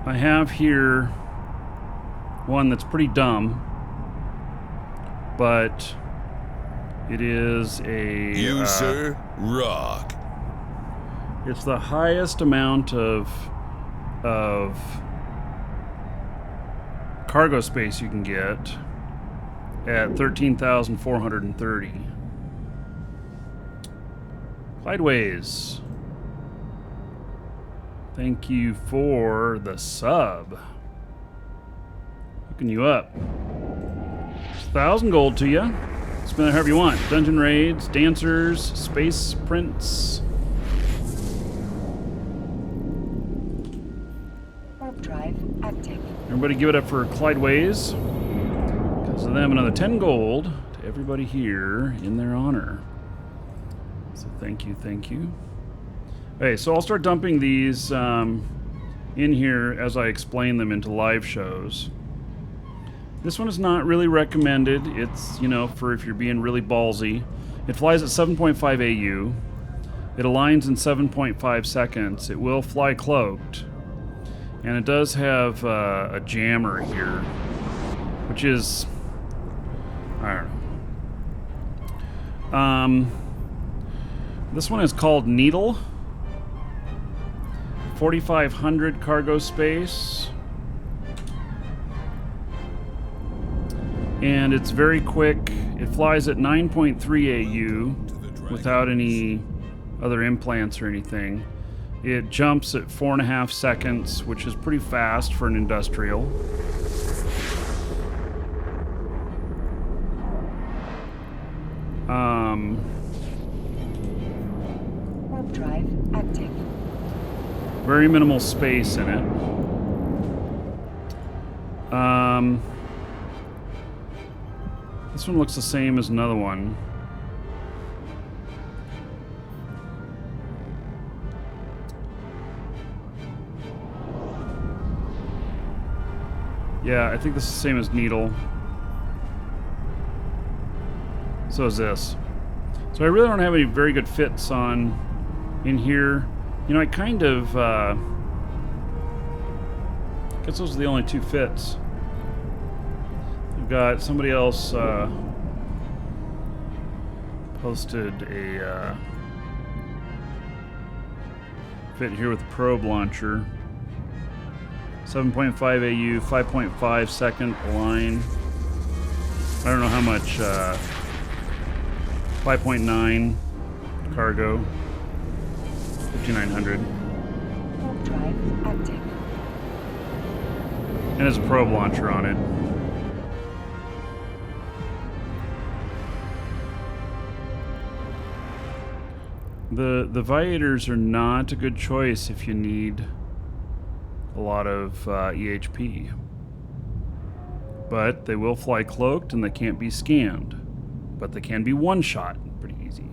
I have here one that's pretty dumb, but it is a
User rock.
it's the highest amount of cargo space you can get at 13,430. Clydeways, thank you for the sub. Hooking you up. It's 1,000 gold to you. Spend it however you want. Dungeon raids, dancers, space prints.
Warp drive active.
Everybody give it up for Clydeways. Because of them, another 10 gold to everybody here in their honor. So thank you, thank you. Okay, so I'll start dumping these in here as I explain them into live shows. This one is not really recommended. It's, you know, for if you're being really ballsy. It flies at 7.5 AU. It aligns in 7.5 seconds. It will fly cloaked. And it does have a jammer here, which is, I don't know. This one is called Needle. 4,500 cargo space. And it's very quick. It flies at 9.3 AU without any other implants or anything. It jumps at 4.5 seconds, which is pretty fast for an industrial.
Warp drive active.
Very minimal space in it. This one looks the same as another one. Yeah, I think this is the same as Needle. So is this. So I really don't have any very good fits on in here. You know, I kind of guess those are the only two fits. We've got somebody else posted a fit here with the probe launcher. 7.5 AU, 5.5 second line. I don't know how much. 5.9 cargo. 5900.
Warp drive active.
And there's a probe launcher on it. The Viators are not a good choice if you need a lot of EHP. But they will fly cloaked and they can't be scanned. But they can be one-shot pretty easy.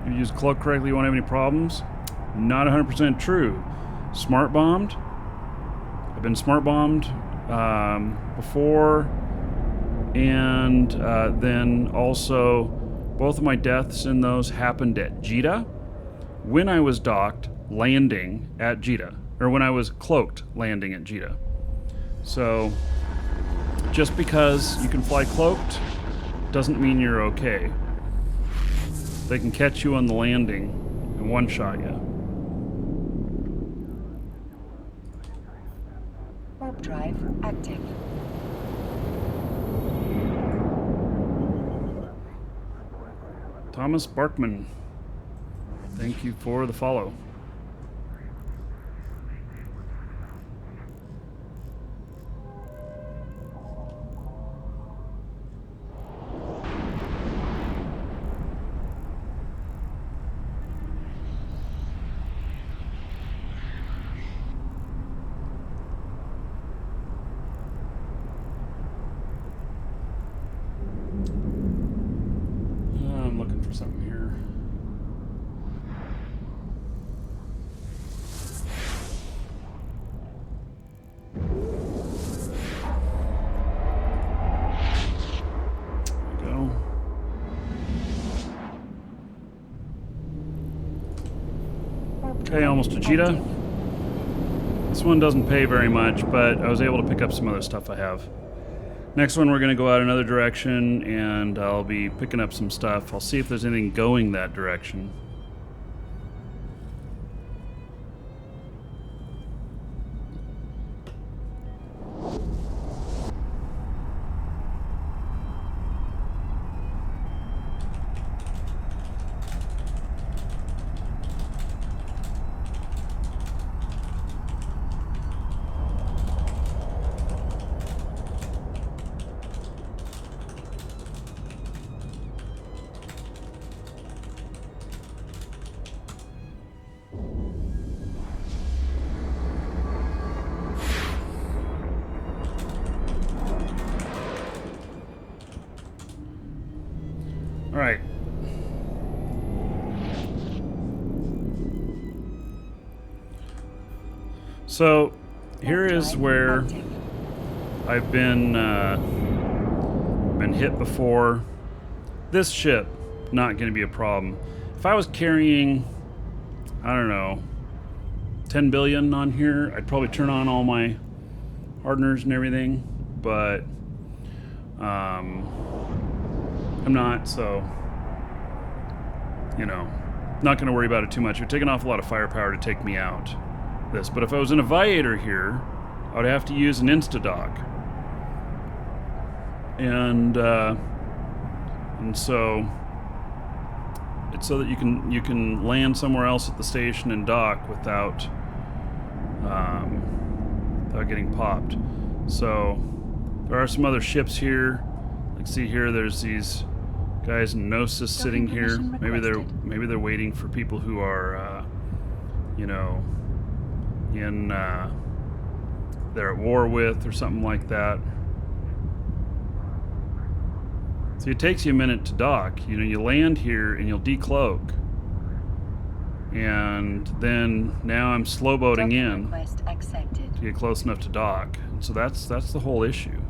If you use cloak correctly, you won't have any problems. Not 100% true. Smart bombed. I've been smart bombed before, and then also both of my deaths in those happened at Jita when I was docked landing at Jita, or when I was cloaked landing at Jita. So just because you can fly cloaked doesn't mean you're okay. They can catch you on the landing and one-shot you.
Warp drive active.
Thomas Barkman, thank you for the follow. I'm looking for something here. There we go. Okay, almost a Jita. This one doesn't pay very much, but I was able to pick up some other stuff I have. Next one, we're going to go out another direction, and I'll be picking up some stuff. I'll see if there's anything going that direction. All right. So here is where I've been hit before. This ship, not going to be a problem. If I was carrying, I don't know, 10 billion on here, I'd probably turn on all my hardeners and everything, but I'm not, so, you know, not going to worry about it too much. It would take an awful lot of firepower to take me out. this. But if I was in a Viator here, I would have to use an Instadock. And so it's so that you can land somewhere else at the station and dock without getting popped. So there are some other ships here. Like, see here, there's these guys in Gnosis sitting here. Maybe they're waiting for people who are in they're at war with or something like that. See, it takes you a minute to dock. You land here and you'll decloak. And then now I'm slow boating in
Request accepted.
to get close enough to dock. And so that's the whole issue.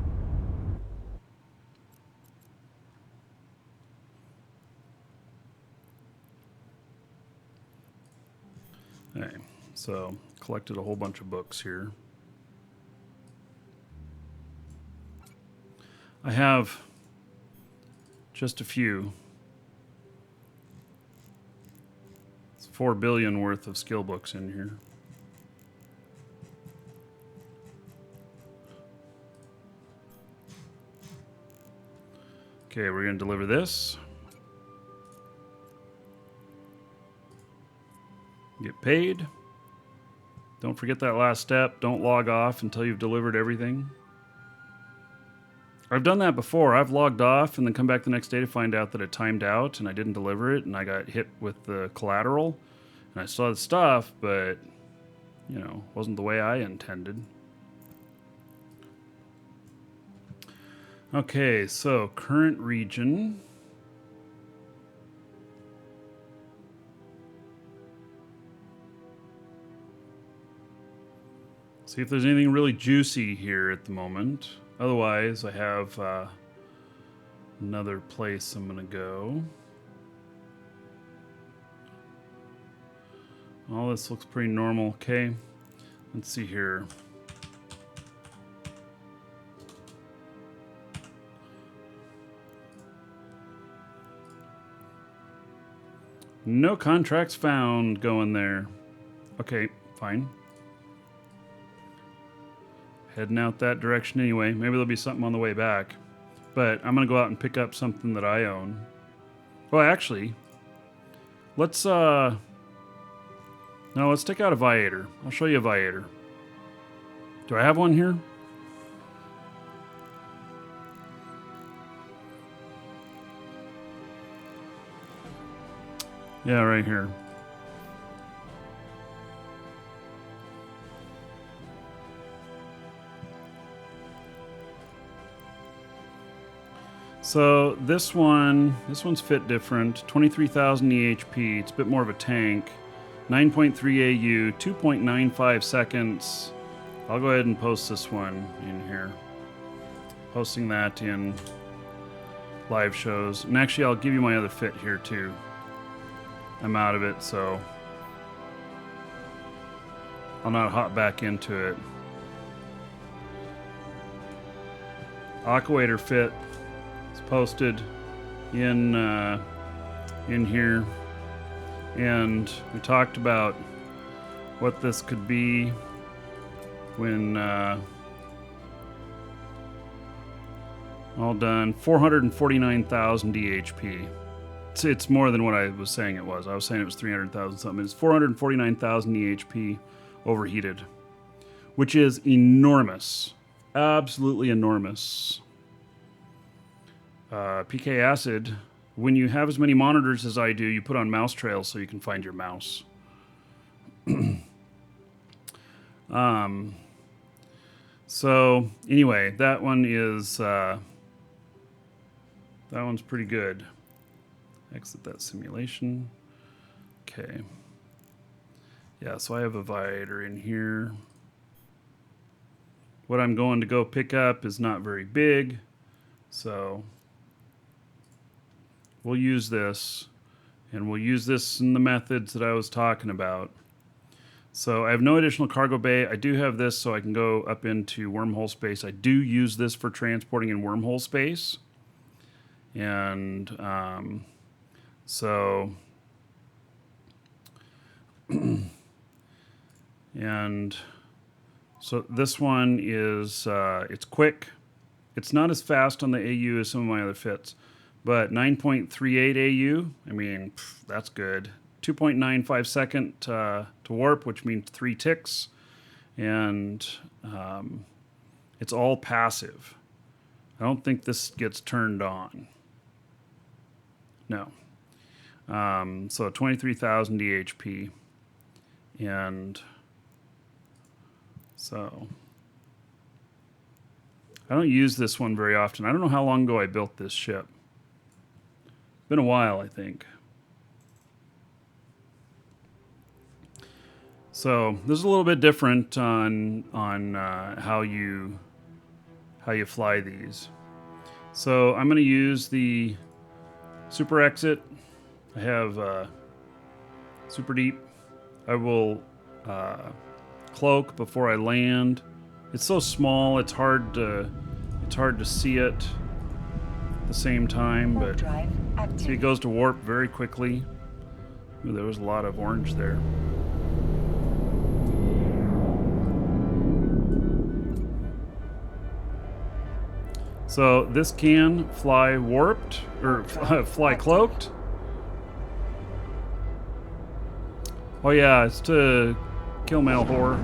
Okay, so collected a whole bunch of books here. I have just a few. It's 4 billion worth of skill books in here. Okay, we're going to deliver this. Get paid. Don't forget that last step. Don't log off until you've delivered everything. I've done that before. I've logged off and then come back the next day to find out that it timed out and I didn't deliver it and I got hit with the collateral. And I still had stuff, but, wasn't the way I intended. Okay, so current region. See if there's anything really juicy here at the moment. Otherwise, I have another place I'm going to go. All this looks pretty normal. Okay, let's see here. No contracts found going there. Okay, fine. Heading out that direction anyway. Maybe there'll be something on the way back. But I'm going to go out and pick up something that I own. Well, actually, let's take out a Viator. I'll show you a Viator. Do I have one here? Yeah, right here. So this one's fit different. 23,000 EHP. It's a bit more of a tank. 9.3 AU, 2.95 seconds. I'll go ahead and post this one in here. Posting that in live shows. And actually, I'll give you my other fit here too. I'm out of it, so I'll not hop back into it. Aquator fit is posted in here, and we talked about what this could be when all done. 449,000 DHP. It's more than what I was saying it was. I was saying it was 300,000 something. It's 449,000 EHP overheated, which is enormous. Absolutely enormous. PK Acid, when you have as many monitors as I do, you put on mouse trails so you can find your mouse. So anyway, that one is that one's pretty good. Exit that simulation. Okay. Yeah, so I have a Viator in here. What I'm going to go pick up is not very big, so we'll use this, and we'll use this in the methods that I was talking about. So I have no additional cargo bay. I do have this so I can go up into wormhole space. I do use this for transporting in wormhole space. And so And so this one is, it's quick. It's not as fast on the AU as some of my other fits, but 9.38 AU, I mean, that's good. 2.95 second to warp, which means 3 ticks. And it's all passive. I don't think this gets turned on. No. So 23,000 DHP. And so I don't use this one very often. I don't know how long ago I built this ship. Been a while, I think. So this is a little bit different on how you fly these. So I'm going to use the super exit. I have super deep. I will cloak before I land. It's so small, it's hard to see it at the same time. But see, it goes to warp very quickly. Ooh, there was a lot of orange there. So this can fly warped, or fly cloaked. Oh yeah, it's to kill male whore.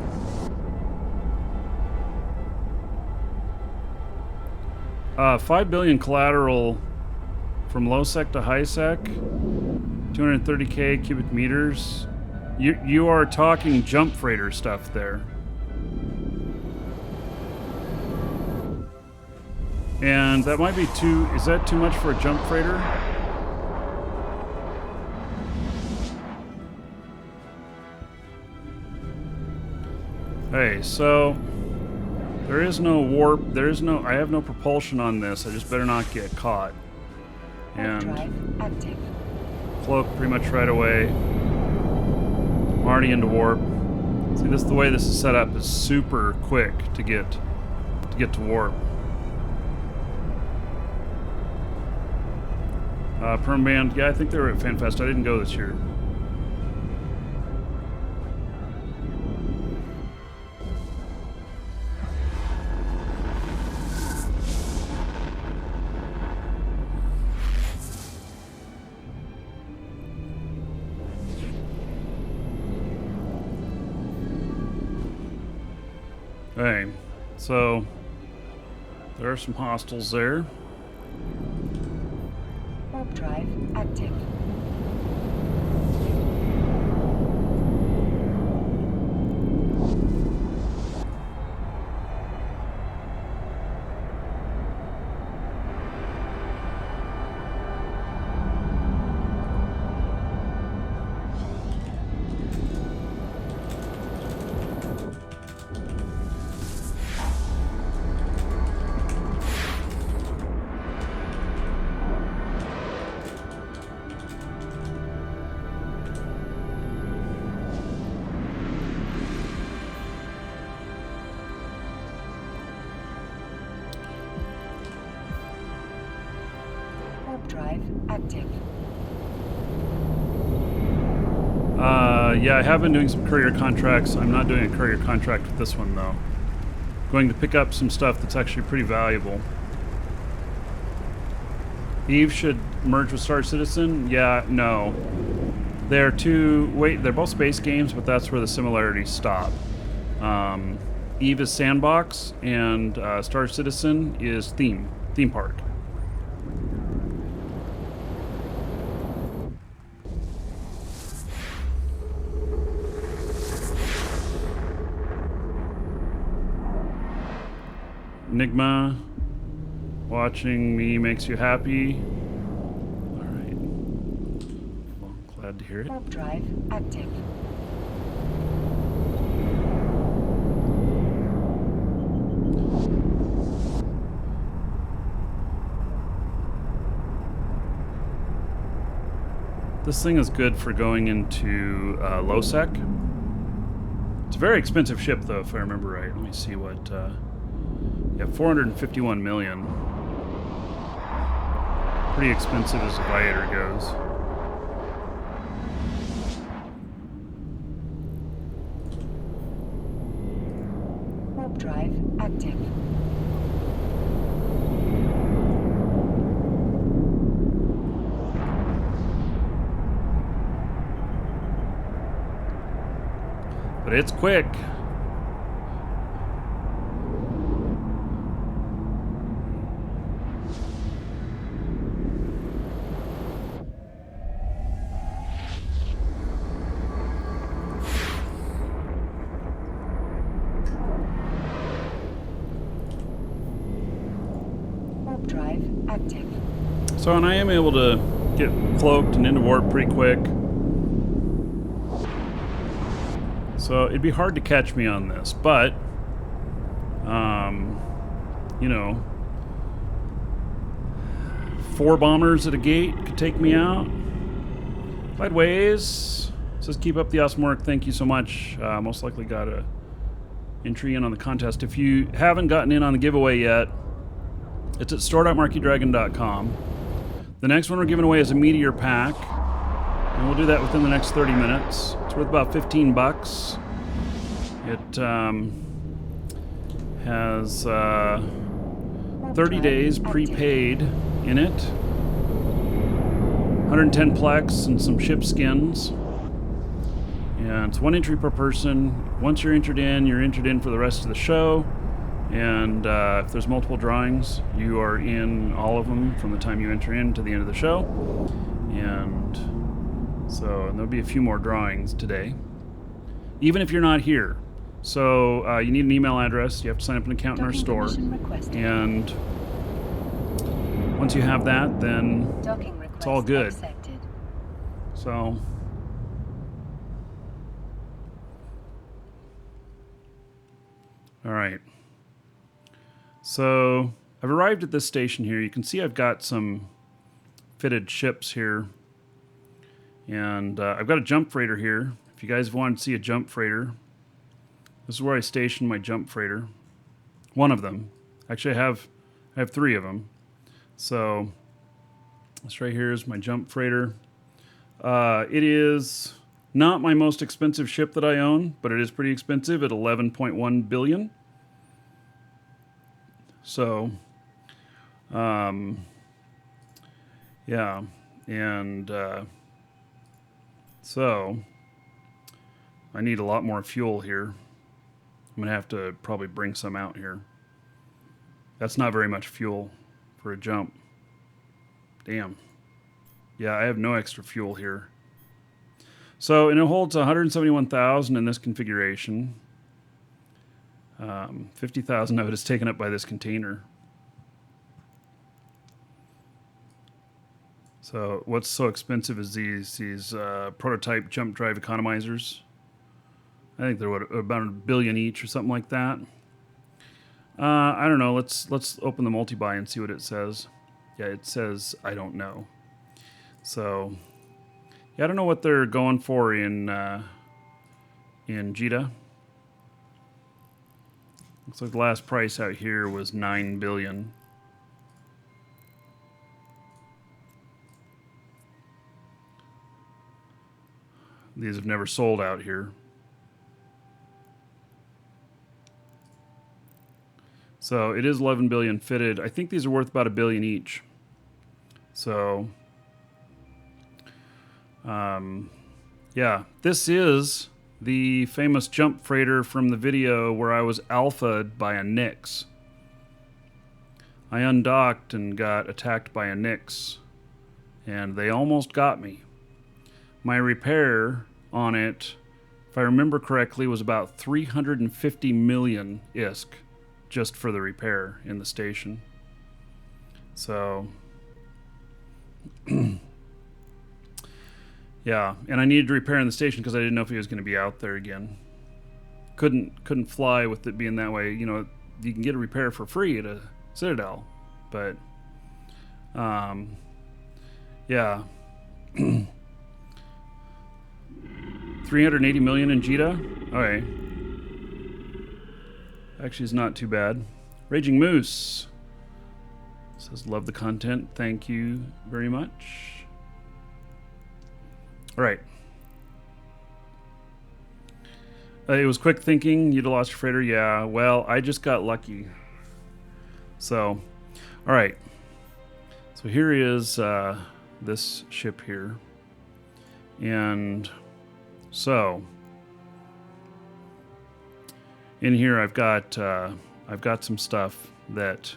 $5 billion collateral from low sec to high sec. 230k cubic meters. You are talking jump freighter stuff there. And that might be too, is that too much for a jump freighter? Hey, so there is no warp, I have no propulsion on this. I just better not get caught. And cloak pretty much right away. I'm already into warp. See, this the way this is set up is super quick to get to warp. Perm Band, yeah, I think they were at FanFest. I didn't go this year. Okay, so there are some hostiles there.
Warp drive active. Drive active.
Yeah, I have been doing some courier contracts. I'm not doing a courier contract with this one, though. Going to pick up some stuff that's actually pretty valuable. Eve should merge with Star Citizen? Yeah, no. They're they're both space games, but that's where the similarities stop. Eve is sandbox, and Star Citizen is theme park. Enigma, watching me makes you happy. All right. Well, glad to hear it.
Warp drive active.
This thing is good for going into low sec. It's a very expensive ship, though, if I remember right. Let me see what. Yeah, 451 million. Pretty expensive as a Viator goes.
Warp drive active.
But it's quick.
Warp drive active.
So, and I am able to get cloaked and into warp pretty quick. So it'd be hard to catch me on this, but, you know, 4 bombers at a gate could take me out. Sideways. Says keep up the awesome work. Thank you so much. Most likely got a entry in on the contest. If you haven't gotten in on the giveaway yet, it's at store.markeedragon.com. The next one we're giving away is a Meteor Pack, and we'll do that within the next 30 minutes. It's worth about 15 bucks. It has 30 days prepaid in it, 110 plex and some ship skins, and it's 1 entry per person. Once you're entered in for the rest of the show, and if there's multiple drawings, you are in all of them from the time you enter in to the end of the show. And so, and there'll be a few more drawings today, even if you're not here. So you need an email address. You have to sign up an account in our store. And once you have that, then it's all good.
Accepted.
So, all right. So I've arrived at this station here. You can see I've got some fitted ships here. And I've got a jump freighter here. If you guys want to see a jump freighter, this is where I stationed my jump freighter. One of them. Actually, I have 3 of them. So this right here is my jump freighter. It is not my most expensive ship that I own, but it is pretty expensive at 11.1 billion. So, yeah, and so I need a lot more fuel here. I'm gonna have to probably bring some out here. That's not very much fuel for a jump. Damn. Yeah, I have no extra fuel here. So, and it holds 171,000 in this configuration. 50,000 of it is taken up by this container. So what's so expensive is these prototype jump drive economizers. I think they're about $1 billion each or something like that. I don't know. Let's open the multi-buy and see what it says. Yeah, it says I don't know. So yeah, I don't know what they're going for in Jita. Looks like the last price out here was $9 billion. These have never sold out here. So it is 11 billion fitted. I think these are worth about $1 billion each. So, yeah, this is the famous jump freighter from the video where I was alphaed by a Nyx. I undocked and got attacked by a Nyx, and they almost got me. My repair on it, if I remember correctly, was about 350 million ISK just for the repair in the station. So, yeah, and I needed to repair in the station because I didn't know if he was going to be out there again. Couldn't fly with it being that way. You know, you can get a repair for free at a Citadel, but yeah. 380 million in Jita? Okay. Actually, it's not too bad. Raging Moose says, love the content. Thank you very much. All right. It was quick thinking. You'd have lost your freighter. Yeah. Well, I just got lucky. So, all right. So here is this ship here, and so in here I've got some stuff that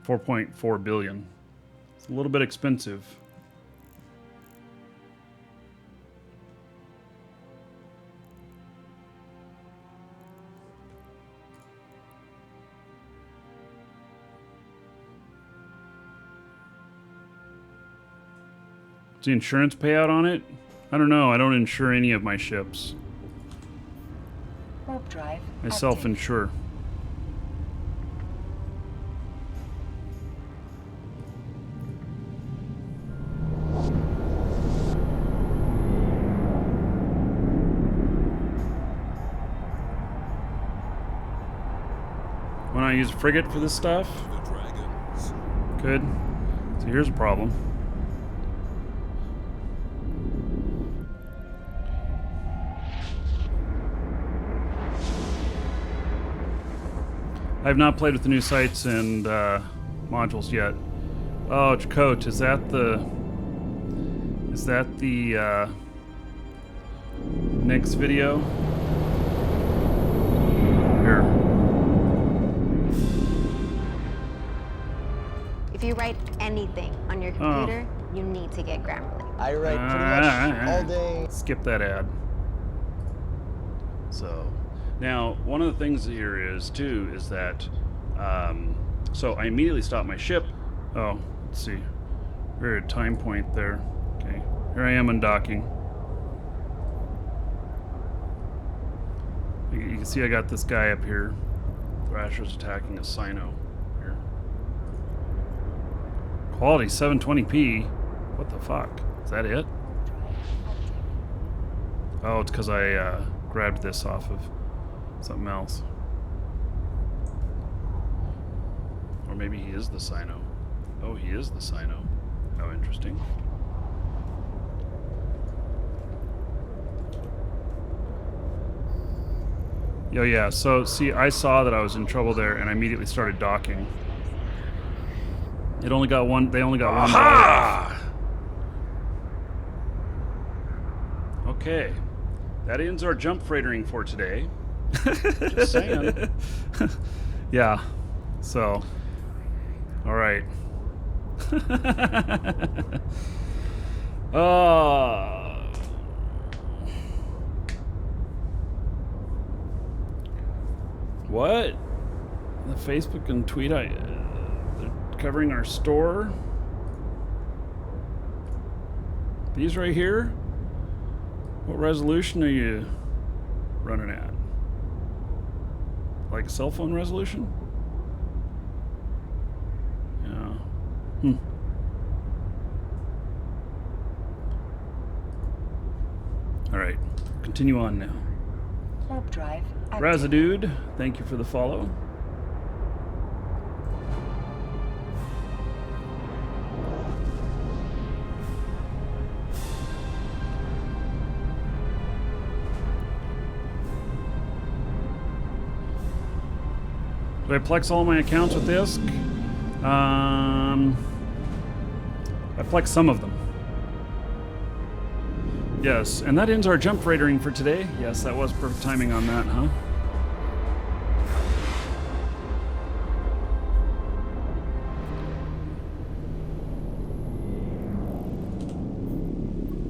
4.4 billion. It's a little bit expensive. Does the insurance payout on it? I don't know. I don't insure any of my ships.
Warp drive.
I
active.
self-insure. When I use a frigate for this stuff,
The dragons.
good. So here's a problem. I have not played with the new sites and modules yet. Oh, Chakot, is that the next video? Here.
If you write anything on your computer, you need to get Grammarly.
I write pretty much all day.
Skip that ad. So, now one of the things here is too is that, so I immediately stopped my ship. Oh, let's see, we're at a time point there. Okay, here I am undocking. You can see I got this guy up here. Thrasher's attacking a Sino here. Quality 720p. What the fuck? Is that it? Oh, it's because I grabbed this off of something else. Or maybe he is the Sino. Oh, he is the Sino. How interesting. Oh yeah, so see, I saw that I was in trouble there and I immediately started docking. It only got one, they only got one dollar. Okay, that ends our jump freightering for today. Just saying. Yeah, so, all right. What? The Facebook and tweet, they're covering our store. These right here? What resolution are you running at? Like cell phone resolution? Yeah. All right, continue on now.
Warp drive. active.
Razadude, thank you for the follow. Do I plex all my accounts with this? I plex some of them. Yes, and that ends our jump freightering for today. Yes, that was perfect timing on that, huh?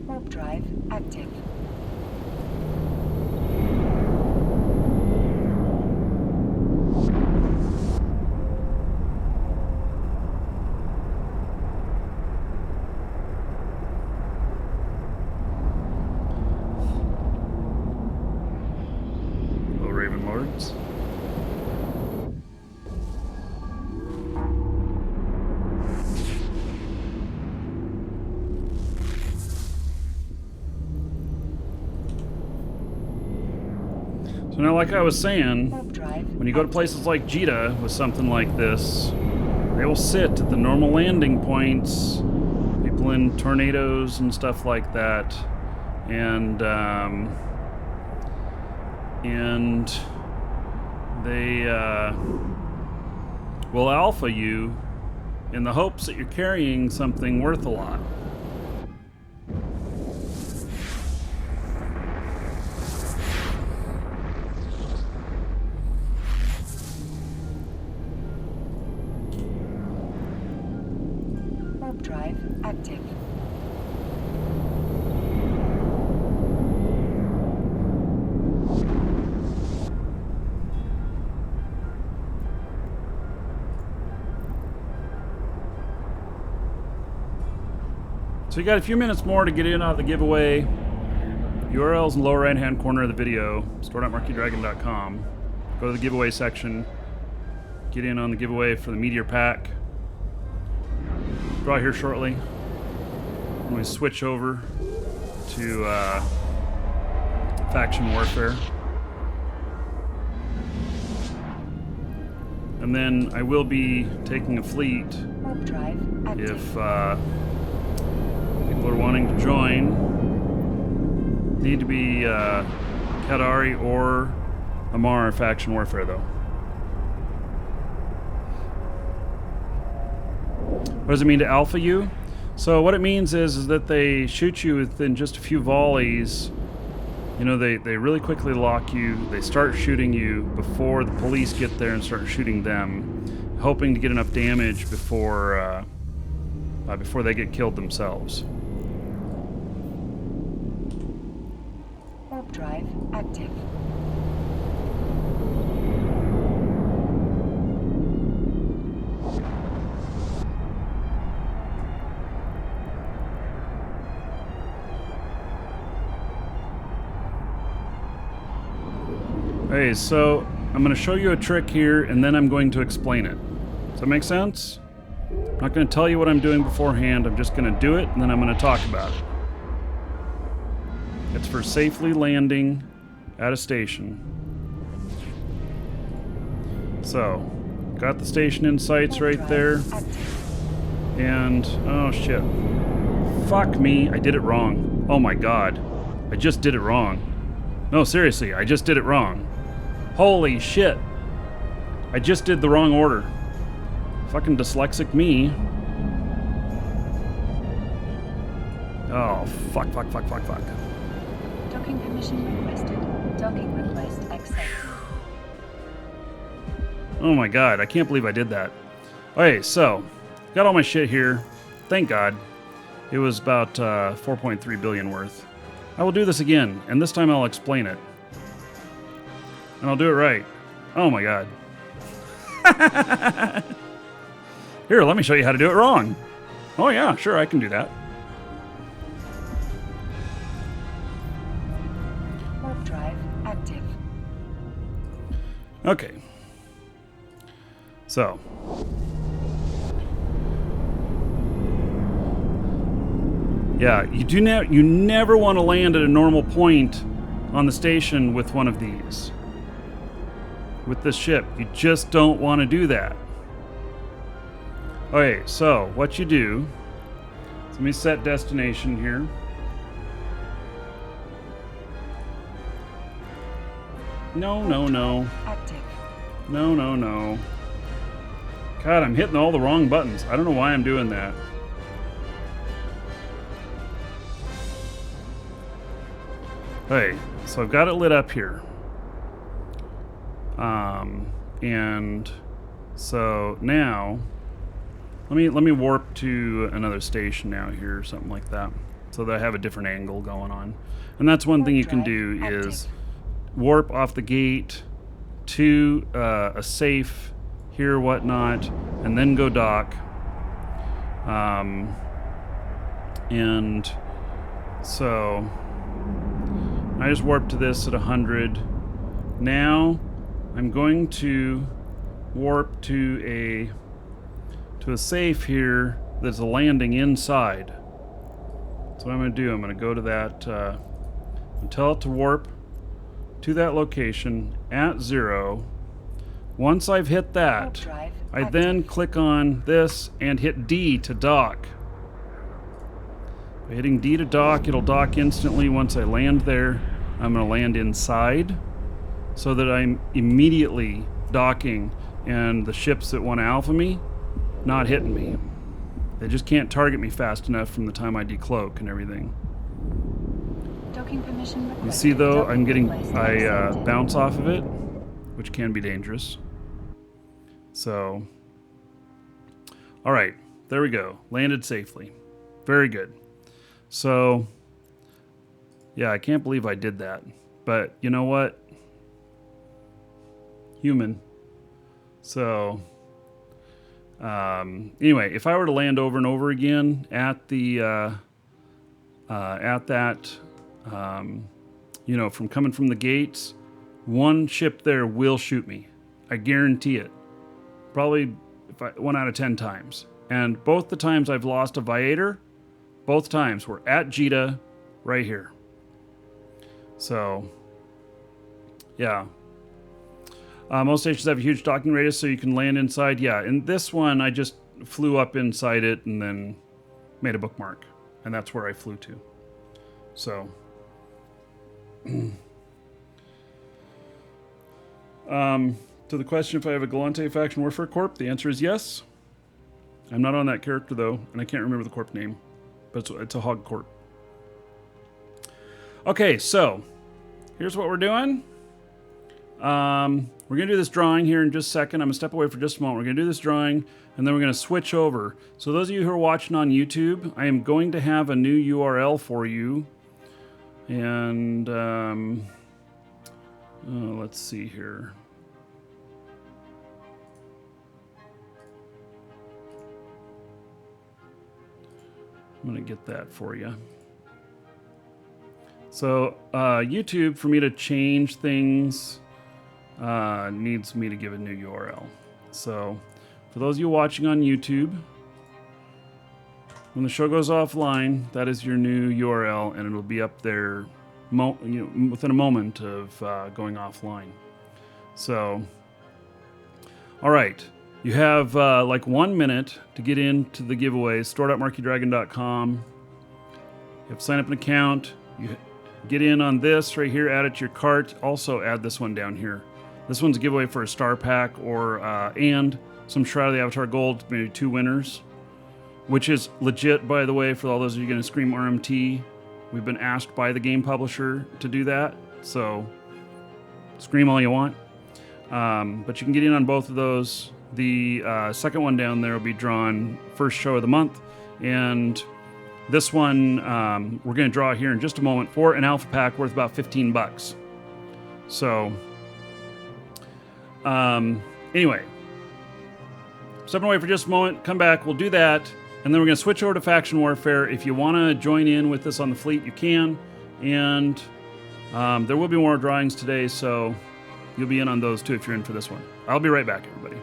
Warp drive active. So now, like I was saying, when you go to places like Jita with something like this, they will sit at the normal landing points, people in tornadoes and stuff like that,
and they will alpha you in the hopes that you're carrying something worth a lot.
Warp drive active.
So you got a few minutes more to get in on the giveaway. URL's in the lower right hand corner of the video, store.markeedragon.com. Go to the giveaway section, get in on the giveaway for the Meteor Pack. Draw here shortly. When we switch over to Faction Warfare. And then I will be taking a fleet
Warp drive active.
if people are wanting to join. Need to be Kadari or Amar Faction Warfare, though. What does it mean to alpha you? So what it means is that they shoot you within just a few volleys. You know, they really quickly lock you. They start shooting you before the police get there and start shooting them, hoping to get enough damage before they get killed themselves.
Warp drive active.
Okay, so I'm going to show you a trick here, and then I'm going to explain it. Does that make sense? I'm not going to tell you what I'm doing beforehand. I'm just going to do it, and then I'm going to talk about it. It's for safely landing at a station. So, got the station in sights right there. And, oh shit. Fuck me, I did it wrong. Oh my god. I just did it wrong. No, seriously, I just did it wrong. Holy shit. I just did the wrong order. Fucking dyslexic me. Oh, fuck.
Docking permission requested. Docking request accepted.
Oh my god, I can't believe I did that. Okay, so, got all my shit here. Thank god. It was about 4.3 billion worth. I will do this again, and this time I'll explain it. And I'll do it right. Oh my god. Here, let me show you how to do it wrong. Oh yeah, sure, I can do that.
Warp drive active.
Okay. So. Yeah, you never want to land at a normal point on the station with one of these. With this ship, you just don't want to do that. Okay, so what you do, let me set destination here. No.
Active.
No. God, I'm hitting all the wrong buttons. I don't know why I'm doing that. Okay, so I've got it lit up here. And so now let me warp to another station now here, or something like that, so that I have a different angle going on. And that's one thing you can do is warp off the gate to a safe here, whatnot, and then go dock. And so I just warped to this at 100. Now I'm going to warp to a safe here that's a landing inside. So what I'm going to do, I'm going to go to that, and tell it to warp to that location at 0. Once I've hit that, I then click on this and hit D to dock. By hitting D to dock, it'll dock instantly. Once I land there, I'm going to land inside so that I'm immediately docking and the ships that want to alpha me not hitting me. They just can't target me fast enough from the time I decloak and everything.
Docking permission requested.
You see though,
Docking
I'm getting,
request
I
accepted.
bounce off of it, which can be dangerous. So, all right, there we go. Landed safely. Very good. So, yeah, I can't believe I did that. But you know what? Human. So, anyway, if I were to land over and over again at the, at that, you know, from coming from the gates, one ship there will shoot me. I guarantee it. Probably 1 out of 10 times. And both the times I've lost a Viator, both times were at Jita right here. So, yeah. Most stations have a huge docking radius so you can land inside. Yeah, in this one, I just flew up inside it and then made a bookmark. And that's where I flew to. So, to the question if I have a Galante Faction Warfare Corp, the answer is yes. I'm not on that character though, and I can't remember the corp name, but it's a Hog Corp. Okay, so here's what we're doing. We're going to do this drawing here in just a second. I'm going to step away for just a moment. We're going to do this drawing, and then we're going to switch over. So those of you who are watching on YouTube, I am going to have a new URL for you. And let's see here. I'm going to get that for you. So YouTube, for me to change things, needs me to give a new URL. So for those of you watching on YouTube, when the show goes offline, that is your new URL, and it'll be up there within a moment of going offline. So, all right. You have like 1 minute to get into the giveaway. Store.markeedragon.com. You have to sign up an account. You get in on this right here, add it to your cart. Also add this one down here. This one's a giveaway for a star pack or and some Shroud of the Avatar Gold, maybe 2 winners. Which is legit, by the way, for all those of you going to scream RMT. We've been asked by the game publisher to do that, so scream all you want. But you can get in on both of those. The second one down there will be drawn first show of the month, and this one we're going to draw here in just a moment for an alpha pack worth about $15. So, anyway, stepping away for just a moment, come back, we'll do that. And then we're going to switch over to Faction Warfare. If you want to join in with us on the fleet, you can. And there will be more drawings today, so you'll be in on those too if you're in for this one. I'll be right back, everybody.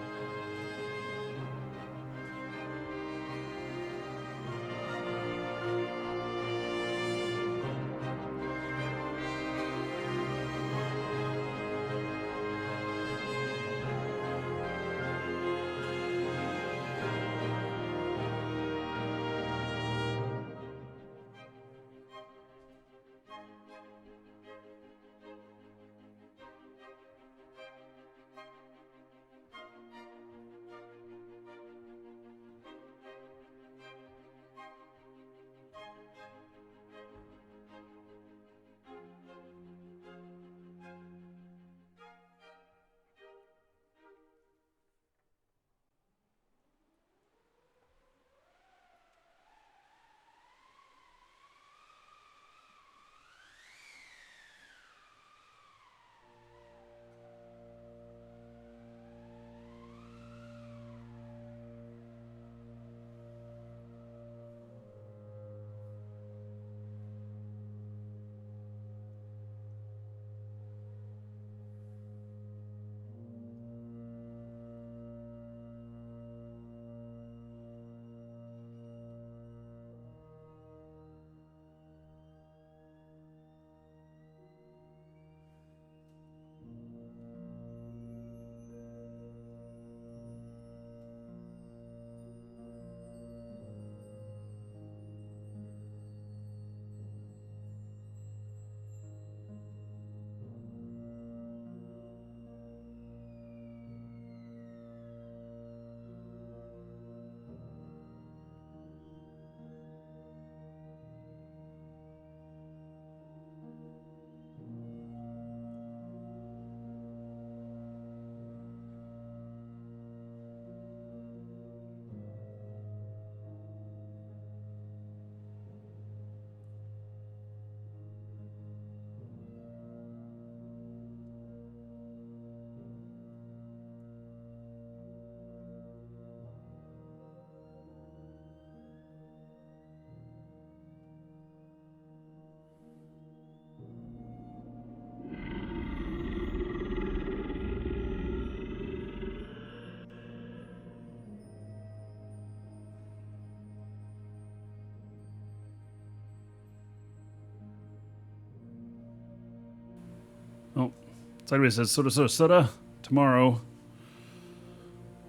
Sideways says soda. Tomorrow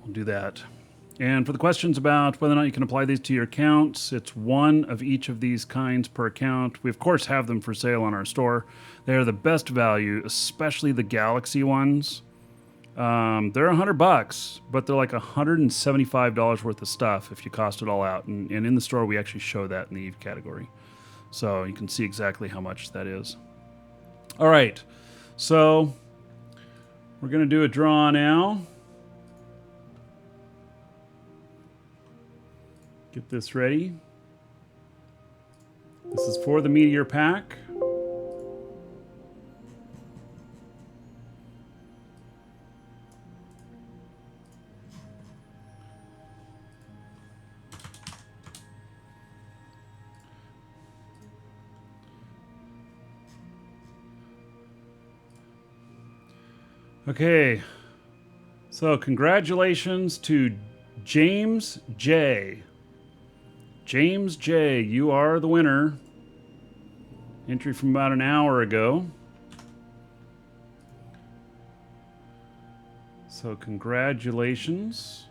we'll do that. And for the questions about whether or not you can apply these to your accounts, it's one of each of these kinds per account. We, of course, have them for sale on our store. They are the best value, especially the Galaxy ones. They're $100, but they're like $175 worth of stuff if you cost it all out. And in the store, we actually show that in the Eve category. So you can see exactly how much that is. All right. So we're going to do a draw now. Get this ready. This is for the Meteor Pack. Okay. So congratulations to James J. James J., you are the winner. Entry from about an hour ago. So congratulations.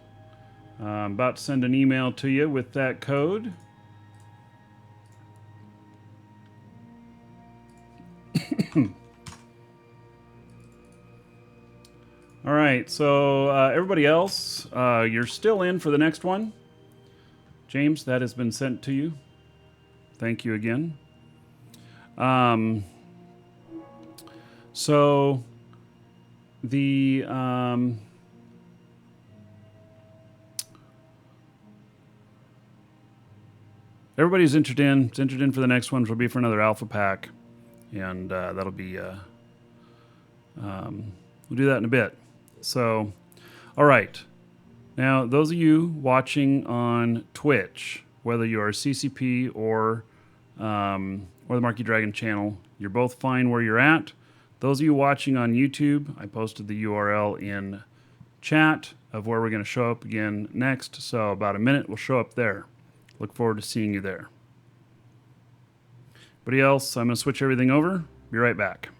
I'm about to send an email to you with that code. All right, so everybody else, you're still in for the next one. James, that has been sent to you. Thank you again. So the everybody's entered in. It's entered in for the next one, which will be for another alpha pack, and that'll be we'll do that in a bit. So, all right. Now, those of you watching on Twitch, whether you are CCP or the Markee Dragon channel, you're both fine where you're at. Those of you watching on YouTube, I posted the URL in chat of where we're going to show up again next. So about a minute, we'll show up there. Look forward to seeing you there. Everybody else, I'm going to switch everything over. Be right back.